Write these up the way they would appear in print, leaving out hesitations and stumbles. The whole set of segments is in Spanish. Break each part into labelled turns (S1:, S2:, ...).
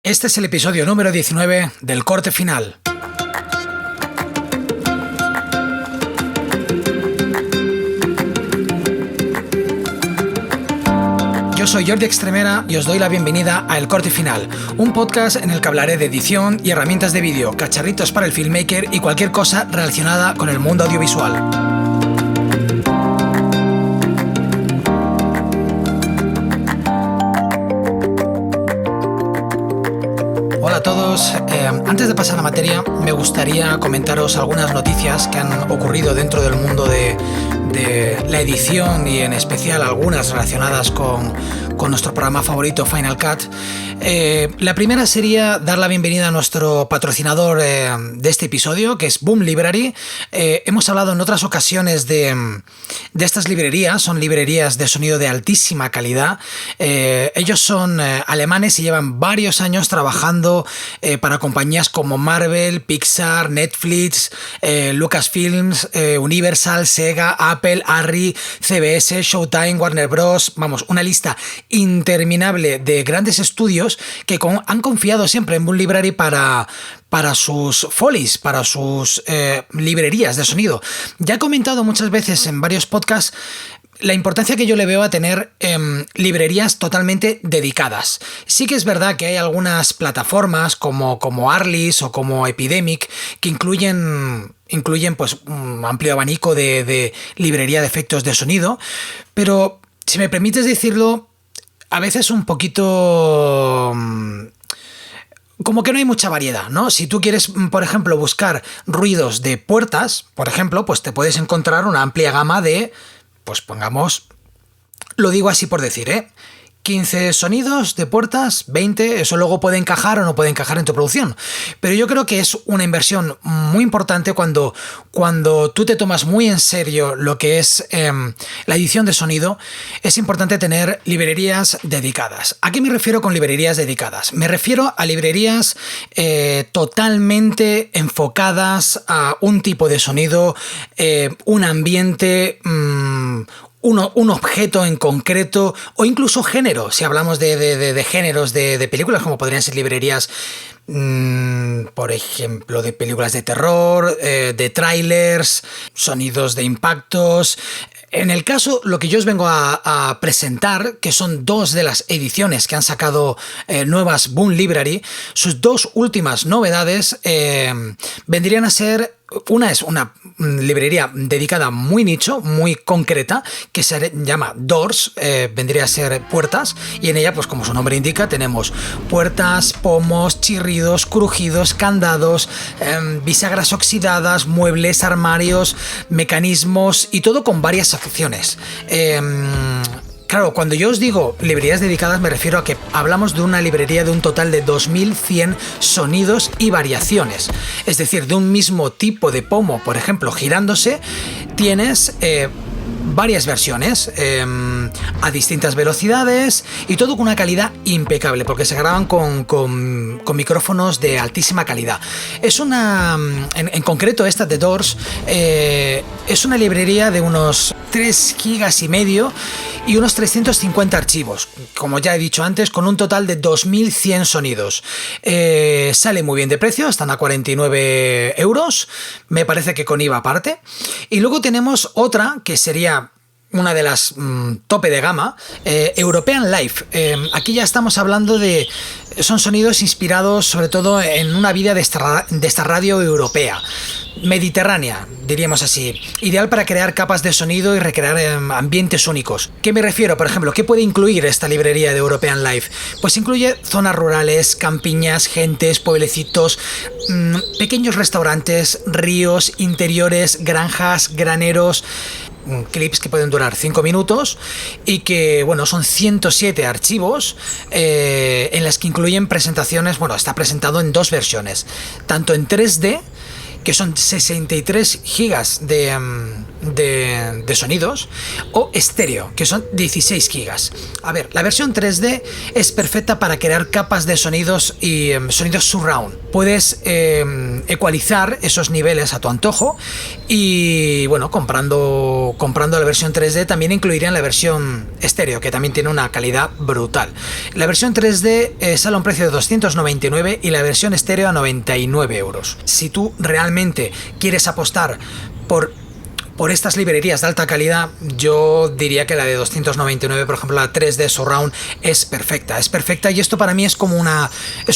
S1: Este es el episodio número 19 del Corte Final. Yo soy Jordi Extremera y os doy la bienvenida a El Corte Final, un podcast en el que hablaré de edición y herramientas de vídeo, cacharritos para el filmmaker y cualquier cosa relacionada con el mundo audiovisual. Hola a todos, antes de pasar a la materia me gustaría comentaros algunas noticias que han ocurrido dentro del mundo de la edición y en especial algunas relacionadas con nuestro programa favorito Final Cut. La primera sería dar la bienvenida a nuestro patrocinador de este episodio, que es Boom Library. Hemos hablado en otras ocasiones de estas librerías, son librerías de sonido de altísima calidad. Ellos son alemanes y llevan varios años trabajando para compañías como Marvel, Pixar, Netflix, Lucasfilms, Universal, Sega, Apple, Arri, CBS, Showtime, Warner Bros. Vamos, una lista interminable de grandes estudios que han confiado siempre en Boom Library para sus folies, para sus librerías de sonido. Ya he comentado muchas veces en varios podcasts la importancia que yo le veo a tener librerías totalmente dedicadas. Sí que es verdad que hay algunas plataformas como Arliss o como Epidemic que incluyen pues un amplio abanico de librería de efectos de sonido, pero si me permites decirlo, a veces un poquito como que no hay mucha variedad, ¿no? Si tú quieres, por ejemplo, buscar ruidos de puertas, por ejemplo, pues te puedes encontrar una amplia gama de, pues pongamos, lo digo así por decir, 15 sonidos de puertas, 20, eso luego puede encajar o no puede encajar en tu producción. Pero yo creo que es una inversión muy importante cuando tú te tomas muy en serio lo que es la edición de sonido. Es importante tener librerías dedicadas. ¿A qué me refiero con librerías dedicadas? Me refiero a librerías totalmente enfocadas a un tipo de sonido, un ambiente, un objeto en concreto o incluso género, si hablamos de géneros de películas, como podrían ser librerías, por ejemplo, de películas de terror, de trailers, sonidos de impactos. En el caso, lo que yo os vengo a presentar, que son dos de las ediciones que han sacado nuevas Boom Library, sus dos últimas novedades vendrían a ser. Una es una librería dedicada muy nicho, muy concreta, que se llama Doors, vendría a ser puertas, y en ella, pues como su nombre indica, tenemos puertas, pomos, chirridos, crujidos, candados, bisagras oxidadas, muebles, armarios, mecanismos y todo con varias secciones. Claro, cuando yo os digo librerías dedicadas me refiero a que hablamos de una librería de un total de 2100 sonidos y variaciones. Es decir, de un mismo tipo de pomo, por ejemplo, girándose, tienes varias versiones a distintas velocidades y todo con una calidad impecable porque se graban con micrófonos de altísima calidad. Es en concreto esta de Doors es una librería de unos 3 gigas y medio y unos 350 archivos, como ya he dicho antes, con un total de 2100 sonidos. Sale muy bien de precio, están a 49 euros, me parece que con IVA aparte. Y luego tenemos otra que sería una de las tope de gama, European Life. Aquí ya estamos hablando son sonidos inspirados sobre todo en una vida de esta radio europea, mediterránea, diríamos así, ideal para crear capas de sonido y recrear ambientes únicos. ¿Qué me refiero? Por ejemplo, ¿qué puede incluir esta librería de European Life? Pues incluye zonas rurales, campiñas, gentes, pueblecitos, pequeños restaurantes, ríos, interiores, granjas, graneros, clips que pueden durar 5 minutos y que, bueno, son 107 archivos en las que incluyen presentaciones. Bueno, está presentado en dos versiones, tanto en 3D, que son 63 gigas de de sonidos, o estéreo, que son 16 gigas. A ver, la versión 3D es perfecta para crear capas de sonidos y sonidos surround. Puedes ecualizar esos niveles a tu antojo y, bueno, comprando la versión 3D también incluirían la versión estéreo, que también tiene una calidad brutal. La versión 3D sale a un precio de 299 y la versión estéreo a 99 euros. Si tú realmente quieres apostar por estas librerías de alta calidad, yo diría que la de 299, por ejemplo, la 3D Surround, es perfecta y esto para mí es una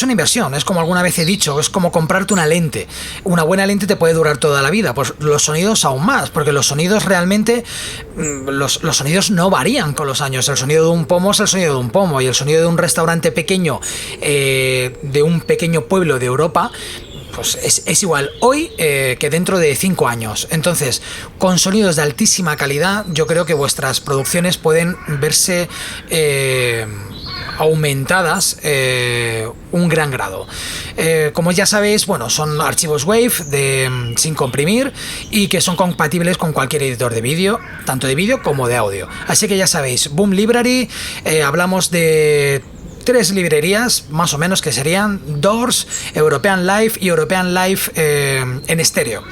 S1: inversión, es como alguna vez he dicho, es como comprarte una lente. Una buena lente te puede durar toda la vida, pues los sonidos aún más, porque los sonidos realmente, los sonidos no varían con los años. El sonido de un pomo es el sonido de un pomo y el sonido de un restaurante pequeño, de un pequeño pueblo de Europa, pues es igual hoy que dentro de 5 años. Entonces, con sonidos de altísima calidad, yo creo que vuestras producciones pueden verse aumentadas un gran grado. Como ya sabéis, bueno, son archivos WAV sin comprimir y que son compatibles con cualquier editor de vídeo, tanto de vídeo como de audio. Así que ya sabéis, Boom Library, hablamos de 3 librerías, más o menos, que serían Doors, European Live y European Live en estéreo.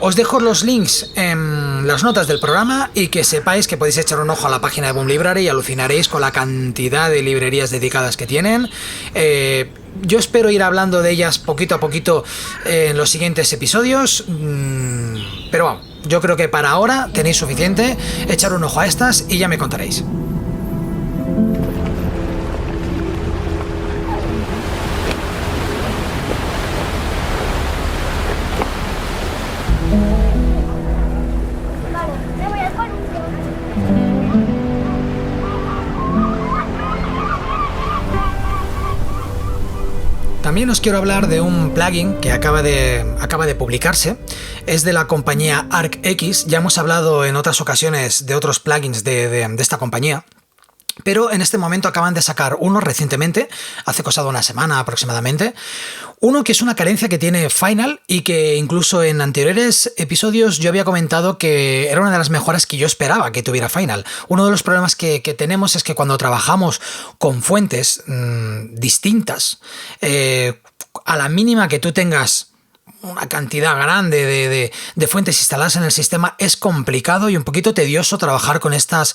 S1: Os dejo los links en las notas del programa y que sepáis que podéis echar un ojo a la página de Boom Library y alucinaréis con la cantidad de librerías dedicadas que tienen. Yo espero ir hablando de ellas poquito a poquito en los siguientes episodios, pero bueno, yo creo que para ahora tenéis suficiente. Echar un ojo a estas y ya me contaréis. También os quiero hablar de un plugin que acaba de publicarse. Es de la compañía ArcX. Ya hemos hablado en otras ocasiones de otros plugins de esta compañía. Pero en este momento acaban de sacar uno recientemente, hace cosa de una semana aproximadamente, uno que es una carencia que tiene Final y que incluso en anteriores episodios yo había comentado que era una de las mejoras que yo esperaba que tuviera Final. Uno de los problemas que tenemos es que cuando trabajamos con fuentes distintas, a la mínima que tú tengas una cantidad grande de fuentes instaladas en el sistema, es complicado y un poquito tedioso trabajar con estas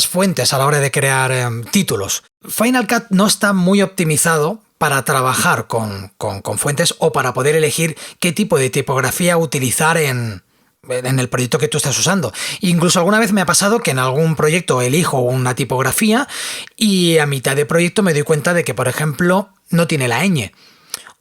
S1: fuentes a la hora de crear títulos. Final Cut no está muy optimizado para trabajar con fuentes o para poder elegir qué tipo de tipografía utilizar en el proyecto que tú estás usando. Incluso alguna vez me ha pasado que en algún proyecto elijo una tipografía y a mitad de proyecto me doy cuenta de que, por ejemplo, no tiene la ñ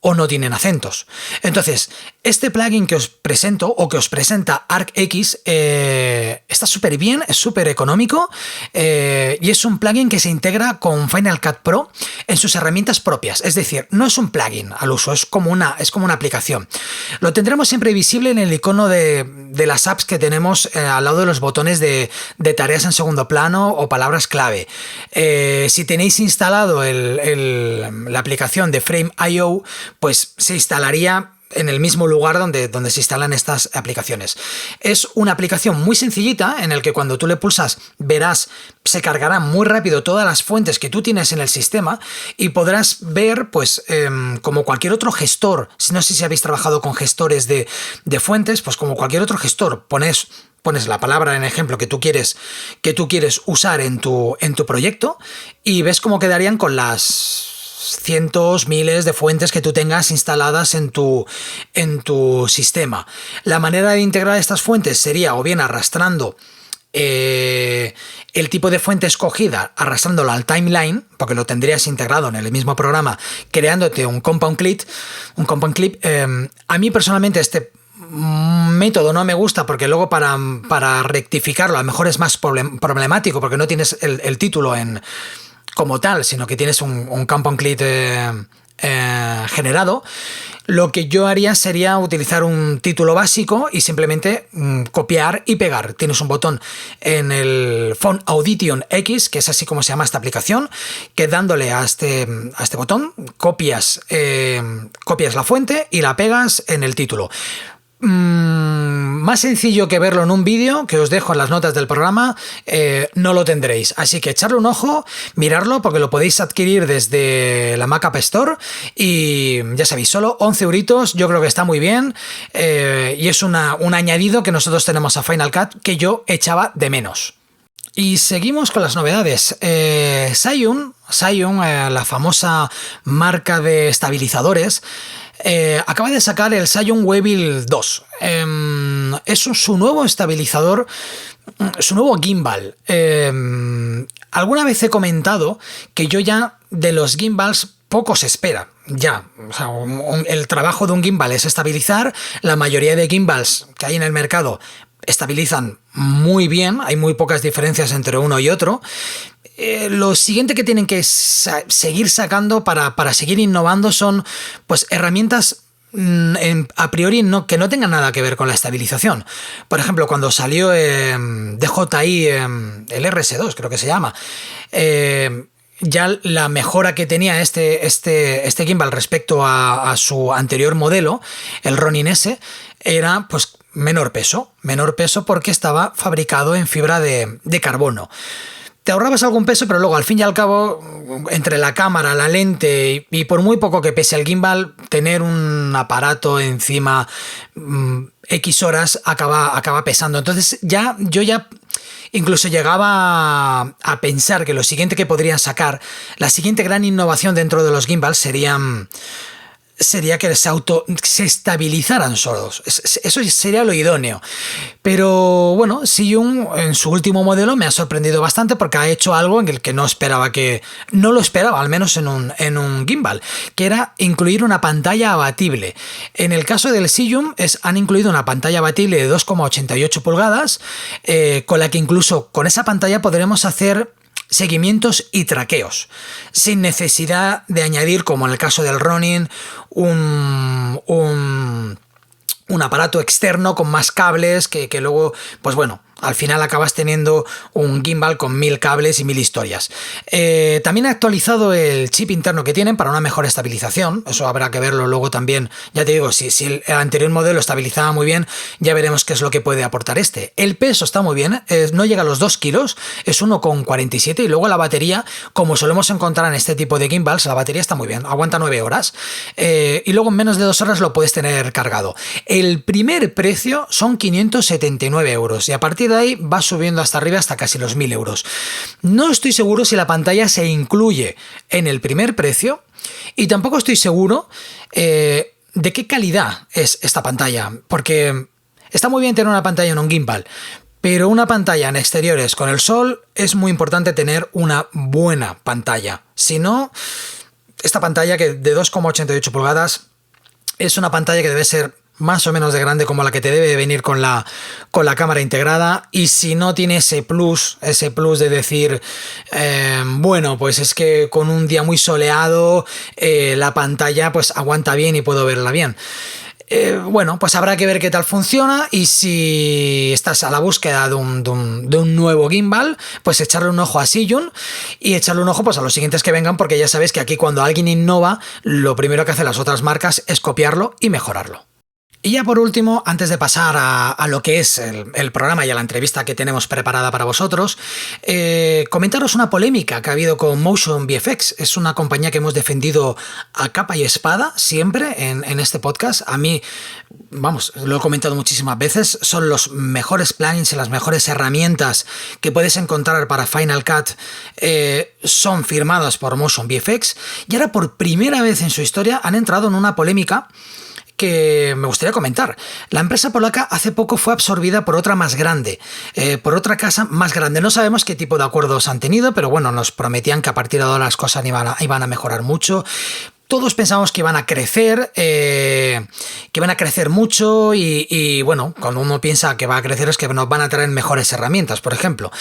S1: o no tienen acentos. Entonces, este plugin que os presento o que os presenta ArcX está súper bien, es súper económico y es un plugin que se integra con Final Cut Pro en sus herramientas propias. Es decir, no es un plugin al uso, es como una aplicación. Lo tendremos siempre visible en el icono de las apps que tenemos al lado de los botones de tareas en segundo plano o palabras clave. Si tenéis instalado la aplicación de Frame.io, pues se instalaría en el mismo lugar donde se instalan estas aplicaciones. Es una aplicación muy sencillita en el que cuando tú le pulsas verás, se cargarán muy rápido todas las fuentes que tú tienes en el sistema y podrás ver, pues, como cualquier otro gestor. No sé si habéis trabajado con gestores de fuentes, pues como cualquier otro gestor, pones la palabra en ejemplo que tú quieres usar en tu proyecto y ves cómo quedarían con las cientos, miles de fuentes que tú tengas instaladas en tu sistema. La manera de integrar estas fuentes sería o bien arrastrando el tipo de fuente escogida, arrastrándolo al timeline, porque lo tendrías integrado en el mismo programa, creándote un compound clip. A mí personalmente este método no me gusta porque luego para rectificarlo a lo mejor es más problemático porque no tienes el título como tal, sino que tienes un compound clip generado. Lo que yo haría sería utilizar un título básico y simplemente copiar y pegar. Tienes un botón en el Font Audition X, que es así como se llama esta aplicación, que dándole a este botón copias la fuente y la pegas en el título. más sencillo que verlo en un vídeo, que os dejo en las notas del programa, no lo tendréis. Así que echarle un ojo, mirarlo, porque lo podéis adquirir desde la Mac App Store y ya sabéis, solo 11 euritos, yo creo que está muy bien y es un añadido que nosotros tenemos a Final Cut que yo echaba de menos. Y seguimos con las novedades. Zhiyun, la famosa marca de estabilizadores, acaba de sacar el Zhiyun Weevil 2. Es su nuevo estabilizador, su nuevo gimbal. Alguna vez he comentado que yo ya de los gimbals poco se espera. Ya, o sea, el trabajo de un gimbal es estabilizar. La mayoría de gimbals que hay en el mercado estabilizan muy bien, hay muy pocas diferencias entre uno y otro. Lo siguiente que tienen que seguir sacando para seguir innovando son pues herramientas a priori que no tengan nada que ver con la estabilización. Por ejemplo, cuando salió DJI, el RS2 creo que se llama, ya la mejora que tenía este gimbal respecto a su anterior modelo, el Ronin S, era pues menor peso porque estaba fabricado en fibra de carbono. Te ahorrabas algún peso, pero luego al fin y al cabo, entre la cámara, la lente y por muy poco que pese el gimbal, tener un aparato encima X horas acaba pesando. Entonces yo ya incluso llegaba a pensar que lo siguiente que podrían sacar, la siguiente gran innovación dentro de los gimbals sería que se estabilizaran solos. Eso sería lo idóneo. Pero bueno, Zhiyun en su último modelo me ha sorprendido bastante porque ha hecho algo en el que no lo esperaba, al menos en un gimbal, que era incluir una pantalla abatible. En el caso del Zhiyun han incluido una pantalla abatible de 2,88 pulgadas, con la que incluso con esa pantalla podremos hacer seguimientos y traqueos, sin necesidad de añadir, como en el caso del Ronin, un aparato externo con más cables que luego, pues bueno, al final acabas teniendo un gimbal con 1000 cables y 1000 historias. También ha actualizado el chip interno que tienen para una mejor estabilización. Eso habrá que verlo luego también. Ya te digo, si el anterior modelo estabilizaba muy bien, ya veremos qué es lo que puede aportar este. El peso está muy bien, no llega a los 2 kilos, es 1,47 y luego la batería, como solemos encontrar en este tipo de gimbals, la batería está muy bien, aguanta 9 horas y luego en menos de 2 horas lo puedes tener cargado. El primer precio son 579 euros y a partir de ahí va subiendo hasta arriba hasta casi los 1000 euros. No estoy seguro si la pantalla se incluye en el primer precio y tampoco estoy seguro de qué calidad es esta pantalla, porque está muy bien tener una pantalla en un gimbal, pero una pantalla en exteriores con el sol es muy importante tener una buena pantalla. Si no, esta pantalla que de 2,88 pulgadas es una pantalla que debe ser más o menos de grande como la que te debe venir con la cámara integrada, y si no tiene ese plus de decir bueno, pues es que con un día muy soleado la pantalla pues aguanta bien y puedo verla bien. Bueno, pues habrá que ver qué tal funciona y si estás a la búsqueda de un nuevo gimbal, pues echarle un ojo a Zhiyun y echarle un ojo pues a los siguientes que vengan, porque ya sabes que aquí cuando alguien innova, lo primero que hacen las otras marcas es copiarlo y mejorarlo. Y ya por último, antes de pasar a lo que es el programa y a la entrevista que tenemos preparada para vosotros, comentaros una polémica que ha habido con Motion VFX. Es una compañía que hemos defendido a capa y espada siempre en este podcast. A mí, vamos, lo he comentado muchísimas veces, son los mejores plugins y las mejores herramientas que puedes encontrar para Final Cut, son firmadas por Motion VFX, y ahora por primera vez en su historia han entrado en una polémica que me gustaría comentar. La empresa polaca hace poco fue absorbida por otra más grande, por otra casa más grande. No sabemos qué tipo de acuerdos han tenido, pero bueno, nos prometían que a partir de ahora las cosas iban a mejorar mucho. Todos pensamos que iban a crecer, mucho y bueno, cuando uno piensa que va a crecer es que nos van a traer mejores herramientas, por ejemplo.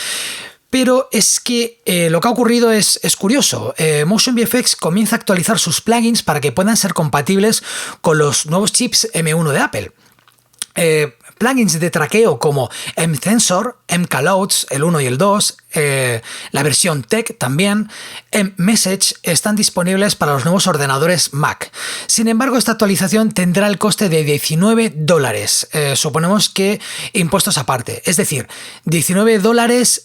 S1: Pero es que lo que ha ocurrido es curioso. Motion VFX comienza a actualizar sus plugins para que puedan ser compatibles con los nuevos chips M1 de Apple. Plugins de traqueo como mTensor, mCallouts, el 1 y el 2, la versión Tech también, mMessage están disponibles para los nuevos ordenadores Mac. Sin embargo, esta actualización tendrá el coste de $19. Suponemos que impuestos aparte. Es decir, $19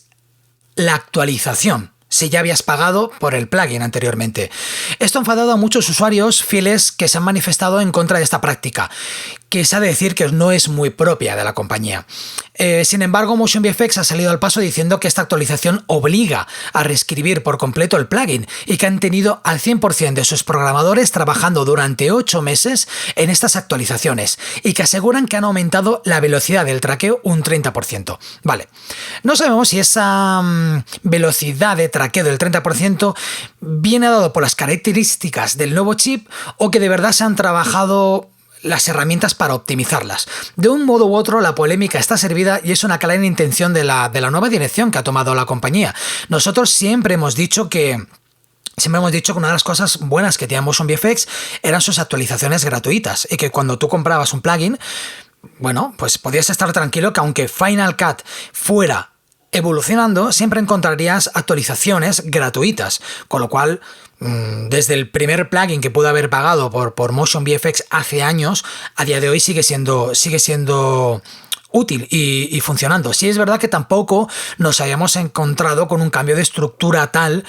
S1: la actualización, si ya habías pagado por el plugin anteriormente. Esto ha enfadado a muchos usuarios fieles que se han manifestado en contra de esta práctica, que se ha de decir que no es muy propia de la compañía. Sin embargo, Motion VFX ha salido al paso diciendo que esta actualización obliga a reescribir por completo el plugin y que han tenido al 100% de sus programadores trabajando durante 8 meses en estas actualizaciones y que aseguran que han aumentado la velocidad del traqueo un 30%. Vale, no sabemos si esa velocidad de traqueo del 30% viene dado por las características del nuevo chip o que de verdad se han trabajado las herramientas para optimizarlas. De un modo u otro, la polémica está servida y es una clara intención de la nueva dirección que ha tomado la compañía. Nosotros siempre hemos dicho que una de las cosas buenas que tenía Motion VFX eran sus actualizaciones gratuitas y que cuando tú comprabas un plugin, bueno, pues podías estar tranquilo que aunque Final Cut fuera evolucionando, siempre encontrarías actualizaciones gratuitas, con lo cual desde el primer plugin que pude haber pagado por Motion VFX hace años, a día de hoy sigue siendo útil y funcionando. Sí es verdad que tampoco nos hayamos encontrado con un cambio de estructura tal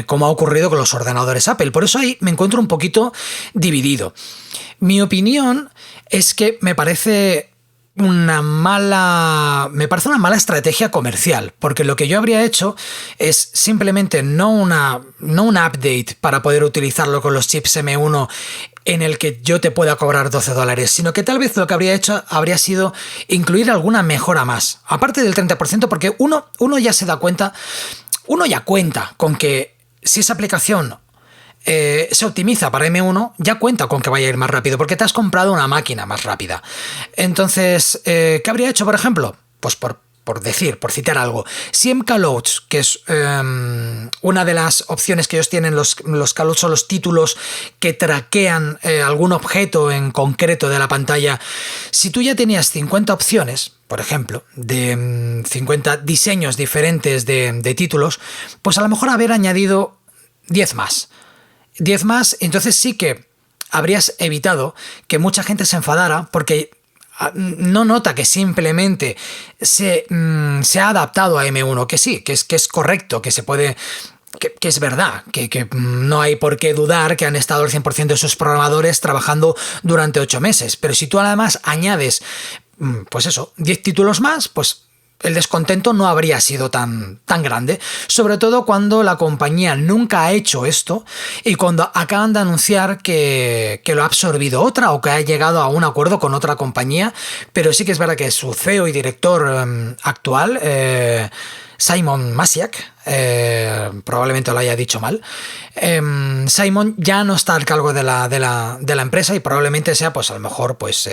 S1: como ha ocurrido con los ordenadores Apple. Por eso ahí me encuentro un poquito dividido. Mi opinión es que me parece una mala estrategia comercial, porque lo que yo habría hecho es simplemente no una update para poder utilizarlo con los chips M1 en el que yo te pueda cobrar $12, sino que tal vez lo que habría hecho habría sido incluir alguna mejora más, aparte del 30%, porque uno ya se da cuenta, uno ya cuenta con que si esa aplicación se optimiza para M1, ya cuenta con que vaya a ir más rápido, porque te has comprado una máquina más rápida. Entonces, ¿qué habría hecho, por ejemplo? Pues por citar algo, si mCallouts, que es una de las opciones que ellos tienen, los callouts son los títulos que traquean algún objeto en concreto de la pantalla. Si tú ya tenías 50 opciones, por ejemplo, de 50 diseños diferentes de títulos, pues a lo mejor haber añadido 10 más, entonces sí que habrías evitado que mucha gente se enfadara porque no nota que simplemente se ha adaptado a M1, que sí, que es correcto, que se puede, que es verdad, que no hay por qué dudar que han estado el 100% de sus programadores trabajando durante 8 meses. Pero si tú además añades, pues eso, 10 títulos más, pues el descontento no habría sido tan grande, sobre todo cuando la compañía nunca ha hecho esto y cuando acaban de anunciar que lo ha absorbido otra o que ha llegado a un acuerdo con otra compañía. Pero sí que es verdad que su CEO y director actual, Simon Masiak, probablemente lo haya dicho mal, Simon ya no está al cargo de la empresa y probablemente sea, pues a lo mejor, pues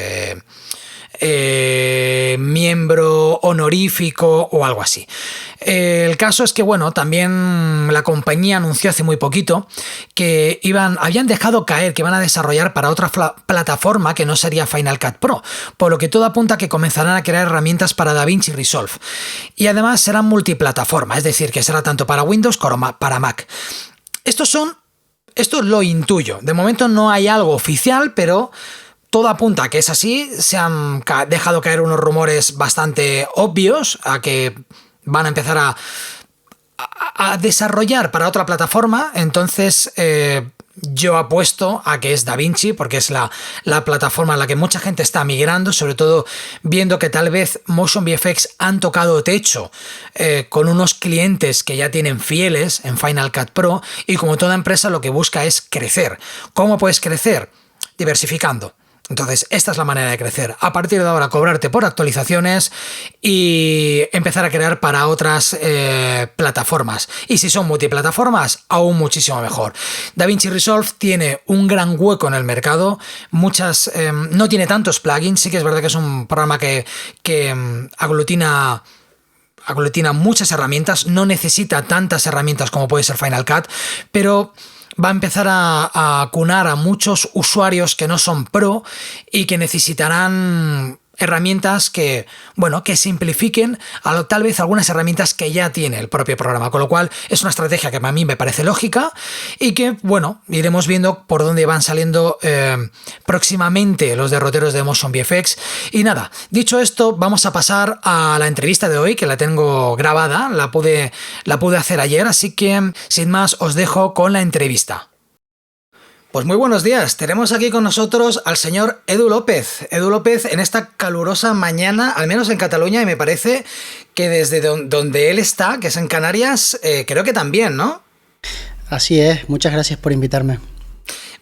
S1: miembro honorífico o algo así. El caso es que, bueno, también la compañía anunció hace muy poquito que habían dejado caer que iban a desarrollar para otra plataforma que no sería Final Cut Pro, por lo que todo apunta a que comenzarán a crear herramientas para DaVinci Resolve. Y además serán multiplataforma, es decir, que será tanto para Windows como para Mac. Esto lo intuyo. De momento no hay algo oficial, pero todo apunta a que es así. Se han dejado caer unos rumores bastante obvios a que van a empezar a desarrollar para otra plataforma. Entonces yo apuesto a que es DaVinci, porque es la plataforma a la que mucha gente está migrando, sobre todo viendo que tal vez Motion VFX han tocado techo con unos clientes que ya tienen fieles en Final Cut Pro, y como toda empresa lo que busca es crecer. ¿Cómo puedes crecer? Diversificando. Entonces, esta es la manera de crecer. A partir de ahora, cobrarte por actualizaciones y empezar a crear para otras plataformas. Y si son multiplataformas, aún muchísimo mejor. DaVinci Resolve tiene un gran hueco en el mercado. No tiene tantos plugins. Sí que es verdad que es un programa que aglutina muchas herramientas. No necesita tantas herramientas como puede ser Final Cut, pero va a empezar a acunar a muchos usuarios que no son pro y que necesitarán herramientas que, bueno, que simplifiquen tal vez algunas herramientas que ya tiene el propio programa, con lo cual es una estrategia que a mí me parece lógica y que, bueno, iremos viendo por dónde van saliendo próximamente los derroteros de Motion VFX. Y nada, dicho esto, vamos a pasar a la entrevista de hoy, que la tengo grabada, la pude hacer ayer, así que sin más os dejo con la entrevista. Pues muy buenos días, tenemos aquí con nosotros al señor Edu López. Edu López en esta calurosa mañana, al menos en Cataluña, y me parece que desde donde él está, que es en Canarias, creo que también, ¿no?
S2: Así es, muchas gracias por invitarme.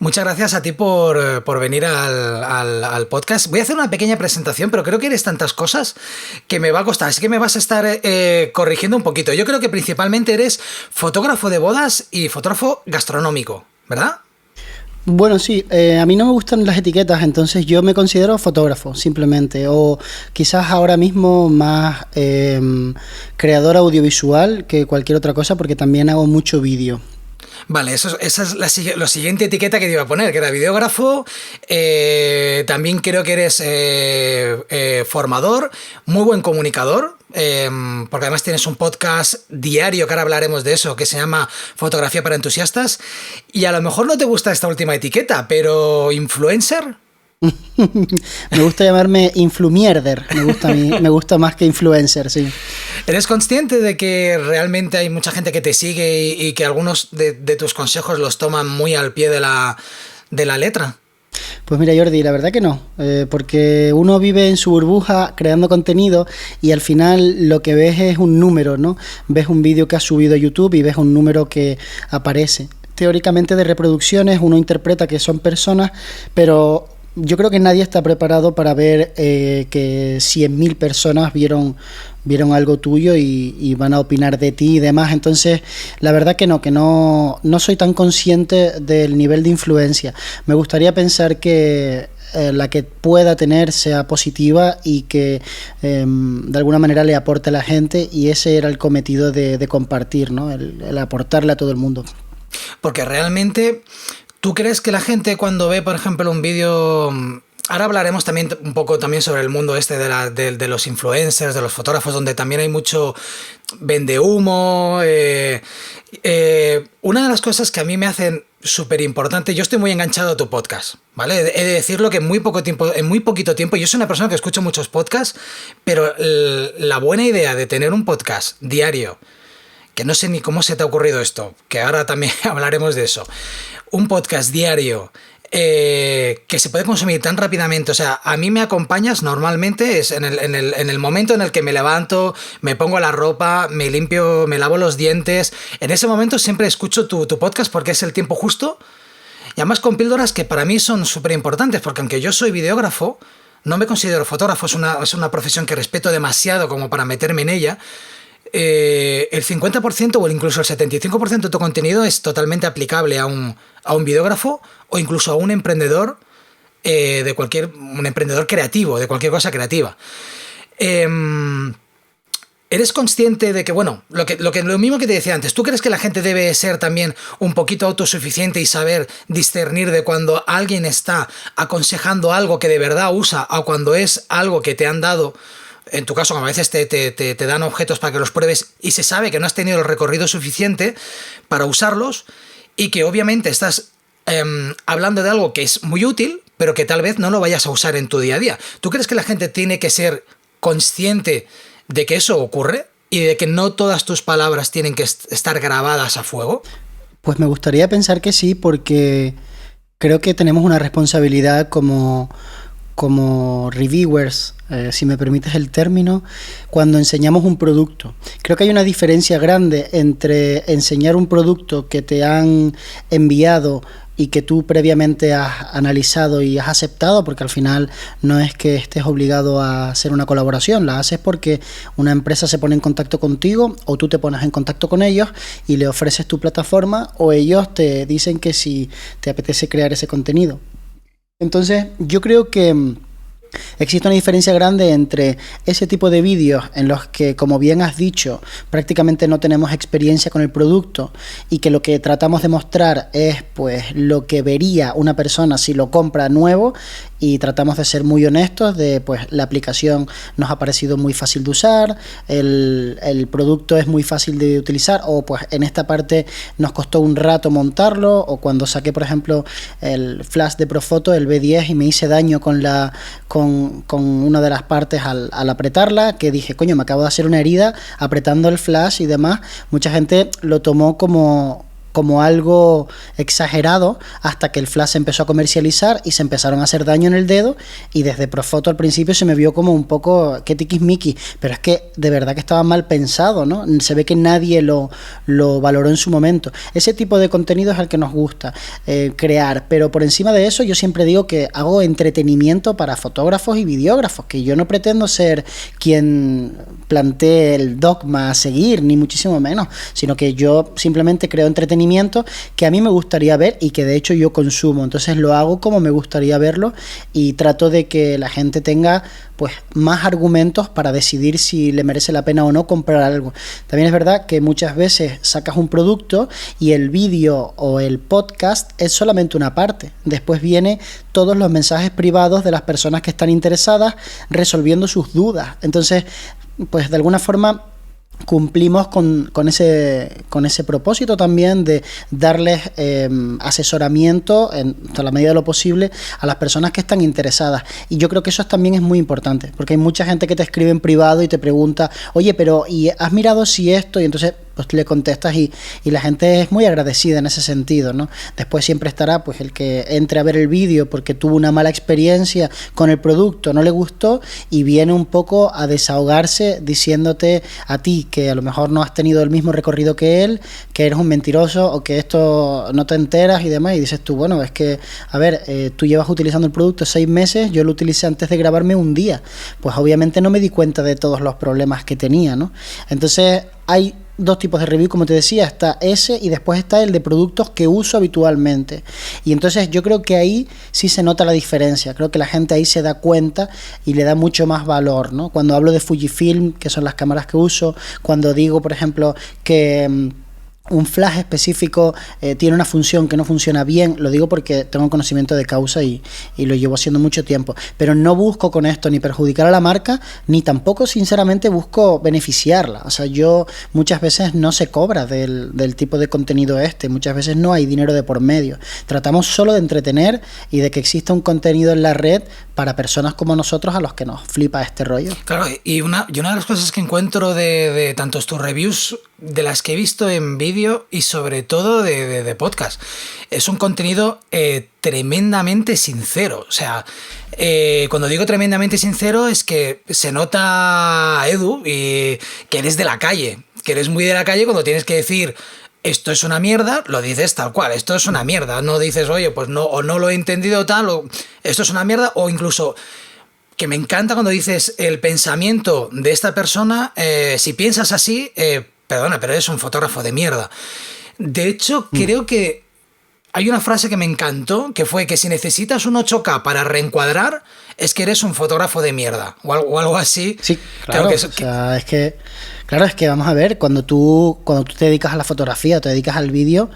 S1: Muchas gracias a ti por venir al podcast. Voy a hacer una pequeña presentación, pero creo que eres tantas cosas que me va a costar, así que me vas a estar corrigiendo un poquito. Yo creo que principalmente eres fotógrafo de bodas y fotógrafo gastronómico, ¿verdad?
S2: Bueno, sí, a mí no me gustan las etiquetas, entonces yo me considero fotógrafo, simplemente, o quizás ahora mismo más creador audiovisual que cualquier otra cosa, porque también hago mucho vídeo.
S1: Vale, esa es la siguiente etiqueta que te iba a poner, que era videógrafo. También creo que eres formador, muy buen comunicador, porque además tienes un podcast diario, que ahora hablaremos de eso, que se llama Fotografía para Entusiastas. Y a lo mejor no te gusta esta última etiqueta, pero ¿influencer?
S2: Me gusta llamarme influmierder, me gusta más que influencer, sí.
S1: ¿Eres consciente de que realmente hay mucha gente que te sigue y que algunos de tus consejos los toman muy al pie de la letra?
S2: Pues mira, Jordi, la verdad que no, porque uno vive en su burbuja creando contenido y al final lo que ves es un número, ¿no? Ves un vídeo que has subido a YouTube y ves un número que aparece. Teóricamente de reproducciones uno interpreta que son personas, pero yo creo que nadie está preparado para ver que 100.000 personas vieron algo tuyo y van a opinar de ti y demás. Entonces, la verdad que no soy tan consciente del nivel de influencia. Me gustaría pensar que la que pueda tener sea positiva y que de alguna manera le aporte a la gente, y ese era el cometido de compartir, ¿no? El aportarle a todo el mundo.
S1: Porque realmente, ¿tú crees que la gente cuando ve, por ejemplo, un vídeo... Ahora hablaremos también un poco también sobre el mundo este de los influencers, de los fotógrafos, donde también hay mucho vendehumo. Una de las cosas que a mí me hacen súper importante, yo estoy muy enganchado a tu podcast, ¿vale? He de decirlo que en muy poquito tiempo, yo soy una persona que escucho muchos podcasts, pero la buena idea de tener un podcast diario, que no sé ni cómo se te ha ocurrido esto, que ahora también hablaremos de eso, un podcast diario que se puede consumir tan rápidamente. O sea, a mí me acompañas normalmente es en el momento en el que me levanto, me pongo la ropa, me limpio, me lavo los dientes. En ese momento siempre escucho tu podcast porque es el tiempo justo, y además con píldoras que para mí son súper importantes, porque aunque yo soy videógrafo, no me considero fotógrafo, es una profesión que respeto demasiado como para meterme en ella. El 50% o incluso el 75% de tu contenido es totalmente aplicable a un videógrafo o incluso a un emprendedor, un emprendedor creativo, de cualquier cosa creativa. ¿Eres consciente de que, bueno, lo mismo que te decía antes, ¿tú crees que la gente debe ser también un poquito autosuficiente y saber discernir de cuando alguien está aconsejando algo que de verdad usa o cuando es algo que te han dado? En tu caso, como a veces te dan objetos para que los pruebes y se sabe que no has tenido el recorrido suficiente para usarlos, y que obviamente estás hablando de algo que es muy útil, pero que tal vez no lo vayas a usar en tu día a día. ¿Tú crees que la gente tiene que ser consciente de que eso ocurre y de que no todas tus palabras tienen que estar grabadas a fuego?
S2: Pues me gustaría pensar que sí, porque creo que tenemos una responsabilidad como reviewers, si me permites el término, cuando enseñamos un producto. Creo que hay una diferencia grande entre enseñar un producto que te han enviado y que tú previamente has analizado y has aceptado, porque al final no es que estés obligado a hacer una colaboración, la haces porque una empresa se pone en contacto contigo o tú te pones en contacto con ellos y le ofreces tu plataforma, o ellos te dicen que si te apetece crear ese contenido. Entonces, yo creo que Existe una diferencia grande entre ese tipo de vídeos en los que, como bien has dicho, prácticamente no tenemos experiencia con el producto y que lo que tratamos de mostrar es pues lo que vería una persona si lo compra nuevo, y tratamos de ser muy honestos de pues la aplicación nos ha parecido muy fácil de usar, el producto es muy fácil de utilizar, o pues en esta parte nos costó un rato montarlo, o cuando saqué por ejemplo el flash de Profoto, el B10, y me hice daño con una de las partes al apretarla, que dije, coño, me acabo de hacer una herida apretando el flash y demás. Mucha gente lo tomó como algo exagerado, hasta que el flash se empezó a comercializar y se empezaron a hacer daño en el dedo, y desde Profoto al principio se me vio como un poco que tiquismiquis, pero es que de verdad que estaba mal pensado, ¿no? Se ve que nadie lo valoró en su momento. Ese tipo de contenido es el que nos gusta crear, pero por encima de eso yo siempre digo que hago entretenimiento para fotógrafos y videógrafos, que yo no pretendo ser quien plantee el dogma a seguir, ni muchísimo menos, sino que yo simplemente creo entretenimiento que a mí me gustaría ver y que de hecho yo consumo. Entonces lo hago como me gustaría verlo, y trato de que la gente tenga pues más argumentos para decidir si le merece la pena o no comprar algo. También es verdad que muchas veces sacas un producto y el vídeo o el podcast es solamente una parte. Después viene todos los mensajes privados de las personas que están interesadas resolviendo sus dudas. Entonces, pues de alguna forma cumplimos con ese propósito también de darles asesoramiento en la medida de lo posible a las personas que están interesadas, y yo creo que eso también es muy importante, porque hay mucha gente que te escribe en privado y te pregunta, oye, pero ¿y has mirado si esto? Y entonces pues le contestas y la gente es muy agradecida en ese sentido, ¿no? Después siempre estará pues el que entre a ver el vídeo porque tuvo una mala experiencia con el producto, no le gustó, y viene un poco a desahogarse diciéndote a ti que a lo mejor no has tenido el mismo recorrido que él, que eres un mentiroso o que esto no te enteras y demás, y dices tú, bueno, es que, a ver, tú llevas utilizando el producto 6 meses, yo lo utilicé antes de grabarme un día, pues obviamente no me di cuenta de todos los problemas que tenía, ¿no? Entonces hay dos tipos de review, como te decía, está ese y después está el de productos que uso habitualmente, y entonces yo creo que ahí sí se nota la diferencia, creo que la gente ahí se da cuenta y le da mucho más valor, ¿no? Cuando hablo de Fujifilm, que son las cámaras que uso, cuando digo, por ejemplo, que un flash específico tiene una función que no funciona bien, lo digo porque tengo conocimiento de causa y lo llevo haciendo mucho tiempo, pero no busco con esto ni perjudicar a la marca, ni tampoco sinceramente busco beneficiarla. O sea, yo muchas veces no se cobra del tipo de contenido muchas veces no hay dinero de por medio, tratamos solo de entretener y de que exista un contenido en la red para personas como nosotros a los que nos flipa este rollo.
S1: Claro, y una de las cosas que encuentro de tantos tus reviews, de las que he visto en vídeo y sobre todo de podcast, es un contenido tremendamente sincero. O sea, cuando digo tremendamente sincero es que se nota, Edu, y que eres de la calle, que eres muy de la calle. Cuando tienes que decir esto es una mierda, lo dices tal cual, esto es una mierda, no dices, oye, pues no, o no lo he entendido tal, o esto es una mierda, o incluso, que me encanta cuando dices el pensamiento de esta persona, si piensas así, perdona, pero eres un fotógrafo de mierda. De hecho, creo que hay una frase que me encantó, que fue que si necesitas un 8K para reencuadrar, es que eres un fotógrafo de mierda, o algo así.
S2: Sí, claro, o sea, es que vamos a ver, cuando tú te dedicas a la fotografía, te dedicas al vídeo,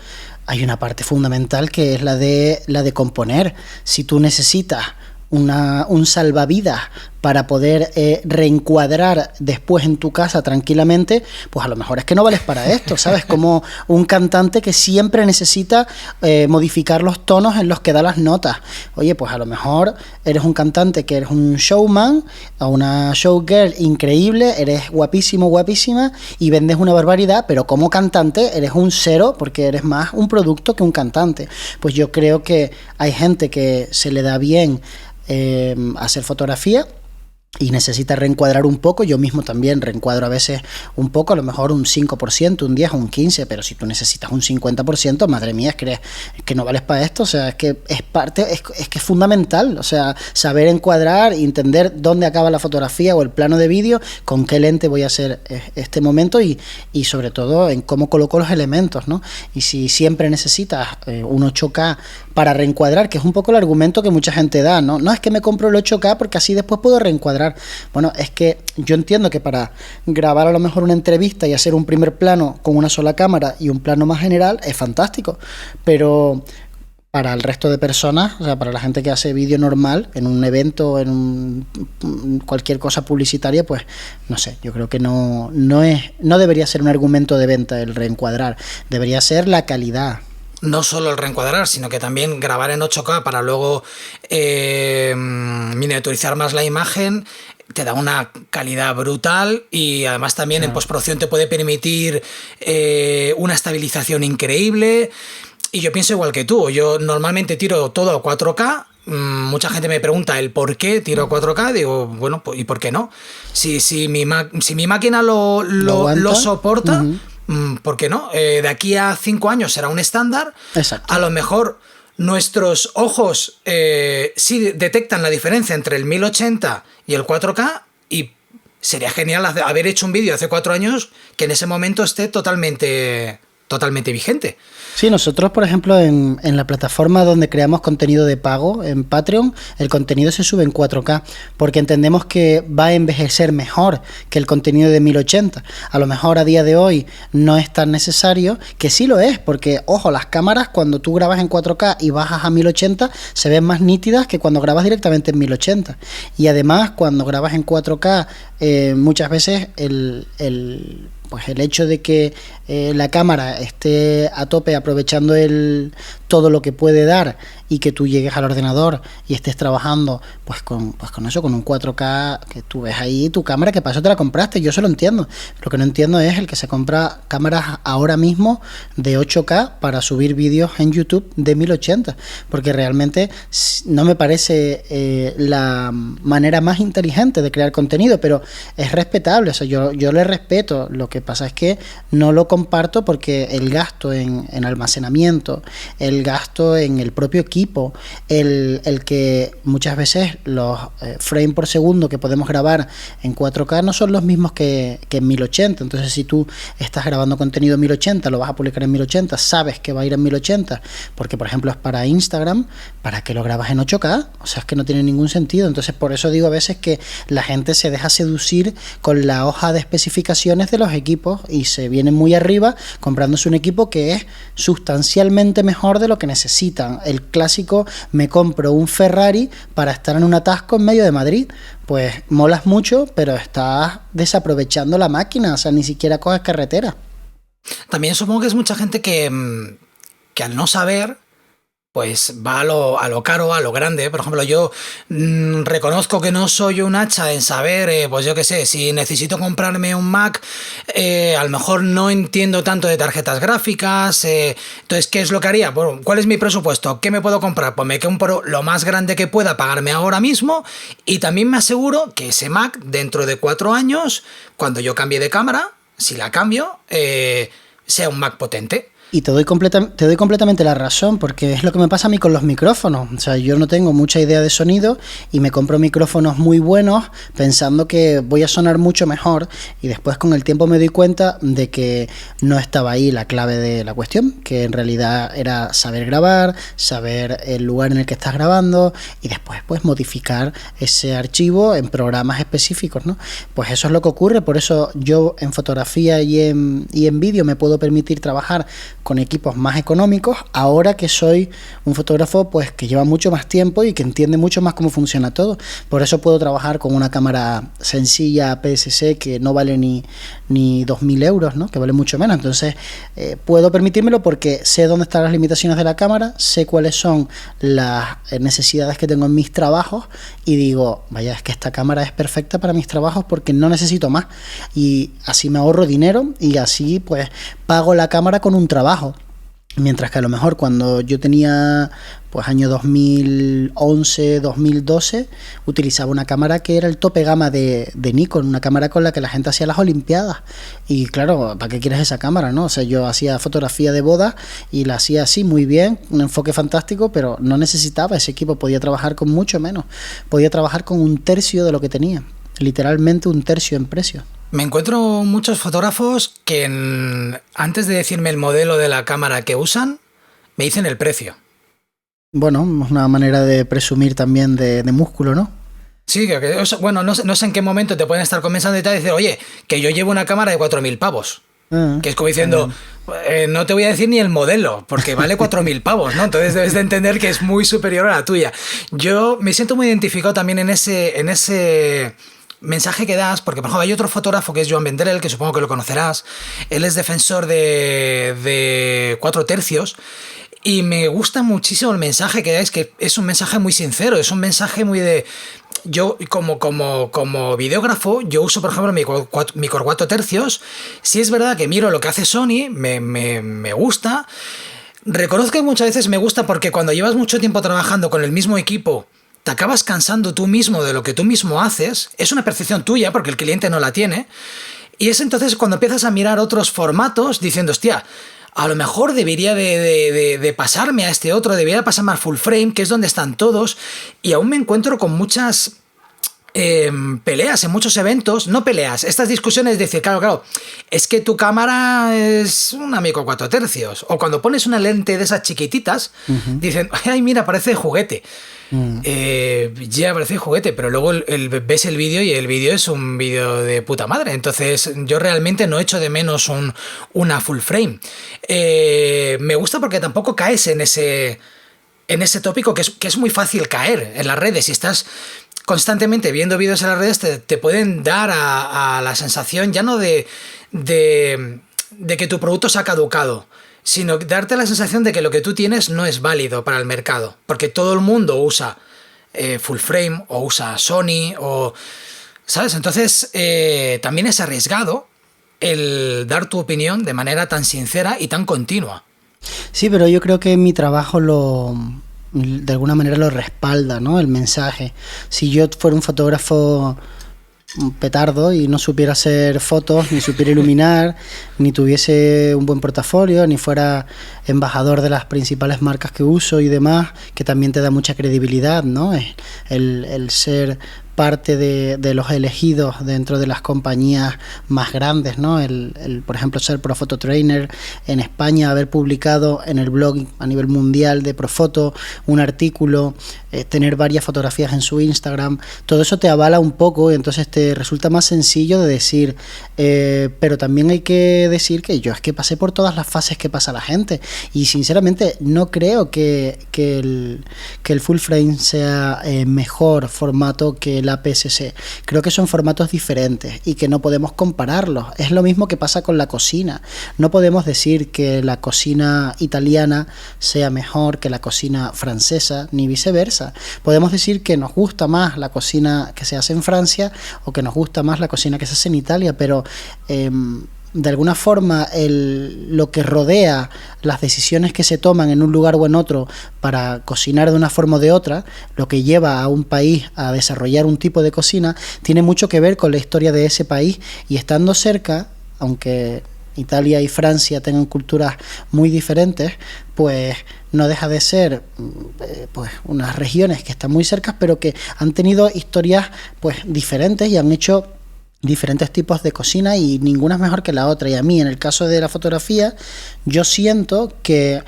S2: hay una parte fundamental que es la de componer. Si tú necesitas un salvavidas para poder reencuadrar después en tu casa tranquilamente, pues a lo mejor es que no vales para esto, ¿sabes? Como un cantante que siempre necesita modificar los tonos en los que da las notas. Oye, pues a lo mejor eres un cantante que eres un showman o una showgirl increíble, eres guapísimo, guapísima y vendes una barbaridad, pero como cantante eres un cero porque eres más un producto que un cantante. Pues yo creo que hay gente que se le da bien hacer fotografía y necesita reencuadrar un poco, yo mismo también reencuadro a veces un poco, a lo mejor un 5%, un 10 o un 15%, pero si tú necesitas un 50%, madre mía, es que no vales para esto, o sea, es que es parte, es que es fundamental, o sea, saber encuadrar, entender dónde acaba la fotografía o el plano de vídeo, con qué lente voy a hacer este momento y sobre todo en cómo coloco los elementos, ¿no? Y si siempre necesitas un 8K para reencuadrar, que es un poco el argumento que mucha gente da, ¿no? No, es que me compro el 8K porque así después puedo reencuadrar. Bueno, es que yo entiendo que para grabar a lo mejor una entrevista y hacer un primer plano con una sola cámara y un plano más general es fantástico, pero para el resto de personas, o sea, para la gente que hace vídeo normal, en un evento, cualquier cosa publicitaria, pues no sé, yo creo que no debería ser un argumento de venta el reencuadrar, debería ser la calidad.
S1: No solo el reencuadrar, sino que también grabar en 8K para luego miniaturizar más la imagen, te da una calidad brutal y además también en postproducción te puede permitir una estabilización increíble. Y yo pienso igual que tú, yo normalmente tiro todo a 4K. Mucha gente me pregunta el por qué tiro a 4K, digo, bueno, pues, ¿y por qué no? Si mi máquina lo soporta... Uh-huh. ¿Por qué no? De aquí a 5 años será un estándar.
S2: Exacto.
S1: A lo mejor nuestros ojos sí detectan la diferencia entre el 1080 y el 4K y sería genial haber hecho un vídeo hace 4 años que en ese momento esté totalmente vigente.
S2: Sí, nosotros, por ejemplo, en la plataforma donde creamos contenido de pago, en Patreon, el contenido se sube en 4K, porque entendemos que va a envejecer mejor que el contenido de 1080. A lo mejor a día de hoy no es tan necesario, que sí lo es, porque, ojo, las cámaras cuando tú grabas en 4K y bajas a 1080 se ven más nítidas que cuando grabas directamente en 1080. Y además, cuando grabas en 4K, muchas veces el hecho de que la cámara esté a tope aprovechando todo lo que puede dar y que tú llegues al ordenador y estés trabajando pues con eso, con un 4K, que tú ves ahí tu cámara, que para eso te la compraste, yo eso lo entiendo. Lo que no entiendo es el que se compra cámaras ahora mismo de 8K para subir vídeos en YouTube de 1080, porque realmente no me parece la manera más inteligente de crear contenido, pero es respetable, o sea, yo le respeto. Lo que pasa es que no lo comparto porque el gasto en almacenamiento, el gasto en el propio equipo, el que muchas veces los frames por segundo que podemos grabar en 4K no son los mismos que en 1080. Entonces, si tú estás grabando contenido en 1080, lo vas a publicar en 1080, sabes que va a ir en 1080, porque por ejemplo es para Instagram, ¿para qué lo grabas en 8K? O sea, es que no tiene ningún sentido. Entonces, por eso digo a veces que la gente se deja seducir con la hoja de especificaciones de los equipos y se vienen muy arriba comprándose un equipo que es sustancialmente mejor de lo que necesitan. El clásico, me compro un Ferrari para estar en un atasco en medio de Madrid. Pues molas mucho, pero estás desaprovechando la máquina, o sea, ni siquiera coges carretera.
S1: También supongo que es mucha gente que al no saber, pues va a lo caro, a lo grande. Por ejemplo, yo reconozco que no soy un hacha en saber, pues yo qué sé, si necesito comprarme un Mac, a lo mejor no entiendo tanto de tarjetas gráficas, entonces, ¿qué es lo que haría? Bueno, ¿cuál es mi presupuesto? ¿Qué me puedo comprar? Pues me compro lo más grande que pueda pagarme ahora mismo y también me aseguro que ese Mac, dentro de 4 años, cuando yo cambie de cámara, si la cambio, sea un Mac potente.
S2: Y te doy completamente la razón, porque es lo que me pasa a mí con los micrófonos. O sea, yo no tengo mucha idea de sonido y me compro micrófonos muy buenos pensando que voy a sonar mucho mejor, y después con el tiempo me doy cuenta de que no estaba ahí la clave de la cuestión, que en realidad era saber grabar, saber el lugar en el que estás grabando y después pues modificar ese archivo en programas específicos, ¿no? Pues eso es lo que ocurre. Por eso yo en fotografía y en vídeo me puedo permitir trabajar con equipos más económicos, ahora que soy un fotógrafo pues que lleva mucho más tiempo y que entiende mucho más cómo funciona todo. Por eso puedo trabajar con una cámara sencilla APS-C que no vale ni 2.000 euros, ¿no? Que vale mucho menos. Entonces puedo permitírmelo porque sé dónde están las limitaciones de la cámara, sé cuáles son las necesidades que tengo en mis trabajos y digo, vaya, es que esta cámara es perfecta para mis trabajos porque no necesito más, y así me ahorro dinero y así pues pago la cámara con un trabajo. Mientras que a lo mejor cuando yo tenía pues año 2011, 2012, utilizaba una cámara que era el tope gama de Nikon, una cámara con la que la gente hacía las olimpiadas. Y claro, ¿para qué quieres esa cámara, no? O sea, yo hacía fotografía de bodas y la hacía así muy bien, un enfoque fantástico, pero no necesitaba ese equipo, podía trabajar con mucho menos, podía trabajar con un tercio de lo que tenía, literalmente un tercio en precio.
S1: Me encuentro muchos fotógrafos que antes de decirme el modelo de la cámara que usan, me dicen el precio.
S2: Bueno, es una manera de presumir también de músculo, ¿no?
S1: Sí, bueno, no sé en qué momento te pueden estar comenzando y te decir, oye, que yo llevo una cámara de 4.000 pavos. Que es como diciendo, no te voy a decir ni el modelo, porque vale 4.000 pavos, ¿no? Entonces debes de entender que es muy superior a la tuya. Yo me siento muy identificado también en ese mensaje que das, porque por ejemplo hay otro fotógrafo que es Joan Vendrell, que supongo que lo conocerás. Él es defensor de 4/3 y me gusta muchísimo el mensaje que dais, que es un mensaje muy sincero, es un mensaje muy de... Yo como videógrafo, yo uso por ejemplo mi Core 4/3. Si es verdad que miro lo que hace Sony, me gusta. Reconozco que muchas veces me gusta porque cuando llevas mucho tiempo trabajando con el mismo equipo, te acabas cansando tú mismo de lo que tú mismo haces. Es una percepción tuya porque el cliente no la tiene. Y es entonces cuando empiezas a mirar otros formatos diciendo, hostia, a lo mejor debería de pasarme a este otro, debería pasarme al full frame, que es donde están todos. Y aún me encuentro con muchas peleas en muchos eventos. No peleas, estas discusiones de decir, claro, es que tu cámara es un Amico 4/3. O cuando pones una lente de esas chiquititas, dicen, ay, mira, parece juguete. Ya parece juguete, pero luego ves el vídeo y el vídeo es un vídeo de puta madre. Entonces yo realmente no echo de menos una full frame. Me gusta porque tampoco caes en ese tópico que es muy fácil caer en las redes. Si estás constantemente viendo vídeos en las redes te pueden dar a la sensación ya no de que tu producto se ha caducado, sino darte la sensación de que lo que tú tienes no es válido para el mercado, porque todo el mundo usa full frame o usa Sony o... ¿Sabes? Entonces también es arriesgado el dar tu opinión de manera tan sincera y tan continua.
S2: Sí, pero yo creo que mi trabajo de alguna manera lo respalda, ¿no? El mensaje. Si yo fuera un fotógrafo petardo y no supiera hacer fotos, ni supiera iluminar, ni tuviese un buen portafolio, ni fuera embajador de las principales marcas que uso y demás, que también te da mucha credibilidad, ¿no? El ser parte de los elegidos dentro de las compañías más grandes, ¿no? Por ejemplo, ser Profoto Trainer en España, haber publicado en el blog a nivel mundial de Profoto un artículo, tener varias fotografías en su Instagram, todo eso te avala un poco y entonces te resulta más sencillo de decir, pero también hay que decir que yo es que pasé por todas las fases que pasa la gente y sinceramente no creo que el full frame sea mejor formato que el APS-C. Creo que son formatos diferentes y que no podemos compararlos. Es lo mismo que pasa con la cocina. No podemos decir que la cocina italiana sea mejor que la cocina francesa, ni viceversa. Podemos decir que nos gusta más la cocina que se hace en Francia o que nos gusta más la cocina que se hace en Italia, pero de alguna forma lo que rodea las decisiones que se toman en un lugar o en otro para cocinar de una forma o de otra, lo que lleva a un país a desarrollar un tipo de cocina, tiene mucho que ver con la historia de ese país y estando cerca, aunque Italia y Francia tengan culturas muy diferentes, pues no deja de ser pues unas regiones que están muy cerca, pero que han tenido historias pues diferentes y han hecho diferentes tipos de cocina y ninguna es mejor que la otra. Y a mí, en el caso de la fotografía, yo siento que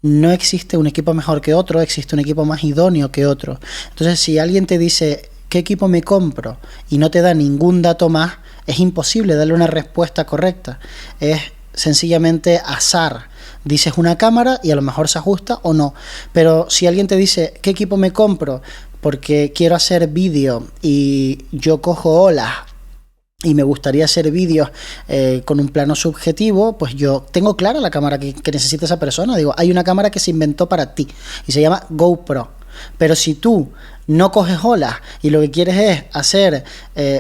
S2: no existe un equipo mejor que otro, existe un equipo más idóneo que otro. Entonces, si alguien te dice ¿qué equipo me compro? Y no te da ningún dato más, es imposible darle una respuesta correcta. Es sencillamente azar. Dices una cámara y a lo mejor se ajusta o no. Pero si alguien te dice ¿qué equipo me compro? Porque quiero hacer vídeo y yo cojo olas y me gustaría hacer vídeos con un plano subjetivo, pues yo tengo clara la cámara que necesita esa persona. Digo, hay una cámara que se inventó para ti y se llama GoPro. Pero si tú no coges olas y lo que quieres es hacer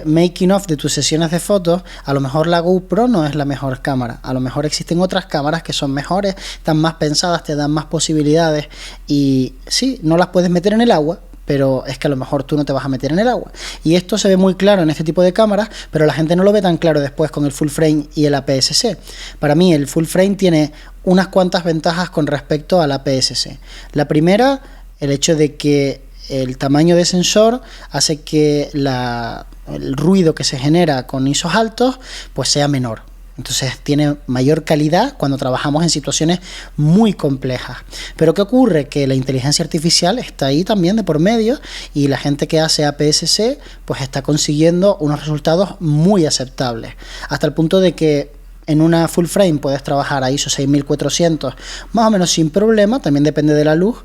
S2: making of de tus sesiones de fotos, a lo mejor la GoPro no es la mejor cámara. A lo mejor existen otras cámaras que son mejores, están más pensadas, te dan más posibilidades y sí, no las puedes meter en el agua, pero es que a lo mejor tú no te vas a meter en el agua. Y esto se ve muy claro en este tipo de cámaras, pero la gente no lo ve tan claro después con el full frame y el APS-C. Para mí el full frame tiene unas cuantas ventajas con respecto al APS-C. La primera, el hecho de que el tamaño de sensor hace que el ruido que se genera con ISOs altos pues sea menor. Entonces tiene mayor calidad cuando trabajamos en situaciones muy complejas. Pero ¿qué ocurre? Que la inteligencia artificial está ahí también de por medio y la gente que hace APS-C pues está consiguiendo unos resultados muy aceptables. Hasta el punto de que en una full frame puedes trabajar a ISO 6400 más o menos sin problema, también depende de la luz.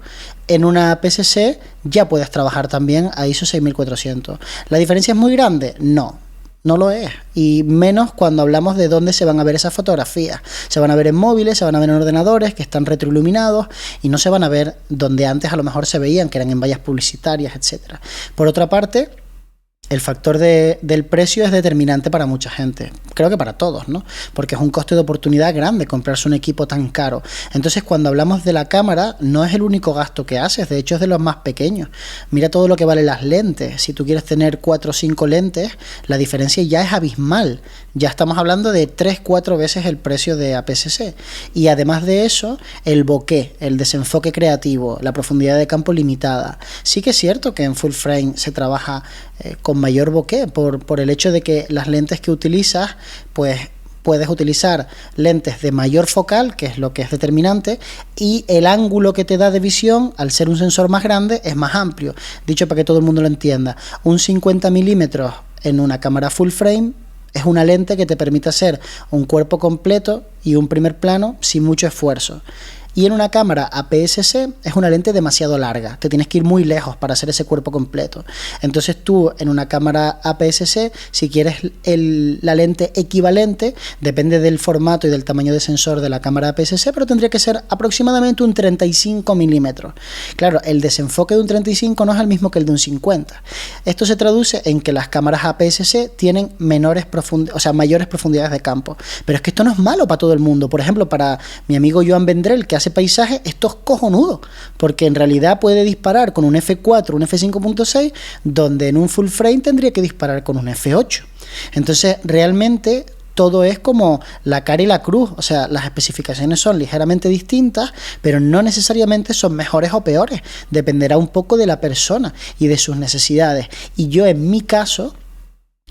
S2: En una APS-C ya puedes trabajar también a ISO 6400. ¿La diferencia es muy grande? No. No lo es, y menos cuando hablamos de dónde se van a ver esas fotografías. Se van a ver en móviles, se van a ver en ordenadores que están retroiluminados y no se van a ver donde antes a lo mejor se veían, que eran en vallas publicitarias, etcétera. Por otra parte, el factor del precio es determinante para mucha gente, creo que para todos, ¿no? Porque es un coste de oportunidad grande comprarse un equipo tan caro. Entonces, cuando hablamos de la cámara, no es el único gasto que haces, de hecho es de los más pequeños. Mira todo lo que valen las lentes. Si tú quieres tener 4 o 5 lentes, la diferencia ya es abismal. Ya estamos hablando de 3-4 veces el precio de APS-C. Y además de eso, el bokeh, el desenfoque creativo, la profundidad de campo limitada. Sí que es cierto que en full frame se trabaja con mayor bokeh por el hecho de que las lentes que utilizas, pues puedes utilizar lentes de mayor focal, que es lo que es determinante, y el ángulo que te da de visión, al ser un sensor más grande, es más amplio. Dicho para que todo el mundo lo entienda, un 50 milímetros en una cámara full frame es una lente que te permite hacer un cuerpo completo y un primer plano sin mucho esfuerzo. Y en una cámara APS-C es una lente demasiado larga, te tienes que ir muy lejos para hacer ese cuerpo completo. Entonces tú en una cámara APS-C, si quieres la lente equivalente, depende del formato y del tamaño de sensor de la cámara APS-C, pero tendría que ser aproximadamente un 35 milímetros. Claro, el desenfoque de un 35 no es el mismo que el de un 50. Esto se traduce en que las cámaras APS-C tienen mayores profundidades de campo. Pero es que esto no es malo para todo el mundo. Por ejemplo, para mi amigo Joan Vendrell, que hace paisaje, esto es cojonudo, porque en realidad puede disparar con un F4, un F5.6, donde en un full frame tendría que disparar con un F8. Entonces, realmente todo es como la cara y la cruz, o sea, las especificaciones son ligeramente distintas, pero no necesariamente son mejores o peores, dependerá un poco de la persona y de sus necesidades. Y yo, en mi caso,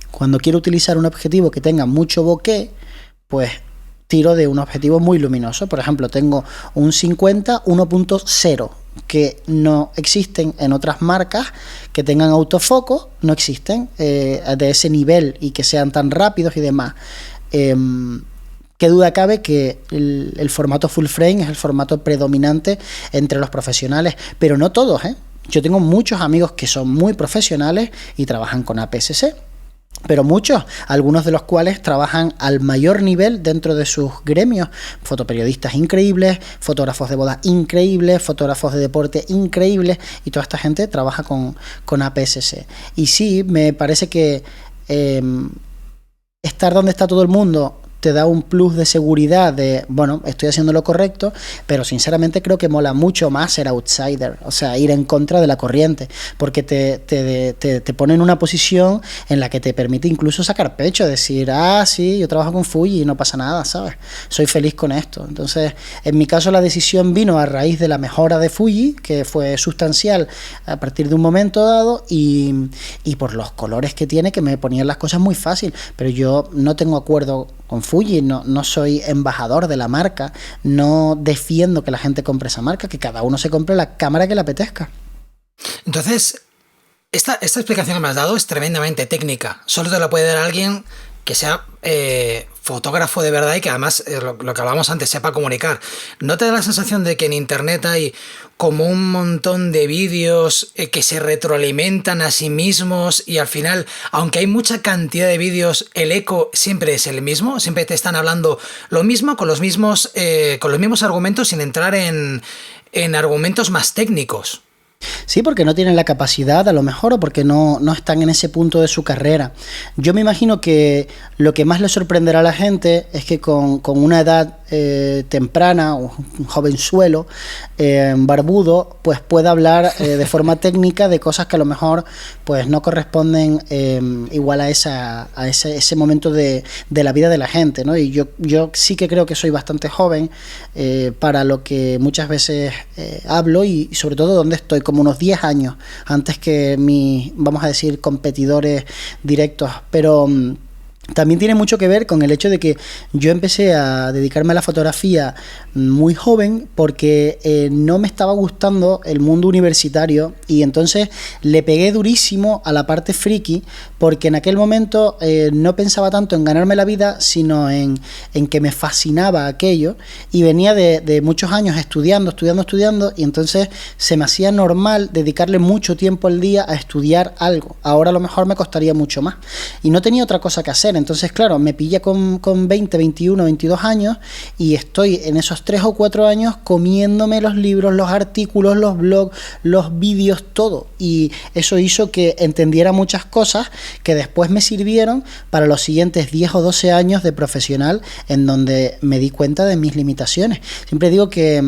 S2: cuando quiero utilizar un objetivo que tenga mucho bokeh, pues tiro de un objetivo muy luminoso. Por ejemplo, tengo un 50 1.0 que no existen en otras marcas que tengan autofoco, no existen de ese nivel y que sean tan rápidos y demás. Qué duda cabe que el formato full frame es el formato predominante entre los profesionales, pero no todos, ¿eh? Yo tengo muchos amigos que son muy profesionales y trabajan con APS-C. Pero muchos, algunos de los cuales trabajan al mayor nivel dentro de sus gremios, fotoperiodistas increíbles, fotógrafos de bodas increíbles, fotógrafos de deporte increíbles, y toda esta gente trabaja con APS-C. Y sí, me parece que estar donde está todo el mundo te da un plus de seguridad de, bueno, estoy haciendo lo correcto, pero sinceramente creo que mola mucho más ser outsider, o sea, ir en contra de la corriente, porque te pone en una posición en la que te permite incluso sacar pecho, decir, sí, yo trabajo con Fuji y no pasa nada, ¿sabes? Soy feliz con esto. Entonces, en mi caso la decisión vino a raíz de la mejora de Fuji, que fue sustancial a partir de un momento dado, y por los colores que tiene, que me ponían las cosas muy fácil, pero yo no tengo acuerdo con Fuji, no soy embajador de la marca, no defiendo que la gente compre esa marca, que cada uno se compre la cámara que le apetezca.
S1: Entonces, esta explicación que me has dado es tremendamente técnica. Solo te la puede dar alguien que sea fotógrafo de verdad y que además, lo que hablábamos antes, sepa comunicar. ¿No te da la sensación de que en internet hay como un montón de vídeos que se retroalimentan a sí mismos y al final, aunque hay mucha cantidad de vídeos, el eco siempre es el mismo? Siempre te están hablando lo mismo con los mismos argumentos sin entrar en argumentos más técnicos.
S2: Sí, porque no tienen la capacidad, a lo mejor, o porque no están en ese punto de su carrera. Yo me imagino que lo que más le sorprenderá a la gente es que con una edad temprana, o un jovenzuelo, barbudo, pues pueda hablar de forma técnica de cosas que a lo mejor pues no corresponden igual a ese momento de la vida de la gente, ¿no? Y yo sí que creo que soy bastante joven para lo que muchas veces hablo y sobre todo donde estoy, como unos 10 años antes que mis, vamos a decir, competidores directos, pero también tiene mucho que ver con el hecho de que yo empecé a dedicarme a la fotografía muy joven porque no me estaba gustando el mundo universitario y entonces le pegué durísimo a la parte friki porque en aquel momento no pensaba tanto en ganarme la vida sino en que me fascinaba aquello y venía de muchos años estudiando y entonces se me hacía normal dedicarle mucho tiempo al día a estudiar algo. Ahora a lo mejor me costaría mucho más y no tenía otra cosa que hacer. Entonces, claro, me pilla con 20, 21, 22 años y estoy en esos 3 o 4 años comiéndome los libros, los artículos, los blogs, los vídeos, todo. Y eso hizo que entendiera muchas cosas que después me sirvieron para los siguientes 10 o 12 años de profesional en donde me di cuenta de mis limitaciones. Siempre digo que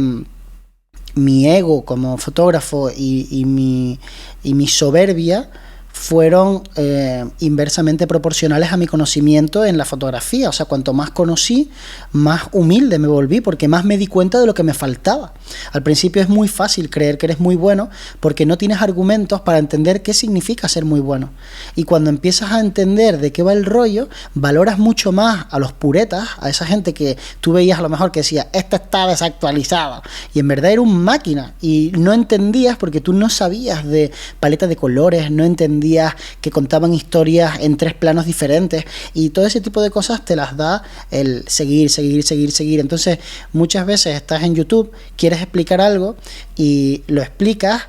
S2: mi ego como fotógrafo y mi soberbia fueron inversamente proporcionales a mi conocimiento en la fotografía. O sea, cuanto más conocí, más humilde me volví, porque más me di cuenta de lo que me faltaba. Al principio es muy fácil creer que eres muy bueno porque no tienes argumentos para entender qué significa ser muy bueno. Y cuando empiezas a entender de qué va el rollo, valoras mucho más a los puretas, a esa gente que tú veías a lo mejor que decía, esto está desactualizado. Y en verdad era un máquina. Y no entendías porque tú no sabías de paleta de colores, no entendías que contaban historias en 3 planos diferentes y todo ese tipo de cosas te las da el seguir. Entonces muchas veces estás en YouTube, quieres explicar algo y lo explicas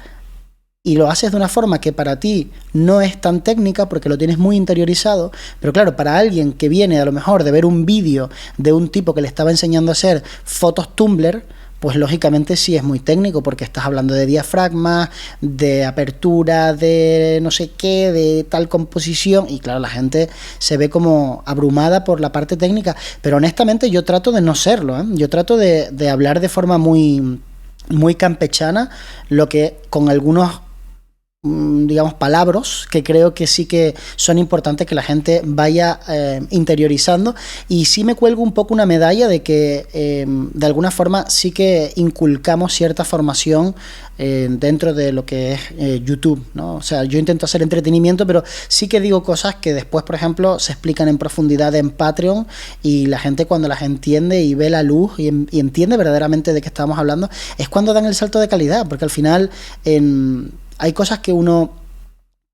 S2: y lo haces de una forma que para ti no es tan técnica porque lo tienes muy interiorizado, pero claro, para alguien que viene a lo mejor de ver un vídeo de un tipo que le estaba enseñando a hacer fotos Tumblr, pues lógicamente sí es muy técnico porque estás hablando de diafragma, de apertura, de no sé qué, de tal composición y claro, la gente se ve como abrumada por la parte técnica, pero honestamente yo trato de no serlo, ¿eh? Yo trato de hablar de forma muy, muy campechana, lo que con algunos digamos palabras que creo que sí que son importantes que la gente vaya interiorizando y sí me cuelgo un poco una medalla de que de alguna forma sí que inculcamos cierta formación dentro de lo que es YouTube, ¿no? O sea, yo intento hacer entretenimiento pero sí que digo cosas que después por ejemplo se explican en profundidad en Patreon y la gente cuando las entiende y ve la luz y entiende verdaderamente de qué estamos hablando es cuando dan el salto de calidad porque al final hay cosas que uno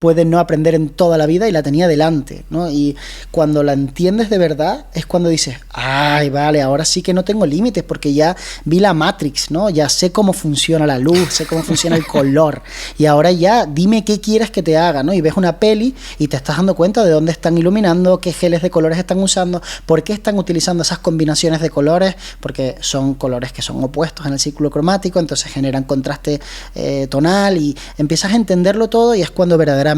S2: puede no aprender en toda la vida y la tenía delante, ¿no? Y cuando la entiendes de verdad es cuando dices, ay, vale, ahora sí que no tengo límites porque ya vi la Matrix, ¿no? Ya sé cómo funciona la luz, sé cómo funciona el color y ahora ya dime qué quieres que te haga, ¿no? Y ves una peli y te estás dando cuenta de dónde están iluminando, qué geles de colores están usando, por qué están utilizando esas combinaciones de colores, porque son colores que son opuestos en el círculo cromático, entonces generan contraste tonal y empiezas a entenderlo todo y es cuando verdaderamente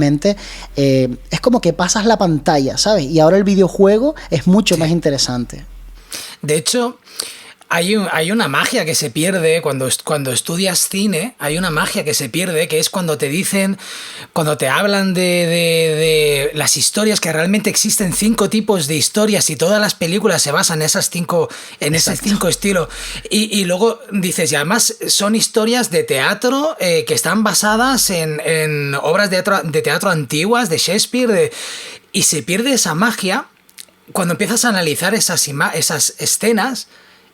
S2: es como que pasas la pantalla, ¿sabes? Y ahora el videojuego es mucho más interesante.
S1: De hecho, hay una magia que se pierde cuando estudias cine, hay una magia que se pierde, que es cuando te dicen, cuando te hablan de las historias, que realmente existen 5 tipos de historias y todas las películas se basan en ese 5 estilos. Y luego dices, y además son historias de teatro que están basadas en obras de teatro antiguas, de Shakespeare, y se pierde esa magia cuando empiezas a analizar esas escenas.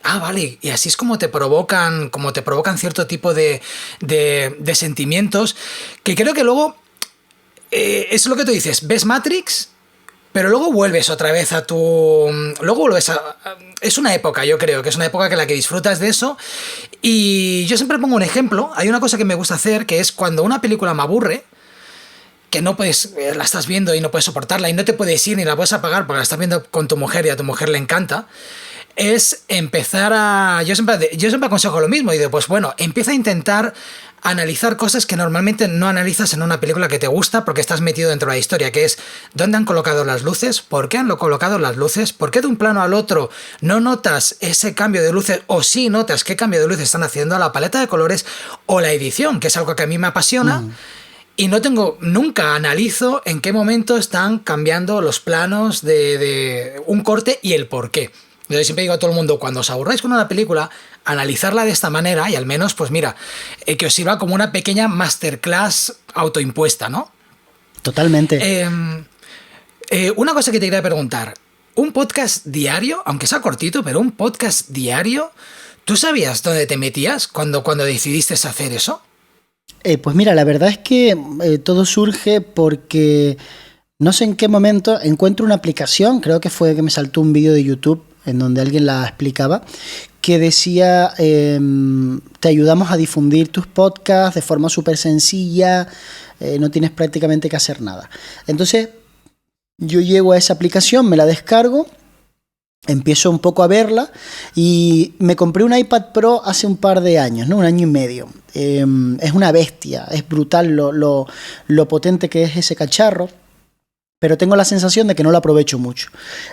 S1: Ah, vale, y así es como te provocan cierto tipo de sentimientos, que creo que luego es lo que tú dices, ves Matrix, pero luego vuelves otra vez es una época, yo creo que es una época en la que disfrutas de eso, y yo siempre pongo un ejemplo, hay una cosa que me gusta hacer, que es cuando una película me aburre, que no puedes, la estás viendo y no puedes soportarla, y no te puedes ir ni la puedes apagar porque la estás viendo con tu mujer y a tu mujer le encanta, es empezar a... Yo siempre aconsejo lo mismo y digo, pues bueno, empieza a intentar analizar cosas que normalmente no analizas en una película que te gusta porque estás metido dentro de la historia, que es dónde han colocado las luces, por qué han colocado las luces, por qué de un plano al otro no notas ese cambio de luces, o sí notas qué cambio de luces están haciendo, la paleta de colores o la edición, que es algo que a mí me apasiona. Y nunca analizo en qué momento están cambiando los planos de un corte y el por qué. Yo siempre digo a todo el mundo, cuando os aburráis con una película, analizarla de esta manera y al menos, pues mira, que os sirva como una pequeña masterclass autoimpuesta, ¿no?
S2: Totalmente.
S1: Una cosa que te quería preguntar, un podcast diario, aunque sea cortito, pero un podcast diario, ¿tú sabías dónde te metías cuando decidiste hacer eso?
S2: Pues mira, la verdad es que todo surge porque no sé en qué momento encuentro una aplicación, creo que fue que me saltó un vídeo de YouTube en donde alguien la explicaba, que decía, te ayudamos a difundir tus podcasts de forma súper sencilla, no tienes prácticamente que hacer nada. Entonces, yo llego a esa aplicación, me la descargo, empiezo un poco a verla y me compré un iPad Pro hace un par de años, ¿no? 1 año y medio. Es una bestia, es brutal lo potente que es ese cacharro, pero tengo la sensación de que no lo aprovecho mucho.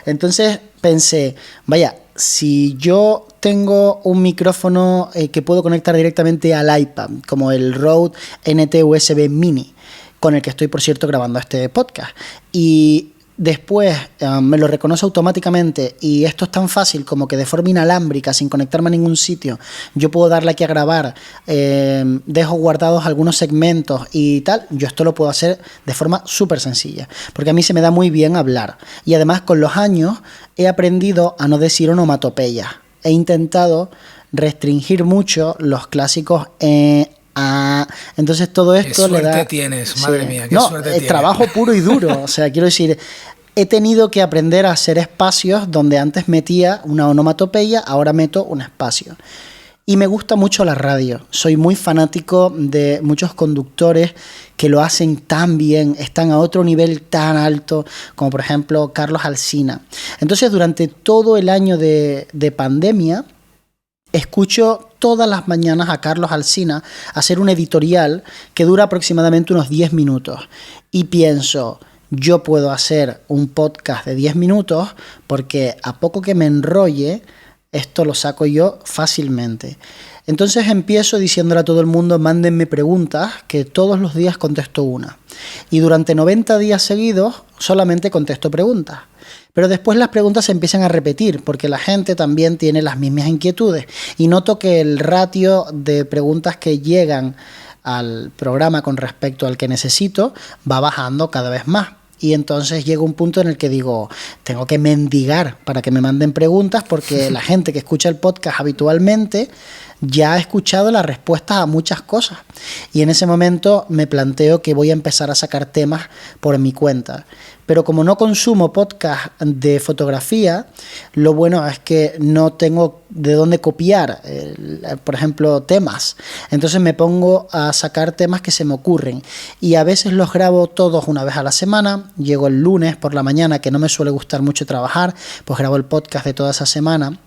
S2: Entonces pensé, vaya, si yo tengo un micrófono que puedo conectar directamente al iPad, como el Rode NT USB Mini, con el que estoy, por cierto, grabando este podcast, y después me lo reconoce automáticamente y esto es tan fácil como que de forma inalámbrica, sin conectarme a ningún sitio, yo puedo darle aquí a grabar, dejo guardados algunos segmentos y tal, yo esto lo puedo hacer de forma súper sencilla, porque a mí se me da muy bien hablar y además con los años he aprendido a no decir onomatopeyas, he intentado restringir mucho los clásicos entonces todo esto le da...
S1: Qué suerte tienes, madre mía, qué suerte tienes.
S2: Trabajo puro y duro, o sea, quiero decir, he tenido que aprender a hacer espacios donde antes metía una onomatopeya, ahora meto un espacio. Y me gusta mucho la radio, soy muy fanático de muchos conductores que lo hacen tan bien, están a otro nivel tan alto, como por ejemplo Carlos Alsina. Entonces durante todo el año de pandemia, escucho todas las mañanas a Carlos Alsina hacer un editorial que dura aproximadamente unos 10 minutos. Y pienso, yo puedo hacer un podcast de 10 minutos porque a poco que me enrolle, esto lo saco yo fácilmente. Entonces empiezo diciéndole a todo el mundo, mándenme preguntas, que todos los días contesto una. Y durante 90 días seguidos solamente contesto preguntas. Pero después las preguntas se empiezan a repetir porque la gente también tiene las mismas inquietudes y noto que el ratio de preguntas que llegan al programa con respecto al que necesito va bajando cada vez más. Y entonces llega un punto en el que digo, tengo que mendigar para que me manden preguntas porque la gente que escucha el podcast habitualmente ya ha escuchado las respuestas a muchas cosas. Y en ese momento me planteo que voy a empezar a sacar temas por mi cuenta. Pero como no consumo podcast de fotografía, lo bueno es que no tengo de dónde copiar, por ejemplo, temas. Entonces me pongo a sacar temas que se me ocurren. Y a veces los grabo todos una vez a la semana. Llego el lunes por la mañana, que no me suele gustar mucho trabajar, pues grabo el podcast de toda esa semana.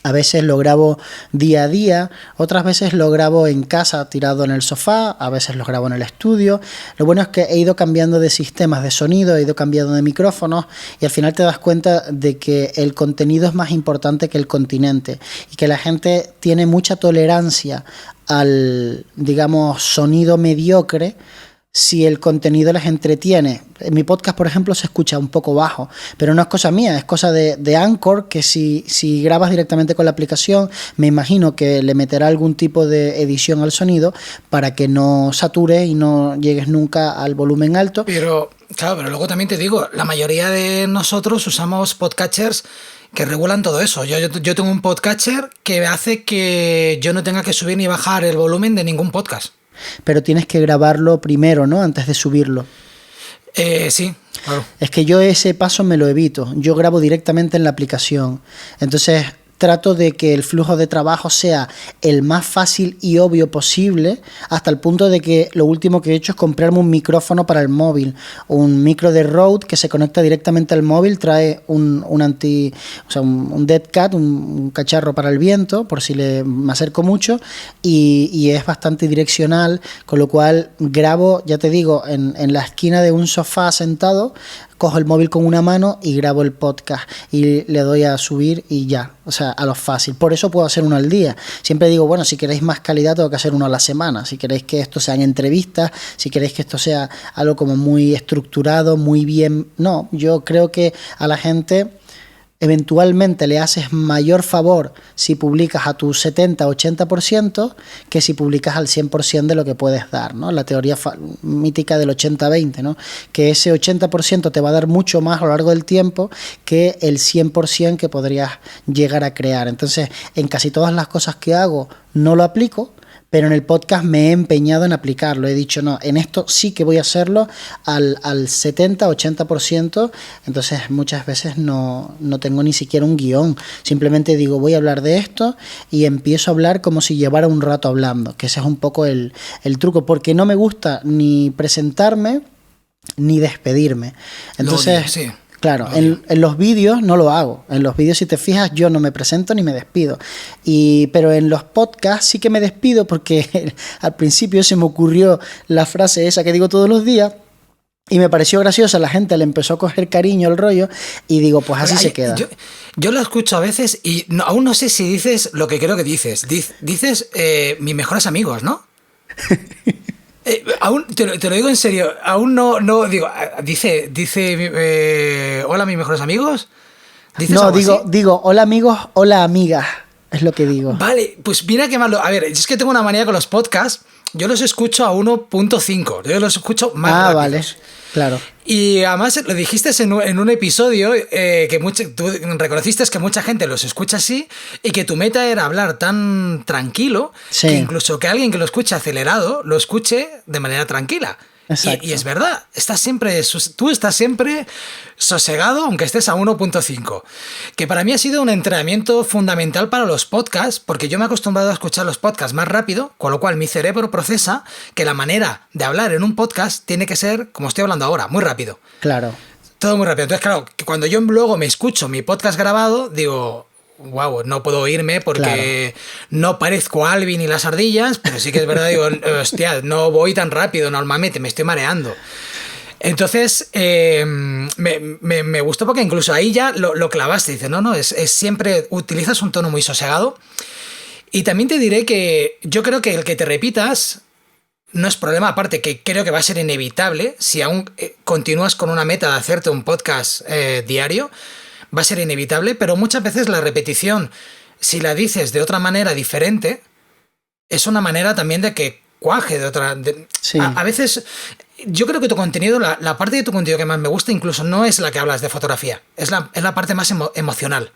S2: A veces lo grabo día a día, otras veces lo grabo en casa tirado en el sofá, a veces lo grabo en el estudio. Lo bueno es que he ido cambiando de sistemas de sonido, he ido cambiando de micrófonos y al final te das cuenta de que el contenido es más importante que el continente y que la gente tiene mucha tolerancia al, digamos, sonido mediocre si el contenido les entretiene. En mi podcast, por ejemplo, se escucha un poco bajo, pero no es cosa mía, es cosa de Anchor, que si grabas directamente con la aplicación, me imagino que le meterá algún tipo de edición al sonido para que no sature y no llegues nunca al volumen alto.
S1: Pero, claro, pero luego también te digo, la mayoría de nosotros usamos podcatchers que regulan todo eso. Yo tengo un podcatcher que hace que yo no tenga que subir ni bajar el volumen de ningún podcast.
S2: Pero tienes que grabarlo primero, ¿no? Antes de subirlo.
S1: Sí, claro.
S2: Es que yo ese paso me lo evito. Yo grabo directamente en la aplicación. Entonces trato de que el flujo de trabajo sea el más fácil y obvio posible, hasta el punto de que lo último que he hecho es comprarme un micrófono para el móvil, un micro de Rode que se conecta directamente al móvil, trae un dead cat, un cacharro para el viento, por si me acerco mucho, y es bastante direccional, con lo cual grabo, ya te digo, en la esquina de un sofá sentado, cojo el móvil con una mano y grabo el podcast y le doy a subir y ya, o sea, a lo fácil. Por eso puedo hacer uno al día. Siempre digo, bueno, si queréis más calidad tengo que hacer uno a la semana. Si queréis que esto sean entrevistas, si queréis que esto sea algo como muy estructurado, muy bien... No, yo creo que a la gente... eventualmente le haces mayor favor si publicas a tu 70-80% que si publicas al 100% de lo que puedes dar, ¿no? La teoría mítica del 80-20, ¿no? Que ese 80% te va a dar mucho más a lo largo del tiempo que el 100% que podrías llegar a crear. Entonces, en casi todas las cosas que hago no lo aplico, pero en el podcast me he empeñado en aplicarlo. He dicho, no, en esto sí que voy a hacerlo al 70-80%. Entonces muchas veces no tengo ni siquiera un guión. Simplemente digo, voy a hablar de esto y empiezo a hablar como si llevara un rato hablando, que ese es un poco el truco, porque no me gusta ni presentarme ni despedirme. Entonces...
S1: sí.
S2: Claro, en los vídeos no lo hago. En los vídeos, si te fijas, yo no me presento ni me despido. Pero en los podcasts sí que me despido porque al principio se me ocurrió la frase esa que digo todos los días y me pareció graciosa. La gente le empezó a coger cariño al rollo y digo, pues así se queda.
S1: Yo lo escucho a veces y aún no sé si dices lo que creo que dices. Dices mis mejores amigos, ¿no? Aún te lo digo en serio, aún no digo, dice hola mis mejores amigos.
S2: No, digo hola amigos, hola amigas, es lo que digo.
S1: Vale, pues mira qué malo. A ver, es que tengo una manía con los podcasts. Yo los escucho a 1.5, yo los escucho más rápidos.
S2: Vale, claro.
S1: Y además lo dijiste en un episodio que tú reconociste que mucha gente los escucha así y que tu meta era hablar tan tranquilo que incluso que alguien que lo escuche acelerado lo escuche de manera tranquila. Y es verdad, tú estás siempre sosegado aunque estés a 1.5, que para mí ha sido un entrenamiento fundamental para los podcasts, porque yo me he acostumbrado a escuchar los podcasts más rápido, con lo cual mi cerebro procesa que la manera de hablar en un podcast tiene que ser, como estoy hablando ahora, muy rápido.
S2: Claro.
S1: Todo muy rápido. Entonces, claro, cuando yo luego me escucho mi podcast grabado, digo... Wow, no puedo oírme porque no parezco Alvin y las ardillas, pero sí que es verdad, digo, hostia, no voy tan rápido normalmente, me estoy mareando. Entonces, me gustó porque incluso ahí ya lo clavaste, dice, es siempre, utilizas un tono muy sosegado. Y también te diré que yo creo que el que te repitas no es problema, aparte que creo que va a ser inevitable, si aún continúas con una meta de hacerte un podcast diario, va a ser inevitable, pero muchas veces la repetición, si la dices de otra manera diferente, es una manera también de que cuaje de otra...
S2: Sí.
S1: A veces, yo creo que tu contenido, la parte de tu contenido que más me gusta incluso no es la que hablas de fotografía, es la parte más emocional.